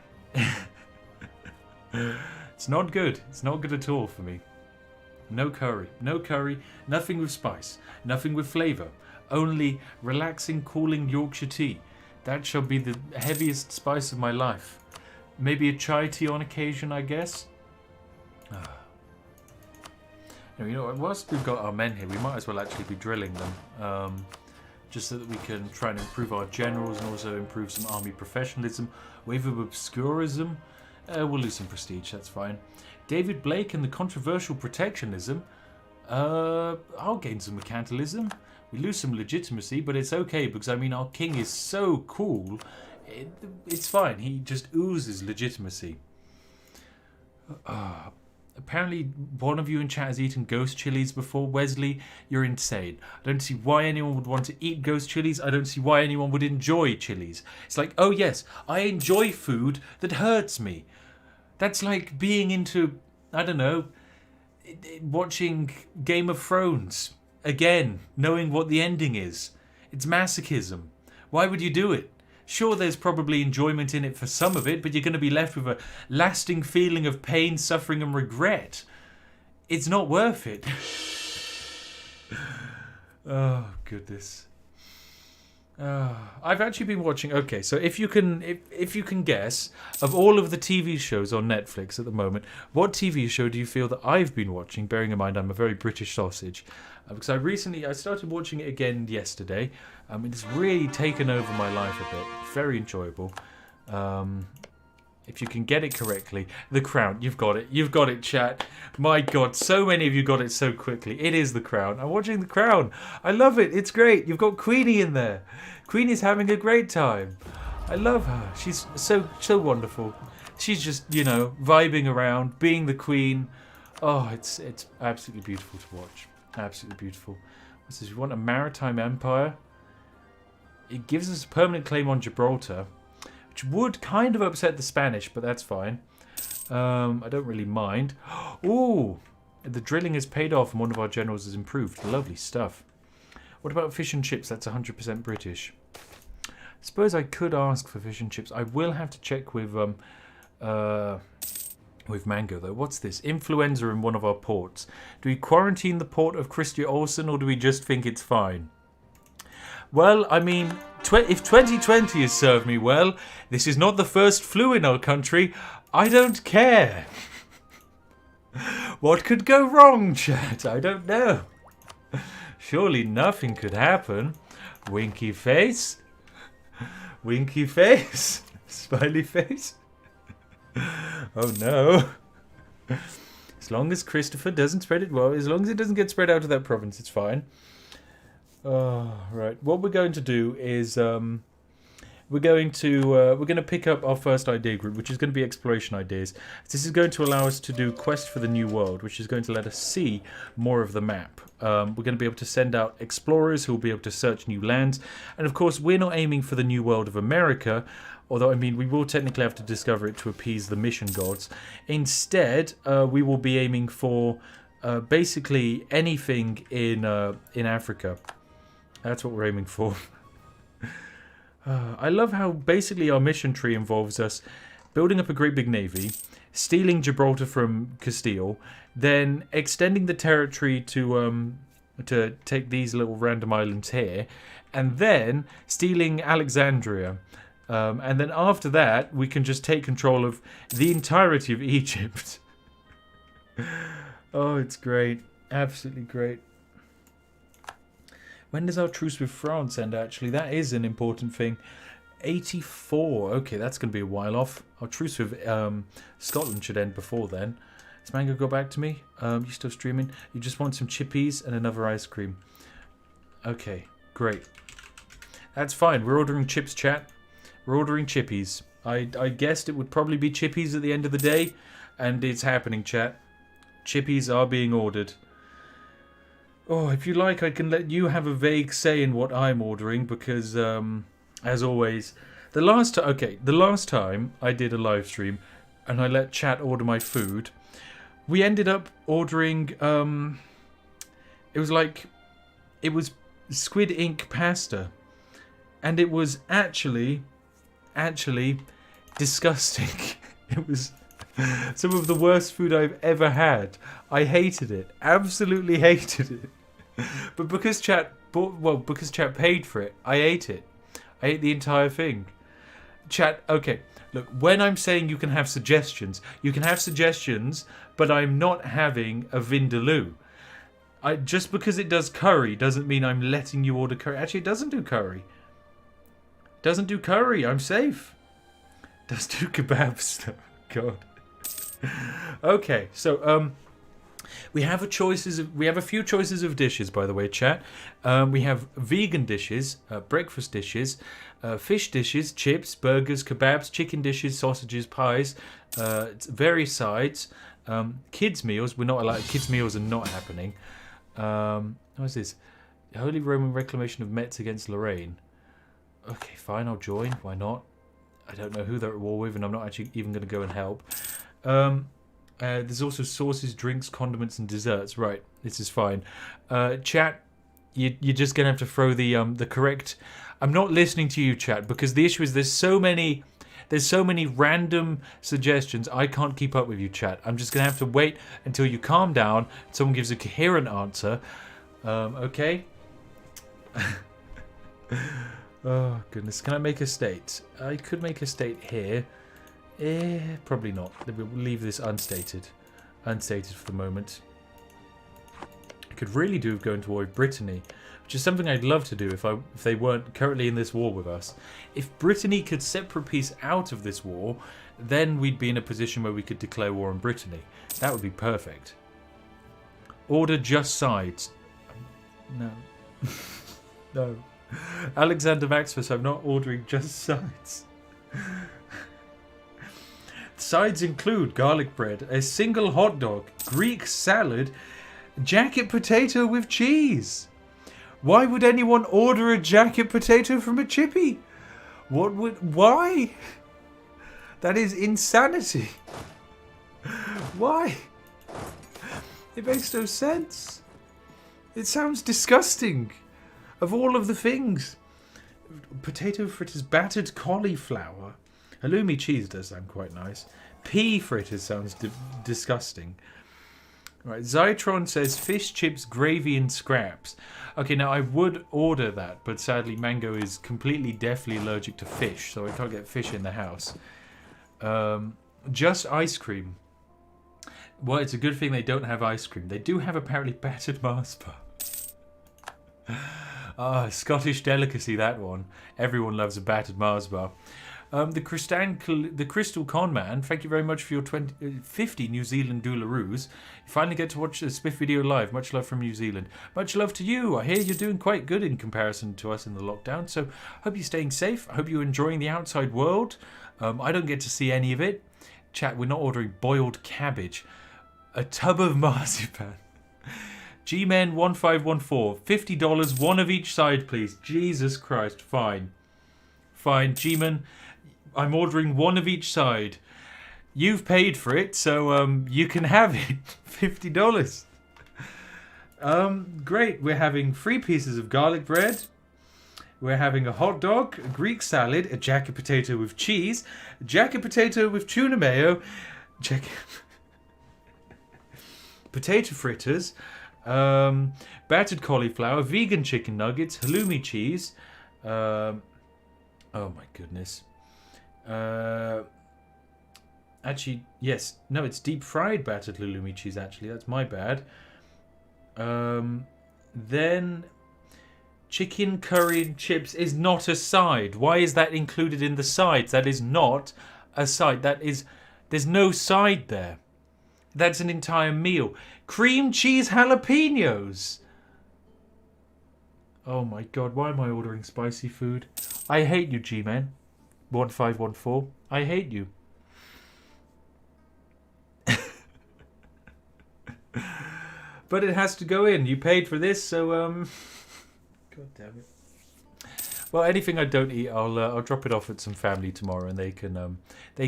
It's not good. It's not good at all for me. No curry. No curry. Nothing with spice. Nothing with flavour. Only relaxing, cooling Yorkshire tea. That shall be the heaviest spice of my life. Maybe a chai tea on occasion, I guess. You know, whilst we've got our men here, we might as well actually be drilling them. Just so that we can try and improve our generals and also improve some army professionalism. Wave of obscurism. We'll lose some prestige, that's fine. David Blake and the controversial protectionism. I'll gain some mercantilism. We lose some legitimacy, but it's okay because, I mean, our king is so cool. It's fine. He just oozes legitimacy. Apparently, one of you in chat has eaten ghost chilies before. Wesley, you're insane. I don't see why anyone would want to eat ghost chilies. I don't see why anyone would enjoy chilies. It's like, oh yes, I enjoy food that hurts me. That's like being into, I don't know, watching Game of Thrones again, knowing what the ending is. It's masochism. Why would you do it? Sure, there's probably enjoyment in it for some of it, but you're going to be left with a lasting feeling of pain, suffering, and regret. It's not worth it. Oh, goodness. I've actually been watching... Okay, so if you can guess, of all of the TV shows on Netflix at the moment, what TV show do you feel that I've been watching, bearing in mind I'm a very British sausage? Because I started watching it again yesterday. It's really taken over my life a bit. Very enjoyable. If you can get it correctly. The Crown. You've got it. You've got it, chat. My God, so many of you got it so quickly. It is The Crown. I'm watching The Crown. I love it. It's great. You've got Queenie in there. Queenie's having a great time. I love her. She's so wonderful. She's just, you know, vibing around, being the queen. Oh, it's absolutely beautiful to watch. Absolutely beautiful. What's this? We want a maritime empire. It gives us a permanent claim on Gibraltar, which would kind of upset the Spanish, but that's fine. I don't really mind. Ooh, the drilling has paid off and one of our generals has improved. Lovely stuff. What about fish and chips? That's 100% British. I suppose I could ask for fish and chips. I will have to check with Mango, though. What's this? Influenza in one of our ports. Do we quarantine the port of Christia Olsen, or do we just think it's fine? Well, I mean, if 2020 has served me well, this is not the first flu in our country. I don't care. What could go wrong, chat? I don't know. Surely nothing could happen. Winky face. Winky face. Smiley face. Oh no. As long as Christopher doesn't spread it, well, as long as it doesn't get spread out of that province, it's fine. Right. What we're going to do is we're going to pick up our first idea group, which is going to be exploration ideas. This is going to allow us to do Quest for the New World, which is going to let us see more of the map. We're going to be able to send out explorers who will be able to search new lands. And of course, we're not aiming for the New World of America, although, I mean, we will technically have to discover it to appease the mission gods. Instead, we will be aiming for basically anything in Africa. That's what we're aiming for. I love how basically our mission tree involves us building up a great big navy, stealing Gibraltar from Castile, then extending the territory to take these little random islands here, and then stealing Alexandria. And then after that, we can just take control of the entirety of Egypt. Oh, it's great. Absolutely great. When does our truce with France end, actually? That is an important thing. 84. Okay, that's going to be a while off. Our truce with Scotland should end before then. Has Mango got back to me? You still streaming? You just want some chippies and another ice cream. Okay, great. That's fine. We're ordering chips, chat. We're ordering chippies. I guessed it would probably be chippies at the end of the day. And it's happening, chat. Chippies are being ordered. Oh, if you like, I can let you have a vague say in what I'm ordering, because, as always, the last time I did a live stream and I let chat order my food, we ended up ordering, it was squid ink pasta, and it was actually disgusting. It was some of the worst food I've ever had. I hated it, absolutely hated it. But because chat paid for it, I ate it. I ate the entire thing. Chat, okay, look, when I'm saying you can have suggestions, but I'm not having a vindaloo. Just because it does curry doesn't mean I'm letting you order curry. Actually, it doesn't do curry. Doesn't do curry, I'm safe. Does do kebabs though. God. Okay, so we have a few choices of dishes, by the way, chat. We have vegan dishes, breakfast dishes, fish dishes, chips, burgers, kebabs, chicken dishes, sausages, pies, various sides, kids meals. We're not allowed. Kids meals are not happening. What is this? Holy Roman Reclamation of Metz against Lorraine. Okay, fine, I'll join. Why not? I don't know who they're at war with, and I'm not actually even going to go and help. There's also sauces, drinks, condiments, and desserts. Right, this is fine. Chat, you're just going to have to throw the correct... I'm not listening to you, chat, because the issue is there's so many random suggestions. I can't keep up with you, chat. I'm just going to have to wait until you calm down, someone gives a coherent answer. Okay? Oh, goodness. Can I make a state? I could make a state here. Probably not. We'll leave this unstated. Unstated for the moment. I could really do with going to war with Brittany, which is something I'd love to do if they weren't currently in this war with us. If Brittany could separate peace out of this war, then we'd be in a position where we could declare war on Brittany. That would be perfect. Order just sides. No. No. Alexander Maximus, I'm not ordering just sides. Sides include garlic bread, a single hot dog, Greek salad, jacket potato with cheese. Why would anyone order a jacket potato from a chippy? Why? That is insanity. Why? It makes no sense. It sounds disgusting. Of all of the things. Potato fritters, battered cauliflower. Halloumi cheese does sound quite nice. Pea fritters sounds disgusting. Right, Zytron says fish, chips, gravy, and scraps. Okay, now I would order that, but sadly Mango is completely deathly allergic to fish, so I can't get fish in the house. Just ice cream. Well, it's a good thing they don't have ice cream. They do have apparently battered Mars bar. Ah, Scottish delicacy, that one. Everyone loves a battered Mars bar. The Crystal Con Man, thank you very much for your 50 New Zealand doularoos. You finally get to watch the Spiff video live. Much love from New Zealand. Much love to you. I hear you're doing quite good in comparison to us in the lockdown. So hope you're staying safe. I hope you're enjoying the outside world. I don't get to see any of it. Chat, we're not ordering boiled cabbage. A tub of marzipan. G-Men 1514. $50, one of each side, please. Jesus Christ. Fine. Fine, G-Men. I'm ordering one of each side. You've paid for it, so you can have it. $50. Great. We're having 3 pieces of garlic bread. We're having a hot dog, a Greek salad, a jacket potato with cheese, a jacket potato with tuna mayo, potato fritters, battered cauliflower, vegan chicken nuggets, halloumi cheese. Oh my goodness. Actually, yes. No, it's deep fried battered halloumi cheese, actually. That's my bad. Then chicken curry and chips is not a side. Why is that included in the sides? That is not a side. There's no side there. That's an entire meal. Cream cheese jalapenos. Oh my god, why am I ordering spicy food? I hate you, G-Man. 1514. I hate you. But it has to go in. You paid for this, so God damn it. Well, anything I don't eat, I'll drop it off at some family tomorrow, and they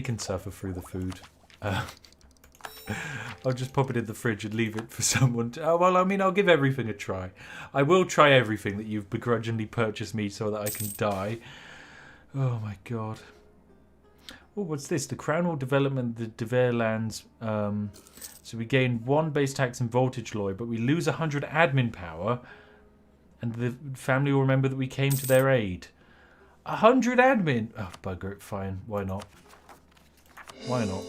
can suffer through the food. I'll just pop it in the fridge and leave it for someone to... well, I mean, I'll give everything a try. I will try everything that you've begrudgingly purchased me so that I can die. Oh my god. Oh, what's this? The Crown will development the Dever lands. So we gain 1 base tax and voltage law, but we lose 100 admin power. And the family will remember that we came to their aid. 100 admin! Oh, bugger it, fine. Why not? Why not?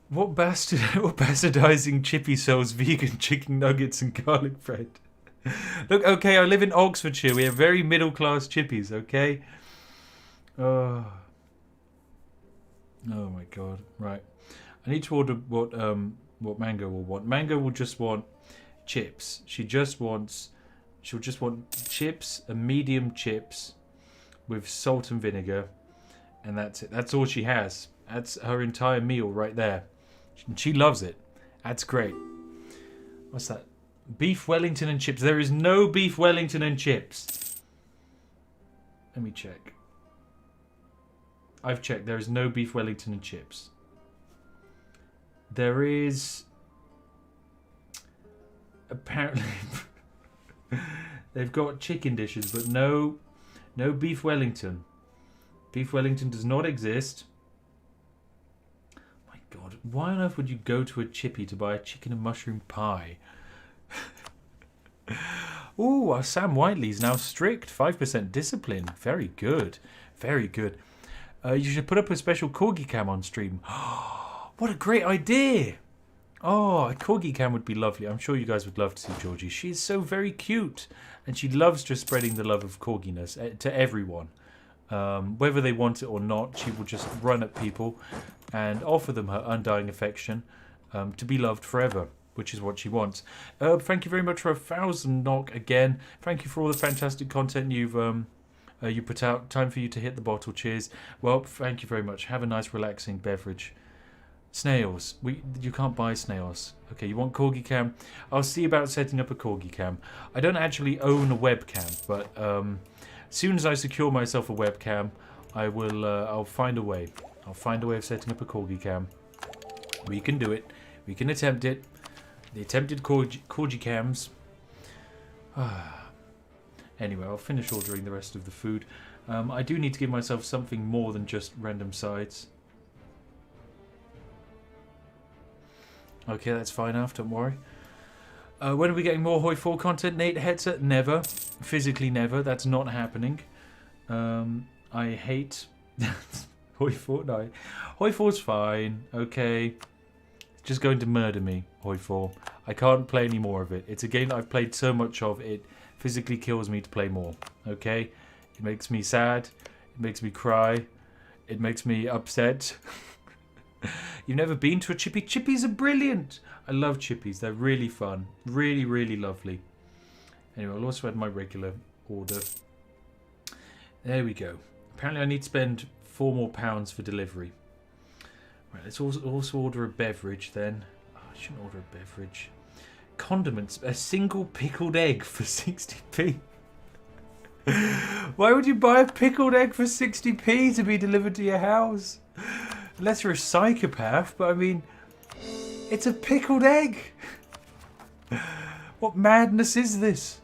What bastardizing chippy sells vegan chicken nuggets and garlic bread? Look, okay, I live in Oxfordshire. We have very middle-class chippies, okay? Oh my god. Right. I need to order what Mango will want. Mango will just want chips. She'll just want chips, a medium chips with salt and vinegar, and that's it. That's all she has. That's her entire meal right there. And she loves it. That's great. What's that? Beef Wellington and chips. There is no beef Wellington and chips. Let me check. I've checked. There is no beef Wellington and chips. There is... Apparently... They've got chicken dishes, but no beef Wellington. Beef Wellington does not exist. My god, why on earth would you go to a chippy to buy a chicken and mushroom pie? Ooh, Sam Whiteley's now strict. 5% discipline. Very good. Very good. You should put up a special corgi cam on stream. What a great idea! Oh, a corgi cam would be lovely. I'm sure you guys would love to see Georgie. She's so very cute. And she loves just spreading the love of corginess to everyone. Whether they want it or not, she will just run at people and offer them her undying affection to be loved forever, which is what she wants. Thank you very much for 1,000 knock again. Thank you for all the fantastic content you've you put out. Time for you to hit the bottle. Cheers. Well, thank you very much. Have a nice, relaxing beverage. Snails. You can't buy snails. Okay, you want corgi cam? I'll see about setting up a corgi cam. I don't actually own a webcam, but as soon as I secure myself a webcam, I will. I'll find a way. I'll find a way of setting up a corgi cam. We can do it. We can attempt it. The attempted corgi cams. Anyway, I'll finish ordering the rest of the food. I do need to give myself something more than just random sides. Okay, that's fine enough, don't worry. When are we getting more Hoi4 content, Nate Hetzer? Never. Physically never. That's not happening. I hate Hoi4. No, Hoi4's fine. Okay. It's just going to murder me, Hoi4. I can't play any more of it. It's a game that I've played so much of, it physically kills me to play more. Okay? It makes me sad. It makes me cry. It makes me upset. You've never been to a chippy? Chippies are brilliant. I love chippies. They're really fun. Really, really lovely. Anyway, I'll also add my regular order. There we go. Apparently I need to spend £4 more for delivery. Right, let's also order a beverage then. Oh, I shouldn't order a beverage. Condiments. A single pickled egg for 60p. Why would you buy a pickled egg for 60p to be delivered to your house? Unless you're a psychopath, but I mean, it's a pickled egg. What madness is this?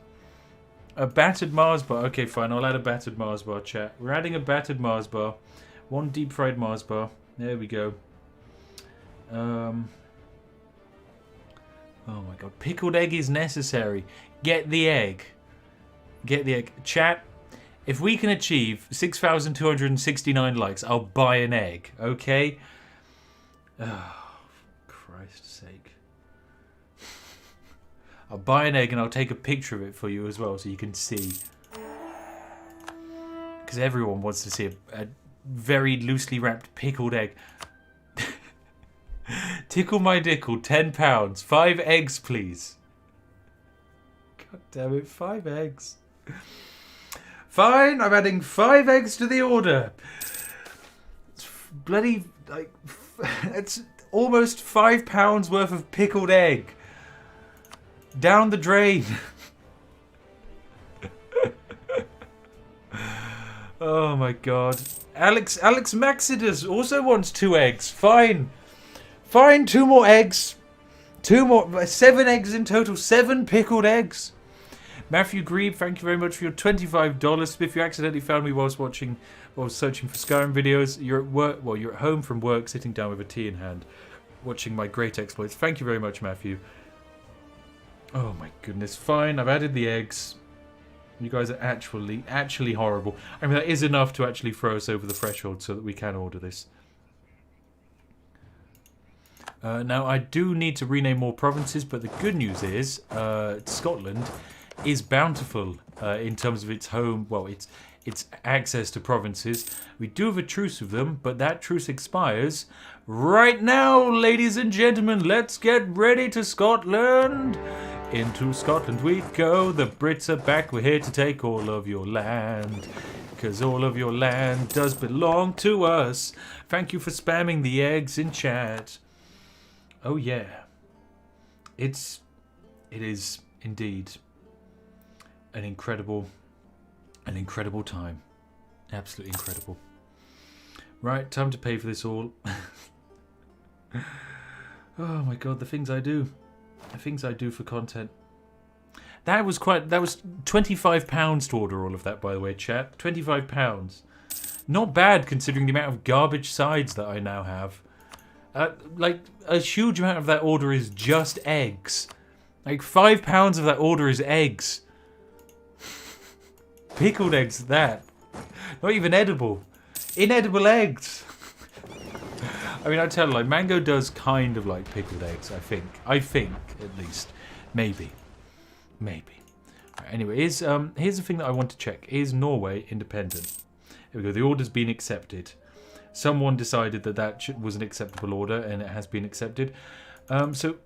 A battered Mars bar. Okay, fine. I'll add a battered Mars bar, chat. We're adding a battered Mars bar. 1 deep fried Mars bar. There we go. Oh my god. Pickled egg is necessary. Get the egg. Get the egg. Chat, if we can achieve 6,269 likes, I'll buy an egg. Okay? Oh, for Christ's sake. I'll buy an egg and I'll take a picture of it for you as well so you can see. Because everyone wants to see a very loosely wrapped pickled egg. Tickle my dickle, £10. 5 eggs, please. God damn it, 5 eggs. Fine, I'm adding 5 eggs to the order. It's bloody, like, it's almost £5 worth of pickled egg. Down the drain. Oh my god. Alex Maxidus also wants 2 eggs. Fine. Fine, 2 more eggs. 2 more, 7 eggs in total. 7 pickled eggs. Matthew Grebe, thank you very much for your $25. If you accidentally found me while searching for Skyrim videos, you're at work. Well, you're at home from work, sitting down with a tea in hand, watching my great exploits. Thank you very much, Matthew. Oh my goodness. Fine, I've added the eggs. You guys are actually horrible. I mean, that is enough to actually throw us over the threshold so that we can order this. Now, I do need to rename more provinces, but the good news is Scotland is bountiful in terms of its home, well, its access to provinces. We do have a truce with them, but that truce expires right now, ladies and gentlemen. Let's get ready to Scotland. Into Scotland we go. The Brits are back. We're here to take all of your land, because all of your land does belong to us. Thank you for spamming the eggs in chat. Oh yeah, it is indeed an incredible time. Absolutely incredible. Right, time to pay for this all. Oh my god, the things I do. The things I do for content. That was £25 to order all of that, by the way, chat. £25. Not bad considering the amount of garbage sides that I now have. Like, a huge amount of that order is just eggs. Like, £5 of that order is eggs. Pickled eggs, that. Not even edible. Inedible eggs. I mean, I tell you, like, Mango does kind of like pickled eggs, I think. I think, at least. Maybe. Maybe. Right, anyway, here's the thing that I want to check. Is Norway independent? Here we go. The order's been accepted. Someone decided that was an acceptable order, and it has been accepted. So,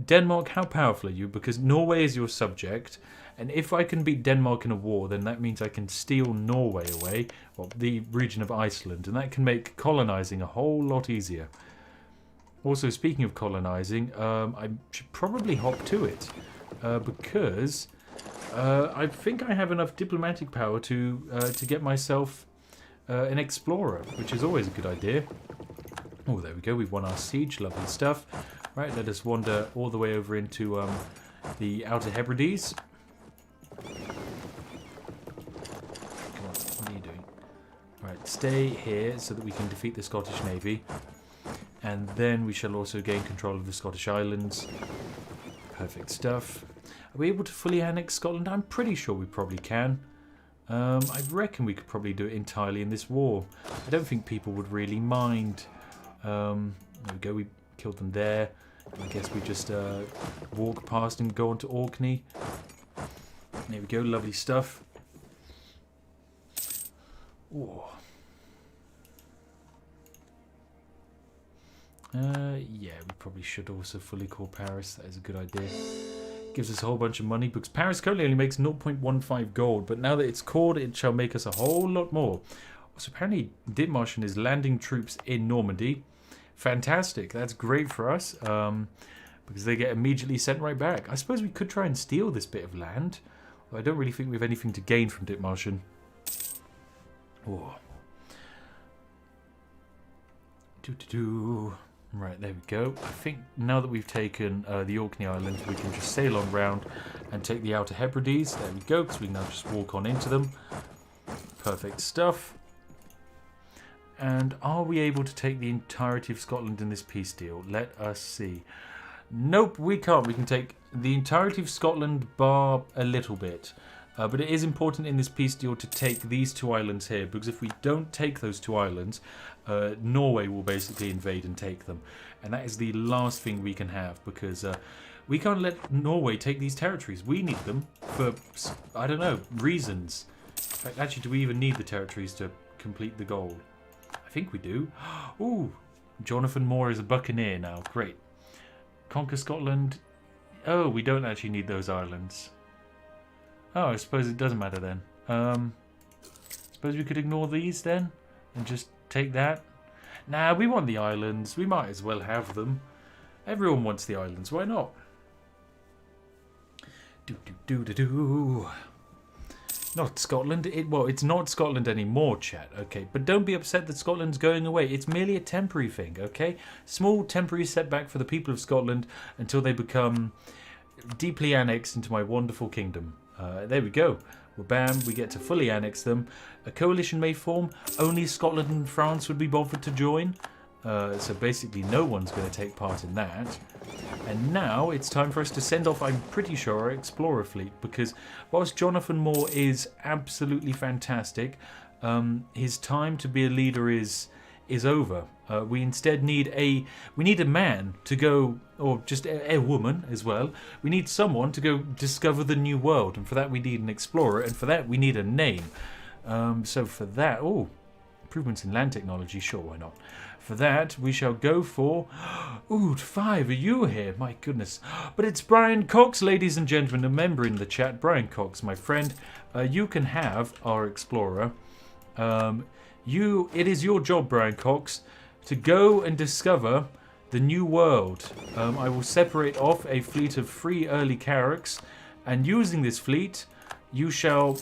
Denmark, how powerful are you? Because Norway is your subject, and if I can beat Denmark in a war, then that means I can steal Norway away, well, the region of Iceland, and that can make colonizing a whole lot easier. Also, speaking of colonizing, I should probably hop to it, because I think I have enough diplomatic power to get myself an explorer, which is always a good idea. Oh, there we go. We've won our siege. Lovely stuff. Right, let us wander all the way over into the Outer Hebrides. Come on, what are you doing? Right, stay here so that we can defeat the Scottish Navy. And then we shall also gain control of the Scottish Islands. Perfect stuff. Are we able to fully annex Scotland? I'm pretty sure we probably can. I reckon we could probably do it entirely in this war. I don't think people would really mind. There we go, we killed them there. I guess we just walk past and go on to Orkney. There we go, lovely stuff. Oh, Yeah, we probably should also fully core Paris. That is a good idea. Gives us a whole bunch of money because Paris currently only makes 0.15 gold, but now that it's cored, it shall make us a whole lot more. So apparently Dithmarschen is landing troops in Normandy. Fantastic. That's great for us because they get immediately sent right back. I suppose we could try and steal this bit of land. I don't really think we have anything to gain from Dithmarschen. Oh. Right, there we go. I think now that we've taken the Orkney Islands, we can just sail on round and take the Outer Hebrides. There we go, because we can now just walk on into them. Perfect stuff. And are we able to take the entirety of Scotland in this peace deal? Let us see. Nope, we can't. We can take the entirety of Scotland bar a little bit. But it is important in this peace deal to take these two islands here, because if we don't take those two islands, Norway will basically invade and take them. And that is the last thing we can have, because we can't let Norway take these territories. We need them for, I don't know, reasons. In fact, actually, do we even need the territories to complete the goal? I think we do. Ooh, Jonathan Moore is a buccaneer now. Great. Conquer Scotland. Oh, we don't actually need those islands. Oh, I suppose it doesn't matter then. Suppose we could ignore these then and just take that. Nah, we want the islands. We might as well have them. Everyone wants the islands. Why not? Not Scotland. Well, it's not Scotland anymore, chat. Okay, but don't be upset that Scotland's going away. It's merely a temporary thing. Okay, small temporary setback for the people of Scotland until they become deeply annexed into my wonderful kingdom. There we go. Well, bam, we get to fully annex them. A coalition may form. Only Scotland and France would be bothered to join. So basically no one's going to take part in that. And now it's time for us to send off, I'm pretty sure, our explorer fleet. Because whilst Jonathan Moore is absolutely fantastic, his time to be a leader is over. We instead need a man to go, or just a woman as well. We need someone to go discover the new world, and for that we need an explorer, and for that we need a name. So for that, improvements in land technology, sure, why not? For that we shall go for, 5, are you here? My goodness. But it's Brian Cox, ladies and gentlemen, a member in the chat. Brian Cox, my friend, you can have our explorer. It is your job, Brian Cox, to go and discover the new world. I will separate off a fleet of 3 early carracks, and using this fleet, you shall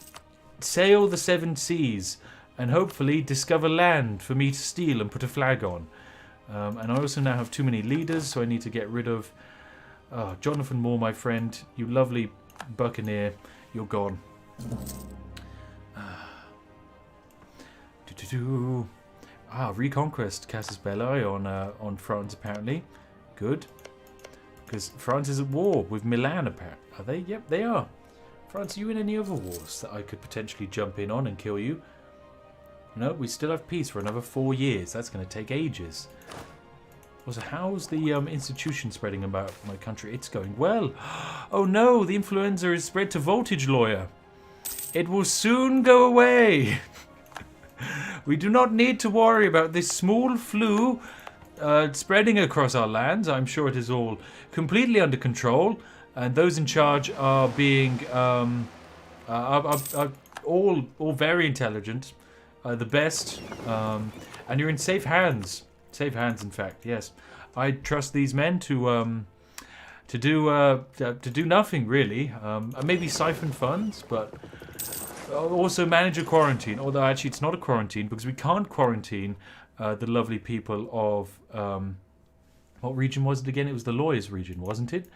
sail the 7 seas and hopefully discover land for me to steal and put a flag on. And I also now have too many leaders, so I need to get rid of Jonathan Moore, my friend. You lovely buccaneer, you're gone. Reconquest Casus Belli on France, apparently. Good. Because France is at war with Milan, apparently. Are they? Yep, they are. France, are you in any other wars that I could potentially jump in on and kill you? No, we still have peace for another 4 years. That's going to take ages. Also, how's the institution spreading about my country? It's going well. Oh no, the influenza is spread to Voltage Lawyer. It will soon go away. We do not need to worry about this small flu spreading across our lands. I'm sure it is all completely under control, and those in charge are being are all very intelligent, the best, and you're in safe hands. Safe hands, in fact. Yes, I trust these men to do nothing really. Maybe siphon funds, but. Also manage a quarantine, although actually it's not a quarantine because we can't quarantine the lovely people of what region was it again? It was the lawyers region, wasn't it?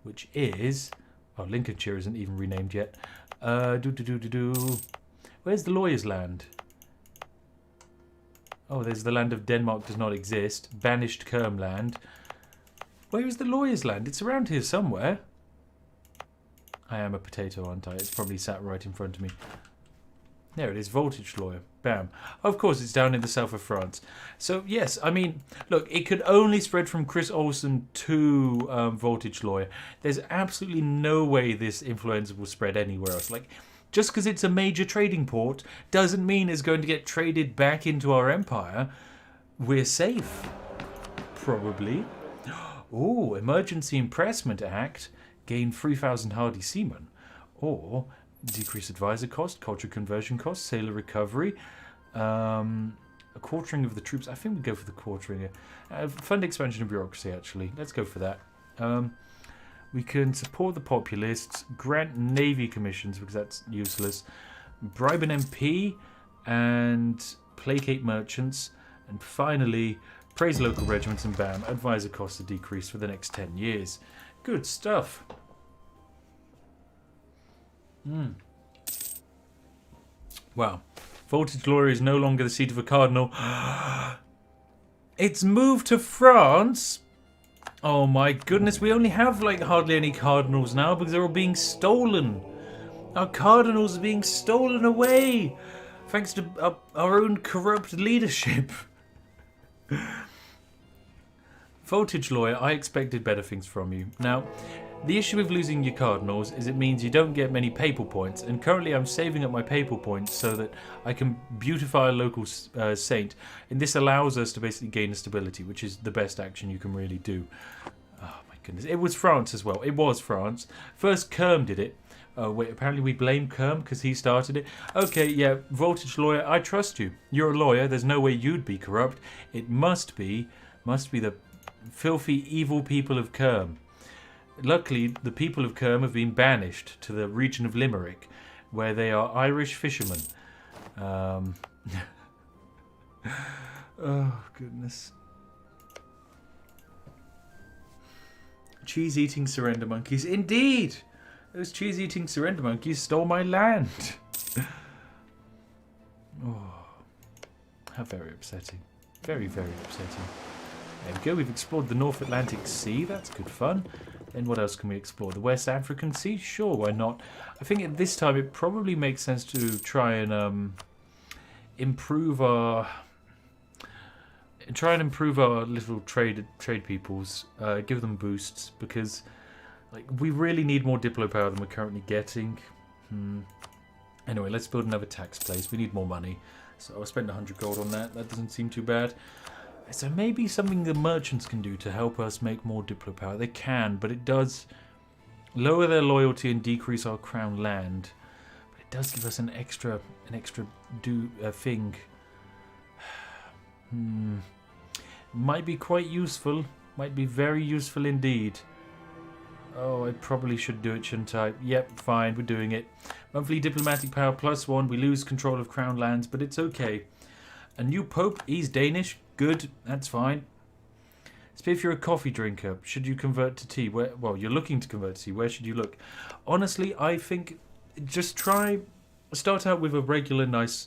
Which is Lincolnshire isn't even renamed yet. Where's the lawyers' land? Oh, there's the land of Denmark does not exist. Banished Kerm land. Where is the lawyers' land? It's around here somewhere. I am a potato, aren't I? It's probably sat right in front of me. There it is, Voltage Lawyer. Bam. Of course, it's down in the south of France. So, yes, I mean, look, it could only spread from Chris Olsen to Voltage Lawyer. There's absolutely no way this influenza will spread anywhere else. Like, just because it's a major trading port doesn't mean it's going to get traded back into our empire. We're safe. probably. Oh, Emergency Impressment Act. Gain 3,000 hardy seamen. Or decrease advisor cost, culture conversion cost, sailor recovery. A quartering of the troops. I think we go for the quartering. Fund expansion of bureaucracy, actually. Let's go for that. We can support the populists, grant navy commissions, because that's useless, bribe an MP, and placate merchants, and finally, praise local regiments, and bam, advisor costs are decreased for the next 10 years. Good stuff. Wow. Voltage Law is no longer the seat of a cardinal. It's moved to France. Oh my goodness, we only have like hardly any cardinals now because they're all being stolen. Our cardinals are being stolen away thanks to our own corrupt leadership. Voltage Lawyer, I expected better things from you. Now, the issue with losing your cardinals is it means you don't get many papal points, and currently I'm saving up my papal points so that I can beautify a local saint, and this allows us to basically gain a stability, which is the best action you can really do. Oh my goodness, it was France as well. It was France. First Kerm did it. Wait, apparently we blame Kerm because he started it. Okay, yeah, Voltage Lawyer, I trust you. You're a lawyer. There's no way you'd be corrupt. It must be the filthy, evil people of Kerm. Luckily, the people of Kerm have been banished to the region of Limerick, where they are Irish fishermen. Oh, goodness. Cheese-eating surrender monkeys. Indeed! Those cheese-eating surrender monkeys stole my land. Oh, how very upsetting. Very, very upsetting. There we go. We've explored the North Atlantic Sea. That's good fun. Then what else can we explore? The West African Sea? Sure, why not? I think at this time it probably makes sense to try and improve our little trade peoples, give them boosts, because like we really need more diplo power than we're currently getting. Anyway, let's build another tax place. We need more money, so I'll spend 100 gold on that. That doesn't seem too bad. So maybe something the merchants can do to help us make more diplo power. They can, but it does lower their loyalty and decrease our crown land. But it does give us an extra thing. Might be quite useful. Might be very useful indeed. Oh, I probably should do it, shouldn't I? Yep, fine, we're doing it. Monthly diplomatic power +1. We lose control of crown lands, but it's okay. A new pope, he's Danish. Good, that's fine. Spiff, you're a coffee drinker. Should you convert to tea? Well, you're looking to convert to tea. Where should you look? Honestly, I think just start out with a regular nice...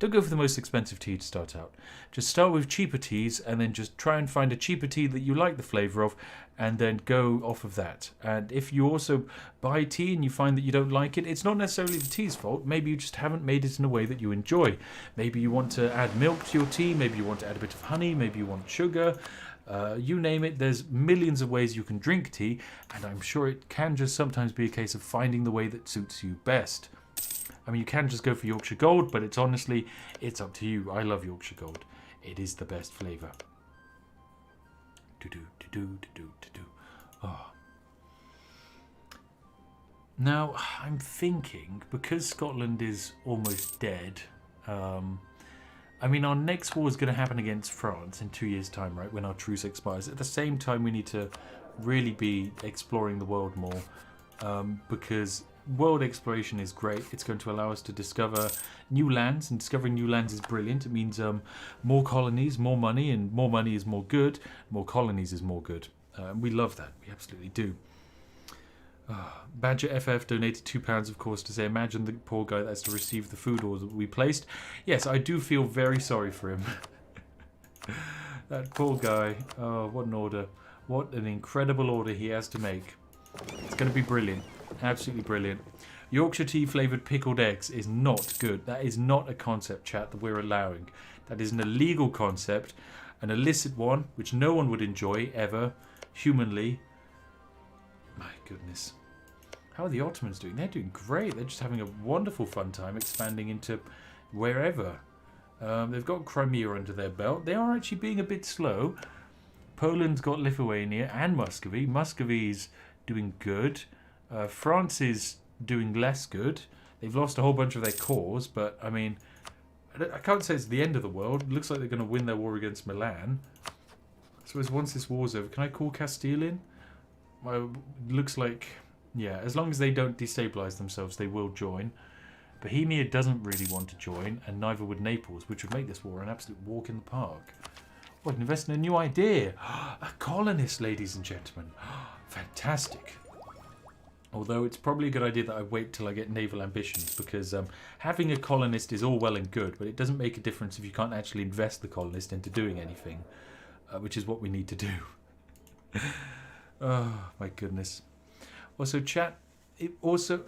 Don't go for the most expensive tea to start out. Just start with cheaper teas and then just try and find a cheaper tea that you like the flavour of and then go off of that. And if you also buy tea and you find that you don't like it, it's not necessarily the tea's fault. Maybe you just haven't made it in a way that you enjoy. Maybe you want to add milk to your tea. Maybe you want to add a bit of honey. Maybe you want sugar. You name it. There's millions of ways you can drink tea, and I'm sure it can just sometimes be a case of finding the way that suits you best. I mean, you can just go for Yorkshire Gold, but it's honestly, it's up to you. I love Yorkshire Gold. It is the best flavour. Oh. Now, I'm thinking, because Scotland is almost dead, I mean, our next war is going to happen against France in 2 years' time, right, when our truce expires. At the same time, we need to really be exploring the world more, because world exploration is great. It's going to allow us to discover new lands, and discovering new lands is brilliant. It means more colonies, more money, and more money is more good. More colonies is more good. We love that. We absolutely do. Badger FF donated £2, of course, to say, imagine the poor guy that has to receive the food order we placed. Yes, I do feel very sorry for him. That poor guy. Oh, what an order. What an incredible order he has to make. It's going to be brilliant. Absolutely brilliant. Yorkshire tea flavoured pickled eggs is not good. That is not a concept, chat, that we're allowing. That is an illegal concept, an illicit one, which no one would enjoy, ever, humanly. My goodness. How are the Ottomans doing? They're doing great. They're just having a wonderful fun time expanding into wherever. They've got Crimea under their belt. They are actually being a bit slow. Poland's got Lithuania and Muscovy. Muscovy's doing good. France is doing less good. They've lost a whole bunch of their cores, but I mean, I can't say it's the end of the world. It looks like they're going to win their war against Milan. So once this war's over, can I call Castile in? Well, it looks like, yeah, as long as they don't destabilize themselves, they will join. Bohemia doesn't really want to join, and neither would Naples, which would make this war an absolute walk in the park. Oh, I can invest in a new idea. A colonist, ladies and gentlemen. Fantastic. Although it's probably a good idea that I wait till I get naval ambitions, because having a colonist is all well and good, but it doesn't make a difference if you can't actually invest the colonist into doing anything, which is what we need to do. Oh, my goodness. Also, chat, it also...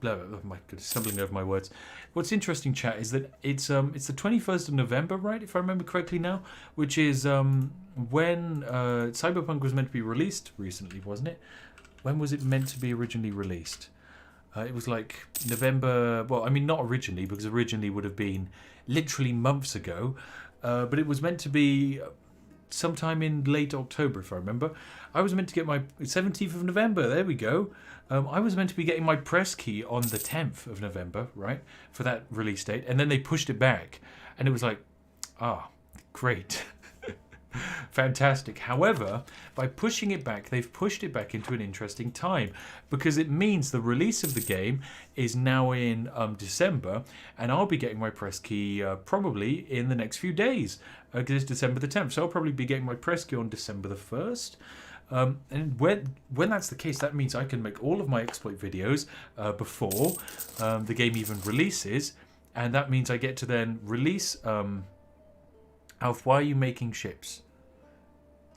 oh, my goodness, stumbling over my words. What's interesting, chat, is that it's the 21st of November, right, if I remember correctly now, which is when Cyberpunk was meant to be released recently, wasn't it? When was it meant to be originally released? It was like November... Well, I mean, not originally, because originally would have been literally months ago. But it was meant to be sometime in late October, if I remember. I was meant to get my... 17th of November, there we go. I was meant to be getting my press key on the 10th of November, right? For that release date. And then they pushed it back. And it was like, great. Fantastic. However, by pushing it back, they've pushed it back into an interesting time, because it means the release of the game is now in December, and I'll be getting my press key probably in the next few days, because it's December the 10th, so I'll probably be getting my press key on December the 1st. And when that's the case, that means I can make all of my exploit videos before the game even releases, and that means I get to then release... Alf, why are you making ships?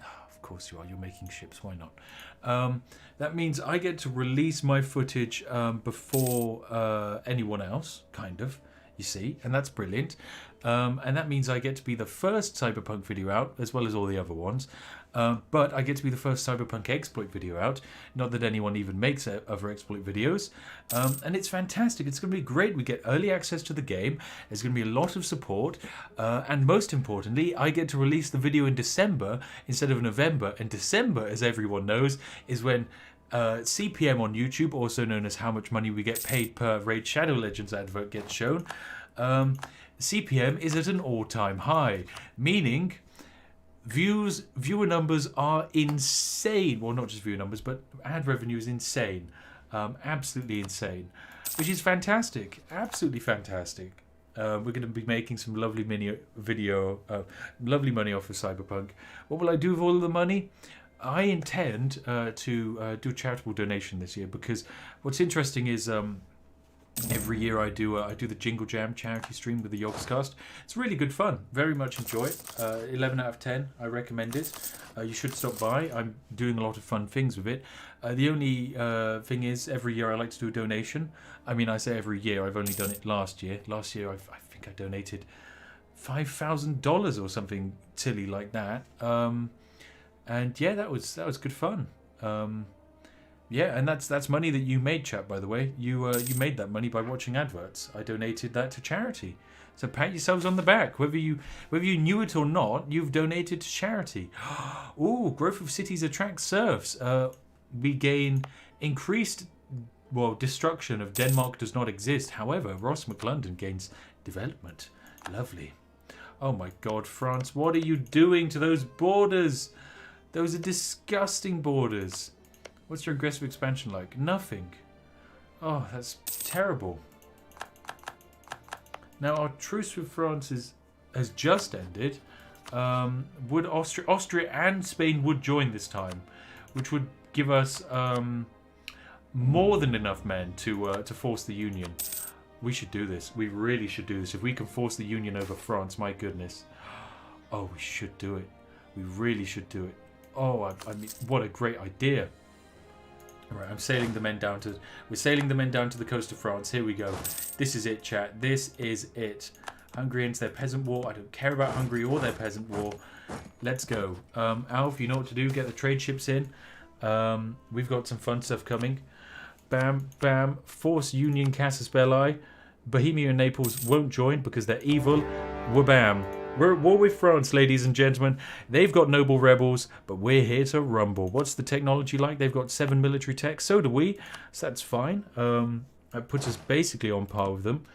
Oh, of course you are. You're making ships. Why not? That means I get to release my footage before anyone else, kind of, you see. And that's brilliant. And that means I get to be the first Cyberpunk video out, as well as all the other ones. But I get to be the first Cyberpunk exploit video out. Not that anyone even makes other exploit videos. And it's fantastic. It's going to be great. We get early access to the game. There's going to be a lot of support. And most importantly, I get to release the video in December instead of November. And December, as everyone knows, is when CPM on YouTube, also known as how much money we get paid per Raid Shadow Legends advert, gets shown. CPM is at an all-time high, meaning... Viewer numbers are insane. Well, not just viewer numbers, but ad revenue is insane. Absolutely insane. Which is fantastic. Absolutely fantastic. We're going to be making some lovely lovely money off of Cyberpunk. What will I do with all of the money? I intend to do a charitable donation this year, because what's interesting is... every year I do the Jingle Jam charity stream with the Yogscast. It's really good fun. Very much enjoy it. 11 out of 10. I recommend it. You should stop by. I'm doing a lot of fun things with it. The only thing is, every year I like to do a donation. I mean, I say every year. I've only done it last year. Last year I think I donated $5,000 or something silly like that. And yeah, that was good fun. Yeah, and that's money that you made, chat, by the way. You made that money by watching adverts. I donated that to charity. So pat yourselves on the back. Whether you knew it or not, you've donated to charity. Ooh, growth of cities attracts serfs. We gain increased, destruction of Denmark does not exist. However, Ross McLondon gains development. Lovely. Oh my God, France, what are you doing to those borders? Those are disgusting borders. What's your aggressive expansion like? Nothing. Oh, that's terrible. Now, our truce with France has just ended. Would Austria and Spain would join this time, which would give us more than enough men to force the Union. We should do this. We really should do this. If we can force the Union over France, my goodness. Oh, we should do it. We really should do it. Oh, I mean, what a great idea. Right, we're sailing the men down to the coast of France. Here we go. This is it, chat. This is it. Hungarians, their peasant war. I don't care about Hungary or their peasant war. Let's go. Alf, you know what to do. Get the trade ships in. We've got some fun stuff coming. Bam, bam. Force Union Casus Belli. Bohemia and Naples won't join because they're evil. Wabam. We're at war with France, ladies and gentlemen. They've got noble rebels, but we're here to rumble. What's the technology like? They've got 7 military tech. So do we. So that's fine. That puts us basically on par with them.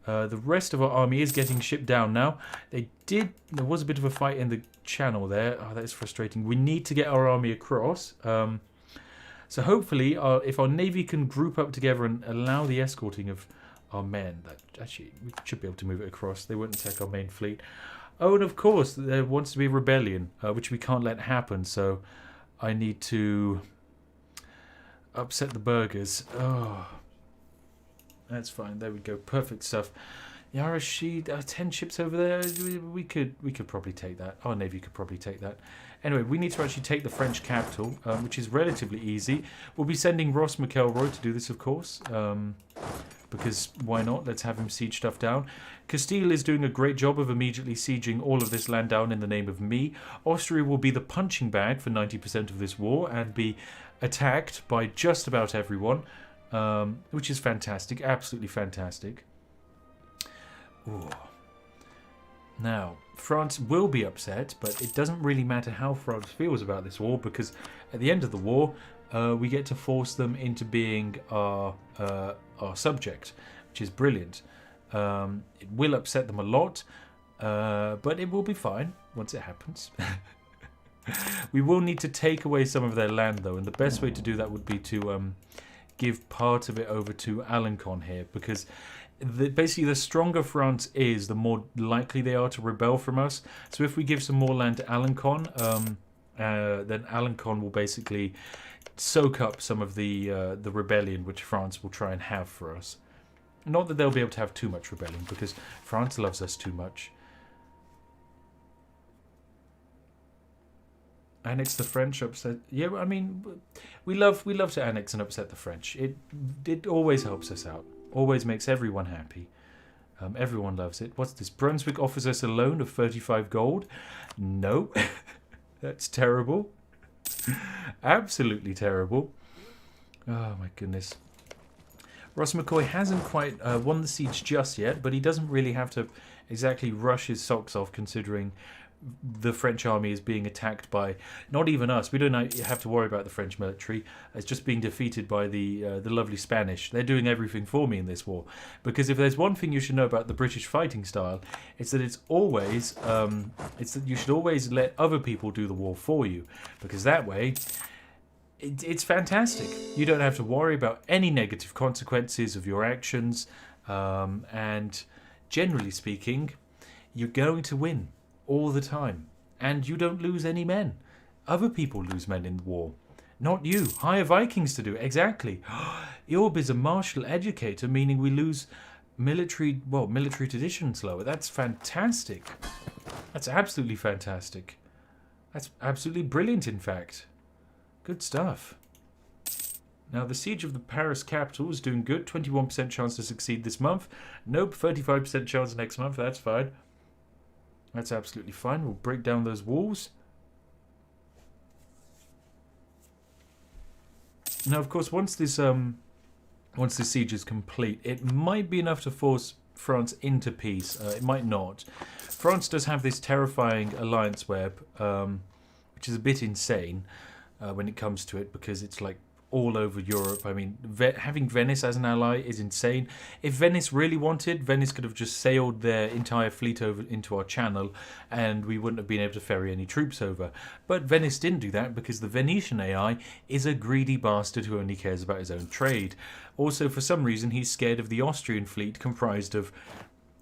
The rest of our army is getting shipped down now. There was a bit of a fight in the channel there. Oh, that is frustrating. We need to get our army across. So hopefully, if our navy can group up together and allow the escorting of our men, that actually we should be able to move it across. They wouldn't attack our main fleet. Oh, and of course, there wants to be a rebellion, which we can't let happen. So I need to upset the burghers. Oh, that's fine. There we go. Perfect stuff. Yara, 10 ships over there. We could probably take that. Our navy could probably take that. Anyway, we need to actually take the French capital, which is relatively easy. We'll be sending Ross McElroy to do this, of course, because why not? Let's have him siege stuff down. Castile is doing a great job of immediately sieging all of this land down in the name of me. Austria will be the punching bag for 90% of this war and be attacked by just about everyone, which is fantastic, absolutely fantastic. Ooh. Now, France will be upset, but it doesn't really matter how France feels about this war, because at the end of the war, we get to force them into being our subject, which is brilliant. It will upset them a lot, but it will be fine once it happens. We will need to take away some of their land, though, and the best way to do that would be to give part of it over to Alencon here, because basically the stronger France is, the more likely they are to rebel from us. So if we give some more land to Alencon, then Alencon will basically soak up some of the rebellion which France will try and have for us. Not that they'll be able to have too much rebellion, because France loves us too much. Annex the French, upset. Yeah, I mean, we love to annex and upset the French. It always helps us out. Always makes everyone happy. Everyone loves it. What's this? Brunswick offers us a loan of 35 gold. No, that's terrible. Absolutely terrible. Oh my goodness. Ross McCoy hasn't quite won the siege just yet, but he doesn't really have to exactly rush his socks off, considering the French army is being attacked by not even us. We don't have to worry about the French military. It's just being defeated by the lovely Spanish. They're doing everything for me in this war. Because if there's one thing you should know about the British fighting style, it's that it's that you should always let other people do the war for you, because that way it's fantastic. You don't have to worry about any negative consequences of your actions, and generally speaking, you're going to win all the time, and you don't lose any men. Other people lose men in war, not you. Hire Vikings to do it. Exactly. Eorb is a martial educator, meaning we lose military tradition slower. That's fantastic. That's absolutely fantastic. That's absolutely brilliant, in fact. Good stuff. Now, the siege of the Paris capital is doing good. 21% chance to succeed this month. Nope, 35% chance next month. That's fine. That's absolutely fine. We'll break down those walls. Now, of course, once this siege is complete, it might be enough to force France into peace. It might not. France does have this terrifying alliance web, which is a bit insane when it comes to it, because it's like all over Europe. I mean, having Venice as an ally is insane. If Venice really wanted, Venice could have just sailed their entire fleet over into our channel, and we wouldn't have been able to ferry any troops over. But Venice didn't do that, because the Venetian AI is a greedy bastard who only cares about his own trade. Also, for some reason, he's scared of the Austrian fleet, comprised of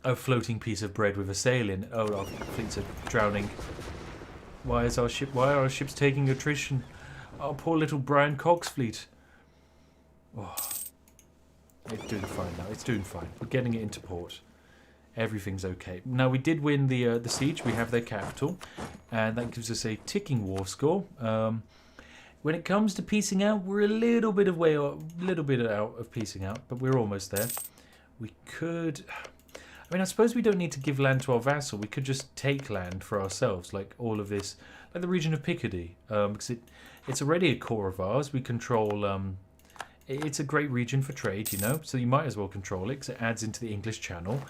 a floating piece of bread with a sail in. Oh, our fleets are drowning. Why are our ships taking attrition? Oh, poor little Brian Cox fleet. Oh, it's doing fine now. It's doing fine. We're getting it into port. Everything's okay. Now, we did win the siege. We have their capital, and that gives us a ticking war score. When it comes to piecing out, we're a little bit out of piecing out, but we're almost there. We could. I mean, I suppose we don't need to give land to our vassal. We could just take land for ourselves, like all of this, like the region of Picardy, because it's already a core of ours. We control. It's a great region for trade, you know, so you might as well control it, because it adds into the English Channel.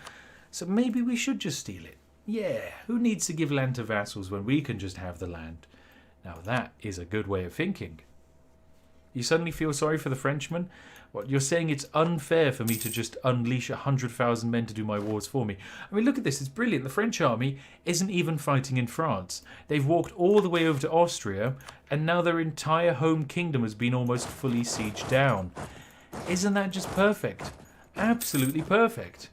So maybe we should just steal it. Yeah, who needs to give land to vassals when we can just have the land? Now that is a good way of thinking. You suddenly feel sorry for the Frenchmen? What, you're saying it's unfair for me to just unleash 100,000 men to do my wars for me? I mean, look at this, it's brilliant. The French army isn't even fighting in France. They've walked all the way over to Austria, and now their entire home kingdom has been almost fully sieged down. Isn't that just perfect? Absolutely perfect.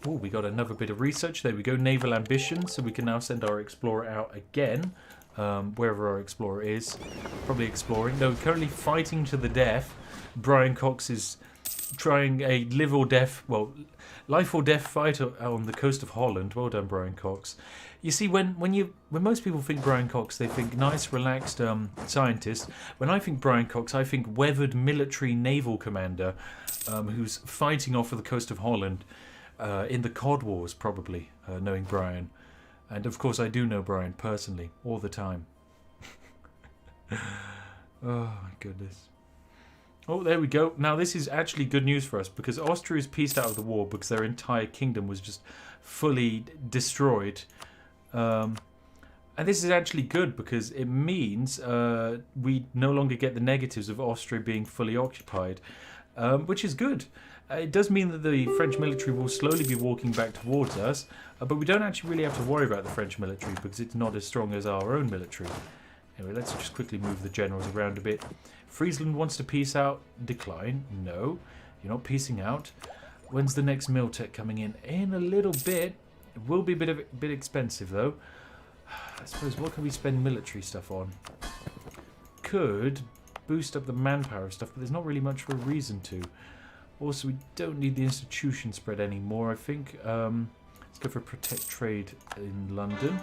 Oh, we got another bit of research. There we go, naval ambition. So we can now send our explorer out again. Wherever our explorer is. Probably exploring. No, currently fighting to the death. Brian Cox is trying a live or death, well, life or death fight on the coast of Holland. Well done, Brian Cox. You see, when most people think Brian Cox, they think nice, relaxed scientist. When I think Brian Cox, I think weathered military naval commander who's fighting off of the coast of Holland in the Cod Wars, probably, knowing Brian. And of course I do know Brian personally, all the time. Oh my goodness. Oh, there we go. Now this is actually good news for us, because Austria's pieced out of the war because their entire kingdom was just fully destroyed. And this is actually good because it means we no longer get the negatives of Austria being fully occupied, which is good. It does mean that the French military will slowly be walking back towards us, but we don't actually really have to worry about the French military because it's not as strong as our own military. Anyway, let's just quickly move the generals around a bit. Friesland wants to peace out. Decline. No, you're not peacing out. When's the next Miltech coming in? In a little bit. It will be a bit expensive though. I suppose, what can we spend military stuff on? Could boost up the manpower stuff, but there's not really much of a reason to. Also, we don't need the institution spread anymore, I think. Let's go for protect trade in London.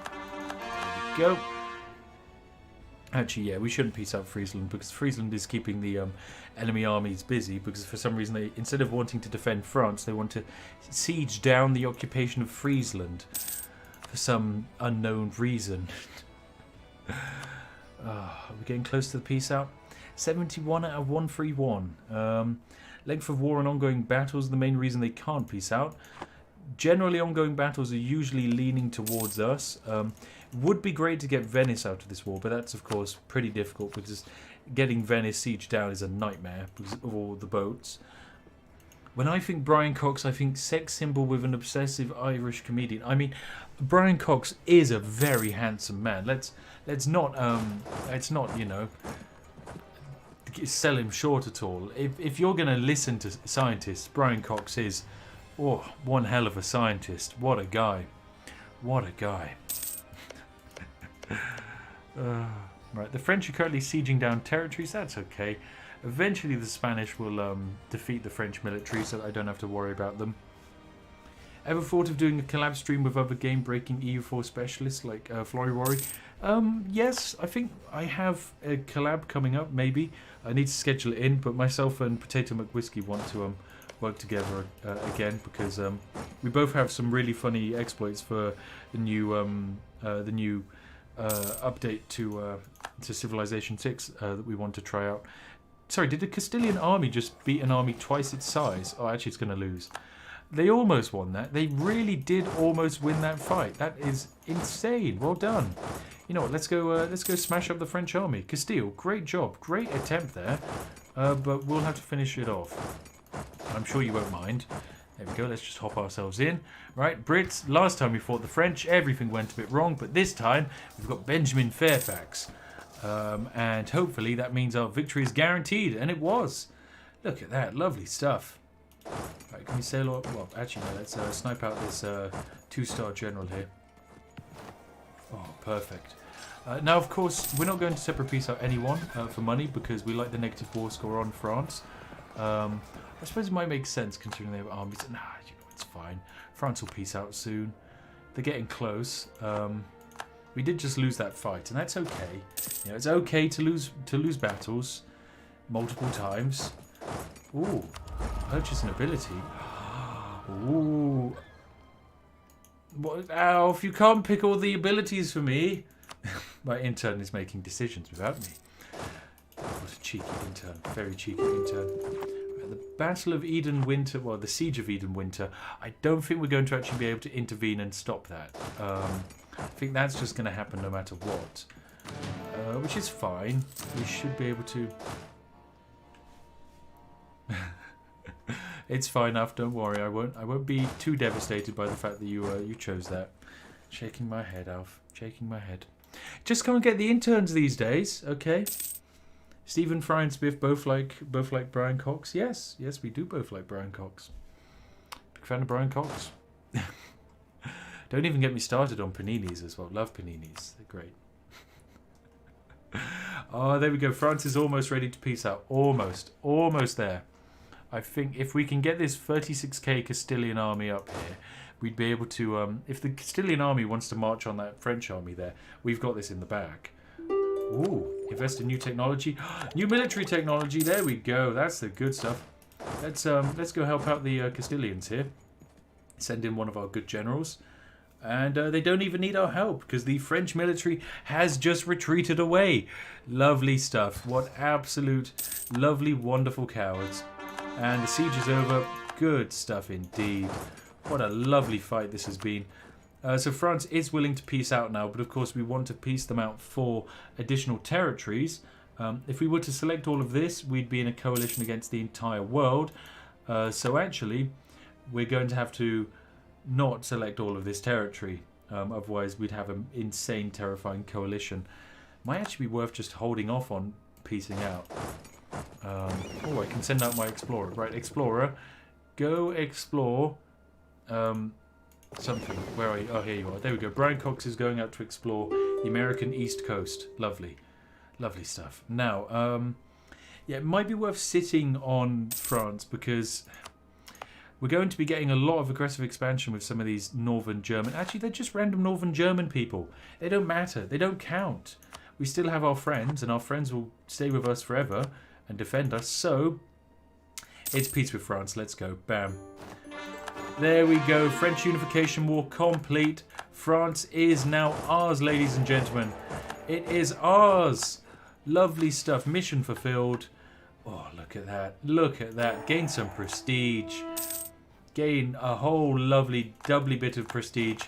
There we go. Actually, yeah, we shouldn't peace out Friesland because Friesland is keeping the enemy armies busy because for some reason they, instead of wanting to defend France, they want to siege down the occupation of Friesland for some unknown reason. Are we getting close to the peace out? 71 out of 131. Length of war and ongoing battles, the main reason they can't peace out. Generally, ongoing battles are usually leaning towards us. Would be great to get Venice out of this war, but that's, of course, pretty difficult because getting Venice sieged down is a nightmare because of all the boats. When I think Brian Cox, I think sex symbol with an obsessive Irish comedian. I mean, Brian Cox is a very handsome man. Let's not, you know, sell him short at all. If you're going to listen to scientists, Brian Cox is, oh, one hell of a scientist. What a guy. What a guy. Right, the French are currently sieging down territories. That's okay. Eventually the Spanish will defeat the French military, so I don't have to worry about them. Ever thought of doing a collab stream with other game-breaking EU4 specialists like Flory? Yes, I think I have a collab coming up, maybe. I need to schedule it in, but myself and Potato McWhiskey want to work together again because we both have some really funny exploits for the new update to Civilization 6 that we want to try out. Sorry, did the Castilian army just beat an army twice its size? Oh, actually, it's going to lose. They almost won that. They really did almost win that fight. That is insane. Well done. You know what? Let's go smash up the French army. Castile, great job, great attempt there. But we'll have to finish it off. I'm sure you won't mind. There we go. Let's just hop ourselves in. Right, Brits. Last time we fought the French, everything went a bit wrong, but this time we've got Benjamin Fairfax, and hopefully that means our victory is guaranteed. And it was. Look at that, lovely stuff. Right, can we sail off? Well, actually, no, let's snipe out this 2-star general here. Oh, perfect. Now, of course, we're not going to separate peace out anyone for money because we like the negative war score on France. I suppose it might make sense considering they have armies. Nah, you know, it's fine. France will peace out soon. They're getting close. We did just lose that fight, and that's okay. You know, it's okay to lose battles multiple times. Ooh. Purchase an ability. Ooh. What, Alf, you can't pick all the abilities for me. My intern is making decisions without me. What a cheeky intern. Very cheeky intern. The Battle of Eden Winter, well, the Siege of Eden Winter. I don't think we're going to actually be able to intervene and stop that. I think that's just going to happen no matter what. Which is fine. We should be able to... It's fine enough, don't worry. I won't be too devastated by the fact that you chose that. Shaking my head, Alf. Shaking my head. Just come and get the interns these days, okay? Stephen Fry and Spiff both like Brian Cox. Yes, we do both like Brian Cox. Big fan of Brian Cox. Don't even get me started on paninis as well. Love paninis. They're great. Oh, there we go. France is almost ready to peace out. Almost there. I think if we can get this 36k Castilian army up here, we'd be able to... if the Castilian army wants to march on that French army there, we've got this in the bag. Ooh, invest in new technology. New military technology. There we go. That's the good stuff. Let's go help out the Castilians here. Send in one of our good generals. And they don't even need our help because the French military has just retreated away. Lovely stuff. What absolute lovely, wonderful cowards. And the siege is over. Good stuff indeed. What a lovely fight this has been. So France is willing to peace out now, but of course we want to peace them out for additional territories. If we were to select all of this, we'd be in a coalition against the entire world. So actually, we're going to have to not select all of this territory. Otherwise, we'd have an insane, terrifying coalition. Might actually be worth just holding off on piecing out. Oh, I can send out my explorer. Right, explorer, go explore something. Where are you? Oh, here you are. There we go. Brian Cox is going out to explore the American East Coast. Lovely. Lovely stuff. Now, yeah, it might be worth sitting on France because we're going to be getting a lot of aggressive expansion with some of these northern German... Actually, they're just random northern German people. They don't matter. They don't count. We still have our friends, and our friends will stay with us forever and defend us. So, it's peace with France. Let's go. Bam. There we go. French unification war complete. France is now ours, ladies and gentlemen. It is ours. Lovely stuff. Mission fulfilled. Oh, look at that. Look at that. Gain some prestige. Gain a whole lovely doubly bit of prestige.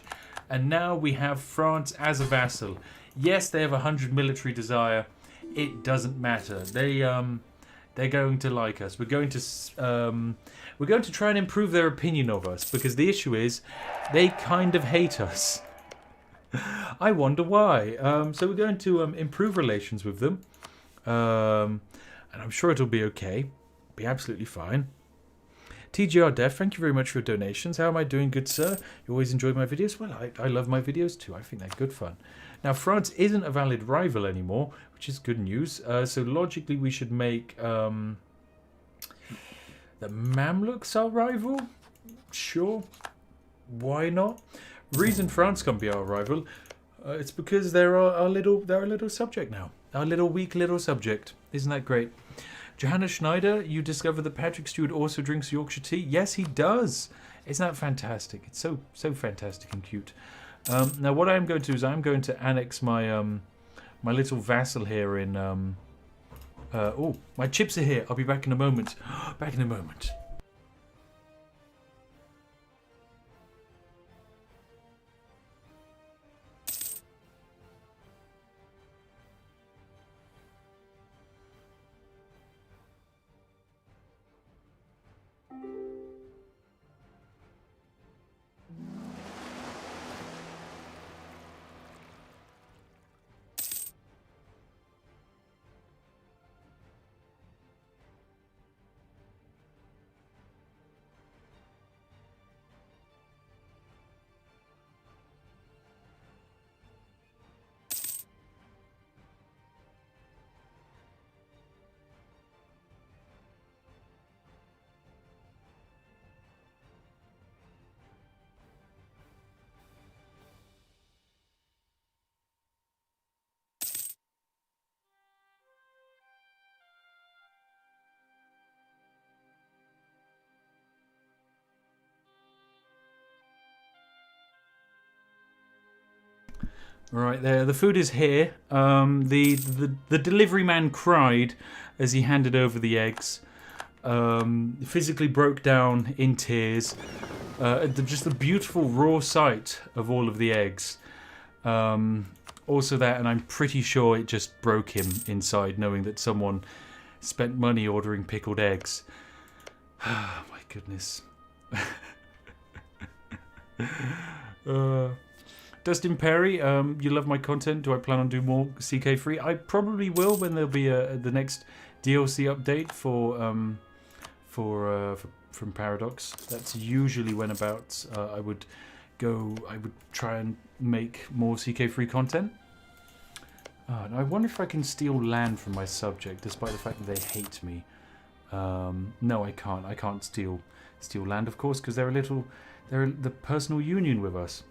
And now we have France as a vassal. Yes, they have 100 military desire. It doesn't matter. They're going to like us. We're going to try and improve their opinion of us because the issue is they kind of hate us. I wonder why. So we're going to improve relations with them. And I'm sure it'll be okay. Be absolutely fine. TGR Def, thank you very much for your donations. How am I doing, good sir? You always enjoy my videos? Well, I love my videos too. I think they're good fun. Now, France isn't a valid rival anymore, which is good news. So logically, we should make the Mamluks our rival? Sure. Why not? Reason France can't be our rival, it's because they're a little subject now. Our little weak little subject. Isn't that great? Johanna Schneider, you discovered that Patrick Stewart also drinks Yorkshire tea? Yes, he does. Isn't that fantastic? It's so fantastic and cute. Now, what I'm going to do is I'm going to annex my my little vassal here in... oh, my chips are here. I'll be back in a moment. Back in a moment. Right there, the food is here. The delivery man cried as he handed over the eggs. physically broke down in tears. Just the beautiful raw sight of all of the eggs. Also that, and I'm pretty sure it just broke him inside, knowing that someone spent money ordering pickled eggs. Oh, my goodness. Dustin Perry, you love my content. Do I plan on doing more CK3? I probably will when there'll be the next DLC update from Paradox. That's usually when about I would try and make more CK3 content. And I wonder if I can steal land from my subject, despite the fact that they hate me. No, I can't. I can't steal land, of course, because they're the personal union with us.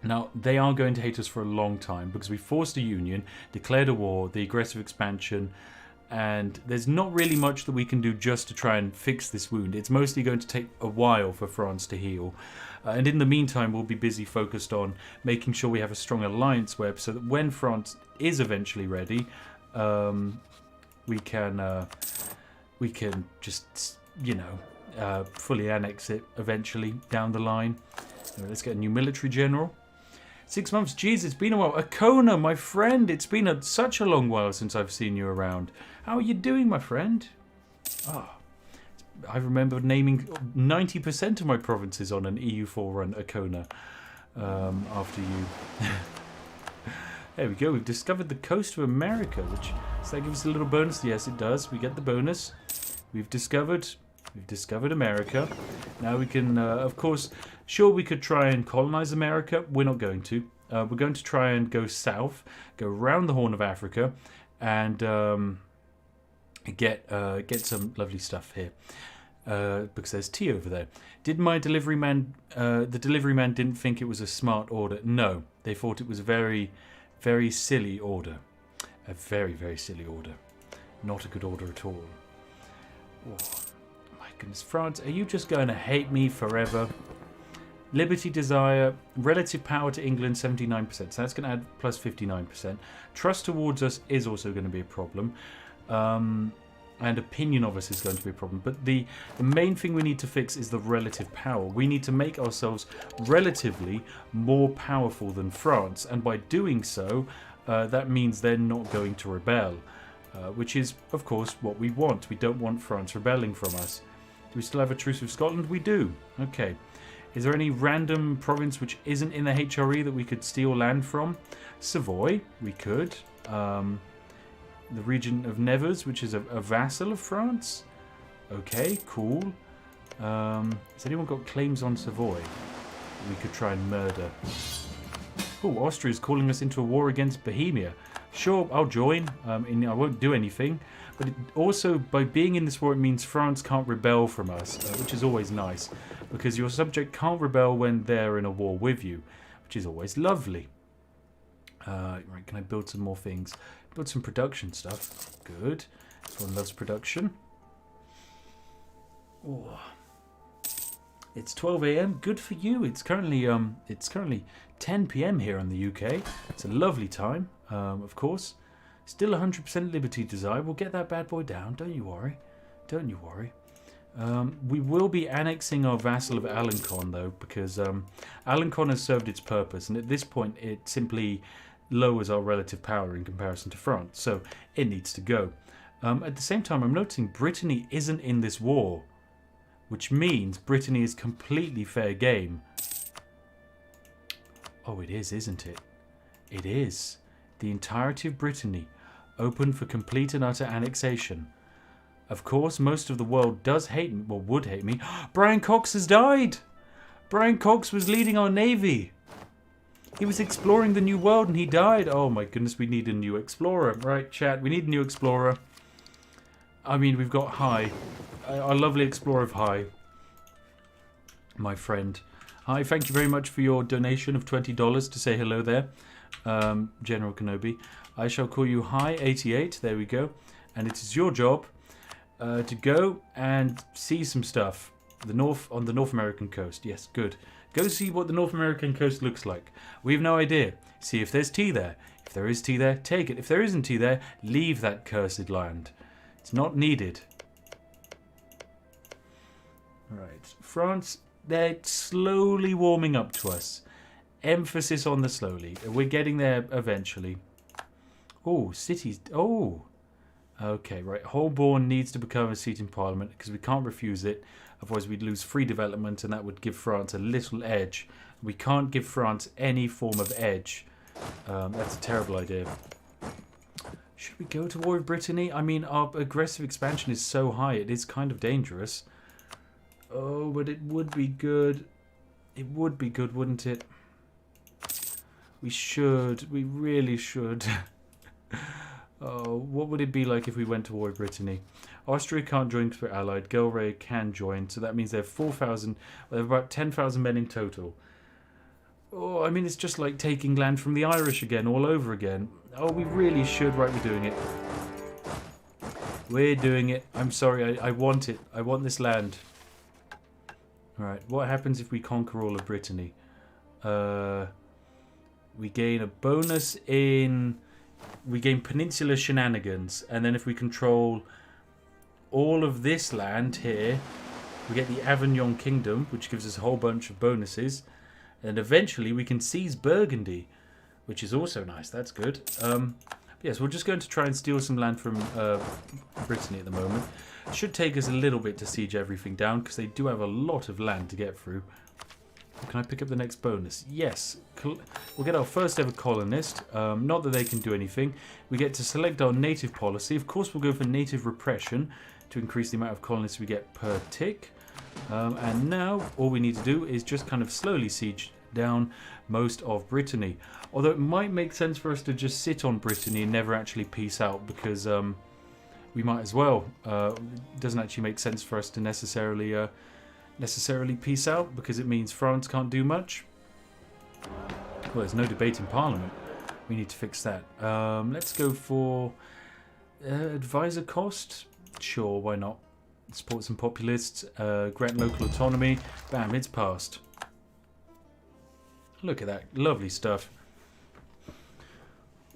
Now, they are going to hate us for a long time because we forced a union, declared a war, the aggressive expansion, and there's not really much that we can do just to try and fix this wound. It's mostly going to take a while for France to heal. And in the meantime, we'll be busy focused on making sure we have a strong alliance web so that when France is eventually ready, we can just, fully annex it eventually down the line. Let's get a new military general. 6 months, jeez, it's been a while. Akona, my friend, it's been such a long while since I've seen you around. How are you doing, my friend? I remember naming 90% of my provinces on an EU4 run, Akona, after you. There we go, we've discovered the coast of America, does that give us a little bonus? Yes, it does. We get the bonus. We've discovered America. Now we can, of course, sure, we could try and colonize America. We're not going to. We're going to try and go south, go around the Horn of Africa, and get some lovely stuff here. Because there's tea over there. Did my delivery man, the delivery man didn't think it was a smart order? No, they thought it was a very, very silly order. A very, very silly order. Not a good order at all. Oh. Goodness, France, are you just going to hate me forever? Liberty desire, relative power to England 79%, so that's going to add plus 59%. Trust towards us is also going to be a problem, and opinion of us is going to be a problem. But the main thing we need to fix is the relative power. We need to make ourselves relatively more powerful than France, and by doing so, that means they're not going to rebel, which is, of course, what we want. We don't want France rebelling from us. Do we still have a truce with Scotland? We do. Okay. Is there any random province which isn't in the HRE that we could steal land from? Savoy, we could. The region of Nevers, which is a vassal of France. Okay, cool. Has anyone got claims on Savoy? We could try and murder. Oh, Austria's calling us into a war against Bohemia. Sure, I'll join. I won't do anything. But also, by being in this war, it means France can't rebel from us, which is always nice. Because your subject can't rebel when they're in a war with you, which is always lovely. Right, can I build some more things? Build some production stuff. Good. Everyone loves production. Oh. It's 12 a.m. Good for you. It's currently 10 p.m. here in the UK. It's a lovely time, of course. Still 100% liberty desire. We'll get that bad boy down. Don't you worry. Don't you worry. We will be annexing our vassal of Alencon, though, because Alencon has served its purpose, and at this point it simply lowers our relative power in comparison to France, so it needs to go. At the same time, I'm noticing Brittany isn't in this war, which means Brittany is completely fair game. Oh, it is, isn't it? It is. The entirety of Brittany, open for complete and utter annexation. Of course, most of the world does hate me, well, would hate me. Brian Cox has died! Brian Cox was leading our navy. He was exploring the new world and he died. Oh my goodness, we need a new explorer. Right, chat, we need a new explorer. I mean, we've got High. Our lovely explorer of High. My friend. Hi, thank you very much for your donation of $20 to say hello there. General Kenobi. I shall call you High88. There we go. And it is your job to go and see some stuff. On the North American coast. Yes, good. Go see what the North American coast looks like. We have no idea. See if there's tea there. If there is tea there, take it. If there isn't tea there, leave that cursed land. It's not needed. Right. France, they're slowly warming up to us. Emphasis on the slowly. We're getting there eventually. Oh, cities. Oh. Okay, right. Holborn needs to become a seat in Parliament because we can't refuse it. Otherwise, we'd lose free development and that would give France a little edge. We can't give France any form of edge. That's a terrible idea. Should we go to war with Brittany? I mean, our aggressive expansion is so high, it is kind of dangerous. Oh, but it would be good. It would be good, wouldn't it? We should. We really should. Oh, what would it be like if we went to war with Brittany? Austria can't join because we're allied. Gelre can join, so that means they have 4,000. They have about 10,000 men in total. Oh, I mean, it's just like taking land from the Irish again, all over again. Oh, we really should. Right, we're doing it. We're doing it. I'm sorry, I want it. I want this land. Alright, what happens if we conquer all of Brittany? We gain a bonus in... We gain peninsular shenanigans. And then if we control all of this land here, we get the Avignon Kingdom, which gives us a whole bunch of bonuses. And eventually we can seize Burgundy, which is also nice. That's good. Yes, we're just going to try and steal some land from Brittany at the moment. Should take us a little bit to siege everything down, because they do have a lot of land to get through. Can I pick up the next bonus? Yes. We'll get our first ever colonist. Not that they can do anything. We get to select our native policy. Of course, we'll go for native repression to increase the amount of colonists we get per tick. And now, all we need to do is just kind of slowly siege down most of Brittany. Although it might make sense for us to just sit on Brittany and never actually peace out, because we might as well. It doesn't actually make sense for us to necessarily peace out, because it means France can't do much. Well, there's no debate in Parliament. We need to fix that. Let's go for advisor cost. Sure, why not? Support some populists. Grant local autonomy. Bam, it's passed. Look at that. Lovely stuff.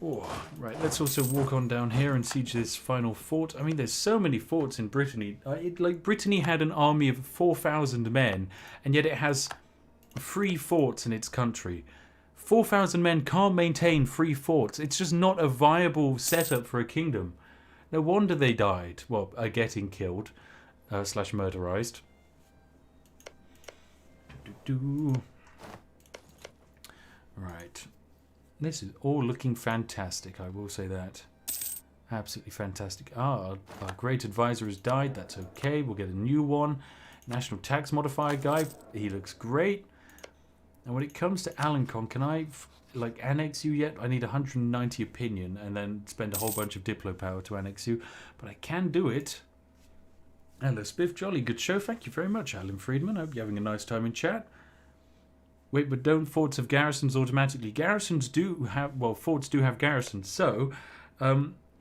Oh, right, let's also walk on down here and siege this final fort. I mean, there's so many forts in Brittany. Brittany had an army of 4,000 men, and yet it has 3 forts in its country. 4,000 men can't maintain 3 forts. It's just not a viable setup for a kingdom. No wonder they died. Well, are getting killed / murderized. Right. This is all looking fantastic, I will say that. Absolutely fantastic. Ah, our great advisor has died. That's okay. We'll get a new one. National tax modifier guy. He looks great. And when it comes to Alencon, can I annex you yet? I need 190 opinion and then spend a whole bunch of diplo power to annex you. But I can do it. Hello, Spiff. Jolly good show. Thank you very much, Alan Friedman. I hope you're having a nice time in chat. Wait, but don't forts have garrisons automatically? Garrisons do have... Well, forts do have garrisons. So,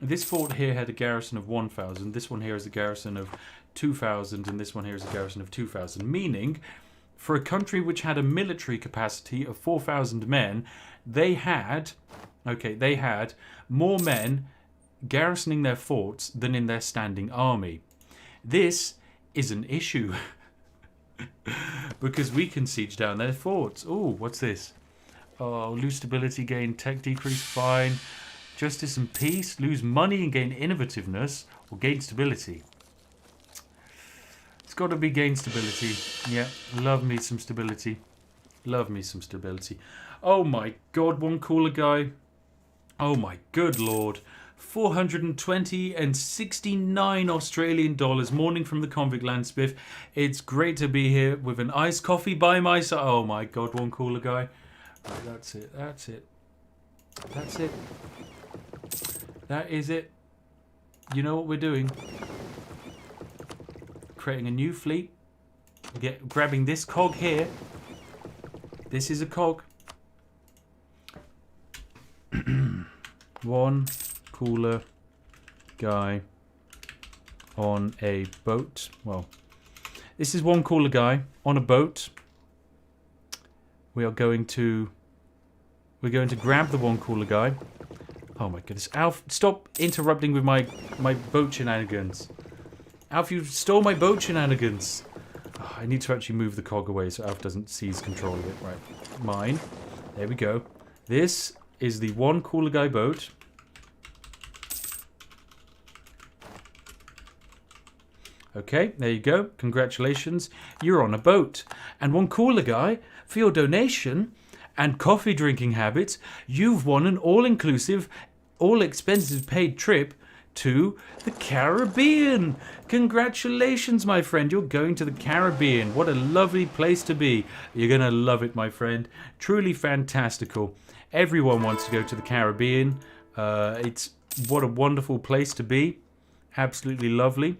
this fort here had a garrison of 1,000. This one here is a garrison of 2,000. And this one here is a garrison of 2,000. Meaning, for a country which had a military capacity of 4,000 men, they had more men garrisoning their forts than in their standing army. This is an issue. Because we can siege down their forts. Oh, what's this? Oh, lose stability, gain tech decrease, fine. Justice and peace, lose money and gain innovativeness, or gain stability. It's got to be gain stability. Yeah, love me some stability. Love me some stability. Oh my god, one cooler guy. Oh my good lord. 420 and 69 Australian dollars. Morning from the convict land, Spiff. It's great to be here with an iced coffee by my side. Oh my god, one cooler guy. Right, that's it. That's it. That's it. That is it. You know what we're doing? Creating a new fleet. Grabbing this cog here. This is a cog. One cooler guy on a boat. Well, this is one cooler guy on a boat. We're going to grab the one cooler guy. Oh my goodness, Alf! Stop interrupting with my boat shenanigans. Alf, you stole my boat shenanigans. Oh, I need to actually move the cog away so Alf doesn't seize control of it. Right, mine. There we go. This is the One Cooler Guy boat. Okay, there you go. Congratulations. You're on a boat. And One Cooler Guy, for your donation and coffee drinking habits, you've won an all-inclusive, all-expenses-paid trip to the Caribbean. Congratulations, my friend. You're going to the Caribbean. What a lovely place to be. You're going to love it, my friend. Truly fantastical. Everyone wants to go to the Caribbean. It's what a wonderful place to be. Absolutely lovely.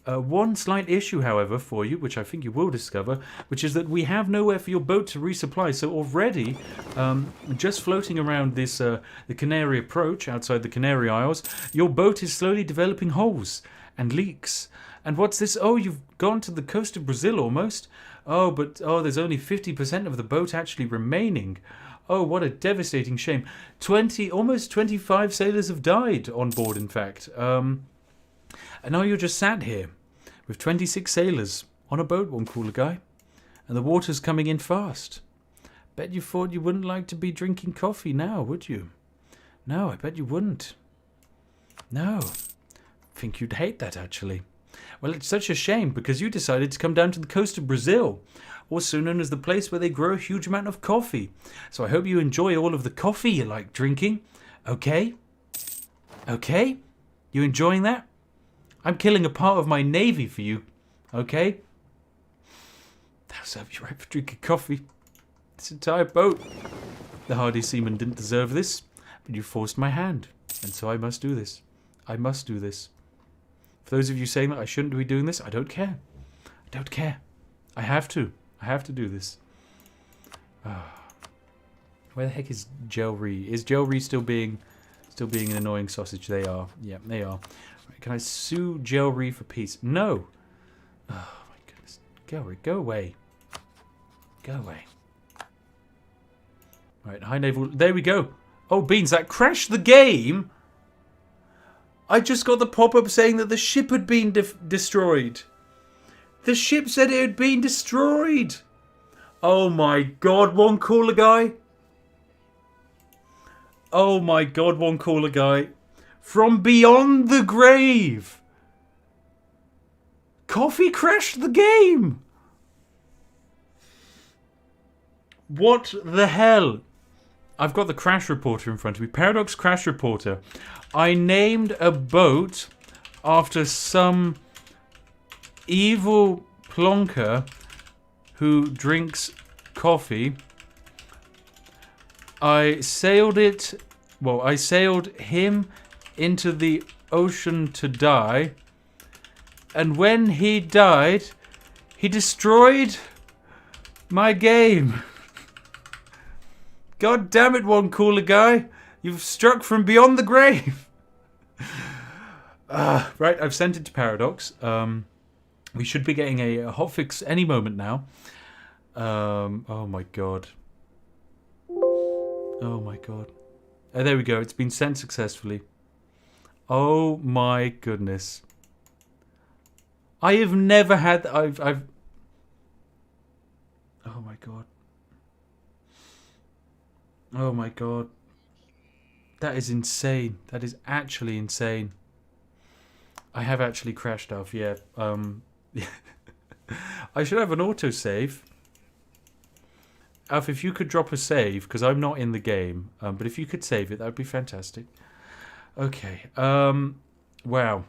One slight issue, however, for you, which I think you will discover, which is that we have nowhere for your boat to resupply. So already, just floating around this the Canary Approach outside the Canary Isles, your boat is slowly developing holes and leaks. And what's this? Oh, you've gone to the coast of Brazil almost. Oh, but there's only 50% of the boat actually remaining. Oh, what a devastating shame. Almost 25 sailors have died on board, in fact. And now you're just sat here with 26 sailors on a boat, One Cooler Guy, and the water's coming in fast. Bet you thought you wouldn't like to be drinking coffee now, would you? No, I bet you wouldn't. No. I think you'd hate that, actually. Well, it's such a shame because you decided to come down to the coast of Brazil, also known as the place where they grow a huge amount of coffee. So I hope you enjoy all of the coffee you like drinking. Okay? Okay? You enjoying that? I'm killing a part of my navy for you, okay? That'll serve you right for drinking coffee. This entire boat. The hardy seaman didn't deserve this, but you forced my hand, and so I must do this. I must do this. For those of you saying that I shouldn't be doing this, I don't care. I don't care. I have to. I have to do this. Where the heck is Gelry? Is Gelry still being an annoying sausage? They are. Yeah, they are. Can I sue Gelry for peace? No. Oh my goodness. Gelry, go away. Go away. Right, high naval. There we go. Oh, Beans, that crashed the game. I just got the pop-up saying that the ship had been destroyed. The ship said it had been destroyed. Oh my god, One Cooler Guy. Oh my god, One Cooler Guy. From beyond the grave. Coffee crashed the game. What the hell? I've got the crash reporter in front of me. Paradox Crash Reporter. I named a boat after some evil plonker who drinks coffee. I sailed him into the ocean to die, and when he died, he destroyed my game. God damn it, One Cooler Guy. You've struck from beyond the grave. Right, I've sent it to Paradox. We should be getting a hotfix any moment now. Oh my god. Oh my god. There we go. It's been sent successfully. Oh my goodness. I have never had... I've... Oh my god. Oh my god. That is insane. That is actually insane. I have actually crashed off, yeah. I should have an autosave. Alf, if you could drop a save, because I'm not in the game, but if you could save it, that would be fantastic. Okay. Wow. Wow,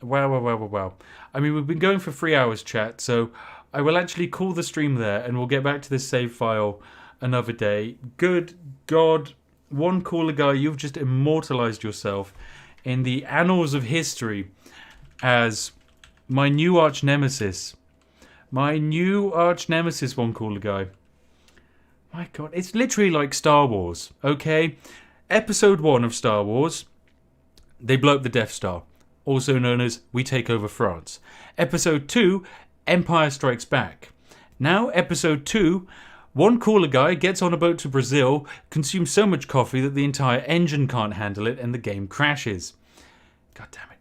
wow, wow, wow, wow. I mean, we've been going for 3 hours, chat, so I will actually call the stream there, and we'll get back to this save file another day. Good God. One Cooler Guy, you've just immortalized yourself in the annals of history as my new arch nemesis. My new arch nemesis, One Cooler Guy. My god, it's literally like Star Wars, okay? Episode 1 of Star Wars, they blow up the Death Star, also known as We Take Over France. Episode 2, Empire Strikes Back. Now, Episode 2, One Cooler Guy gets on a boat to Brazil, consumes so much coffee that the entire engine can't handle it and the game crashes. God damn it.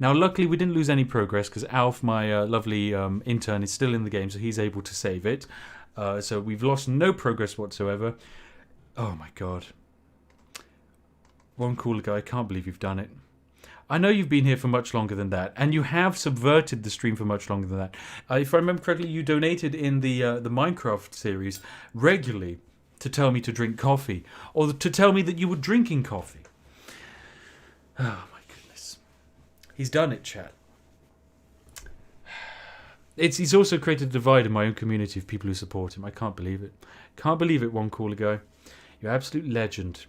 Now, luckily, we didn't lose any progress because Alf, my lovely intern, is still in the game, so he's able to save it. So we've lost no progress whatsoever. Oh my god. One cooler guy, I can't believe you've done it. I know you've been here for much longer than that, and you have subverted the stream for much longer than that. If I remember correctly, you donated in the Minecraft series regularly to tell me to drink coffee, or to tell me that you were drinking coffee. Oh my goodness. He's done it, chat. He's also created a divide in my own community of people who support him. I can't believe it. Can't believe it, one cooler guy. You're an absolute legend.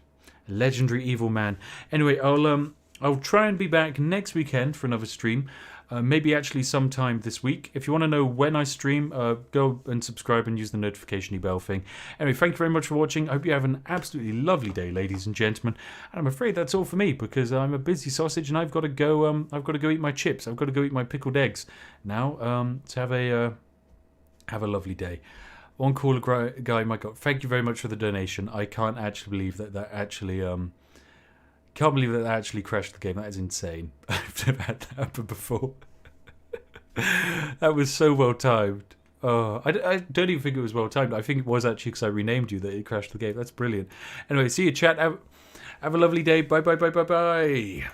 A legendary evil man. Anyway, I'll try and be back next weekend for another stream. Maybe actually sometime this week. If you want to know when I stream, go and subscribe and use the notification bell thing. Anyway, thank you very much for watching. I hope you have an absolutely lovely day, ladies and gentlemen. And I'm afraid that's all for me because I'm a busy sausage and I've got to go. I've got to go eat my chips. I've got to go eat my pickled eggs now. To have a lovely day. One cooler guy, my God, thank you very much for the donation. I can't actually believe that actually can't believe that actually crashed the game. That is insane. I've never had that happen before. That was so well timed. Oh, I don't even think it was well timed. I think it was actually because I renamed you that it crashed the game. That's brilliant. Anyway, see you, chat. Have a lovely day. Bye, bye, bye, bye, bye.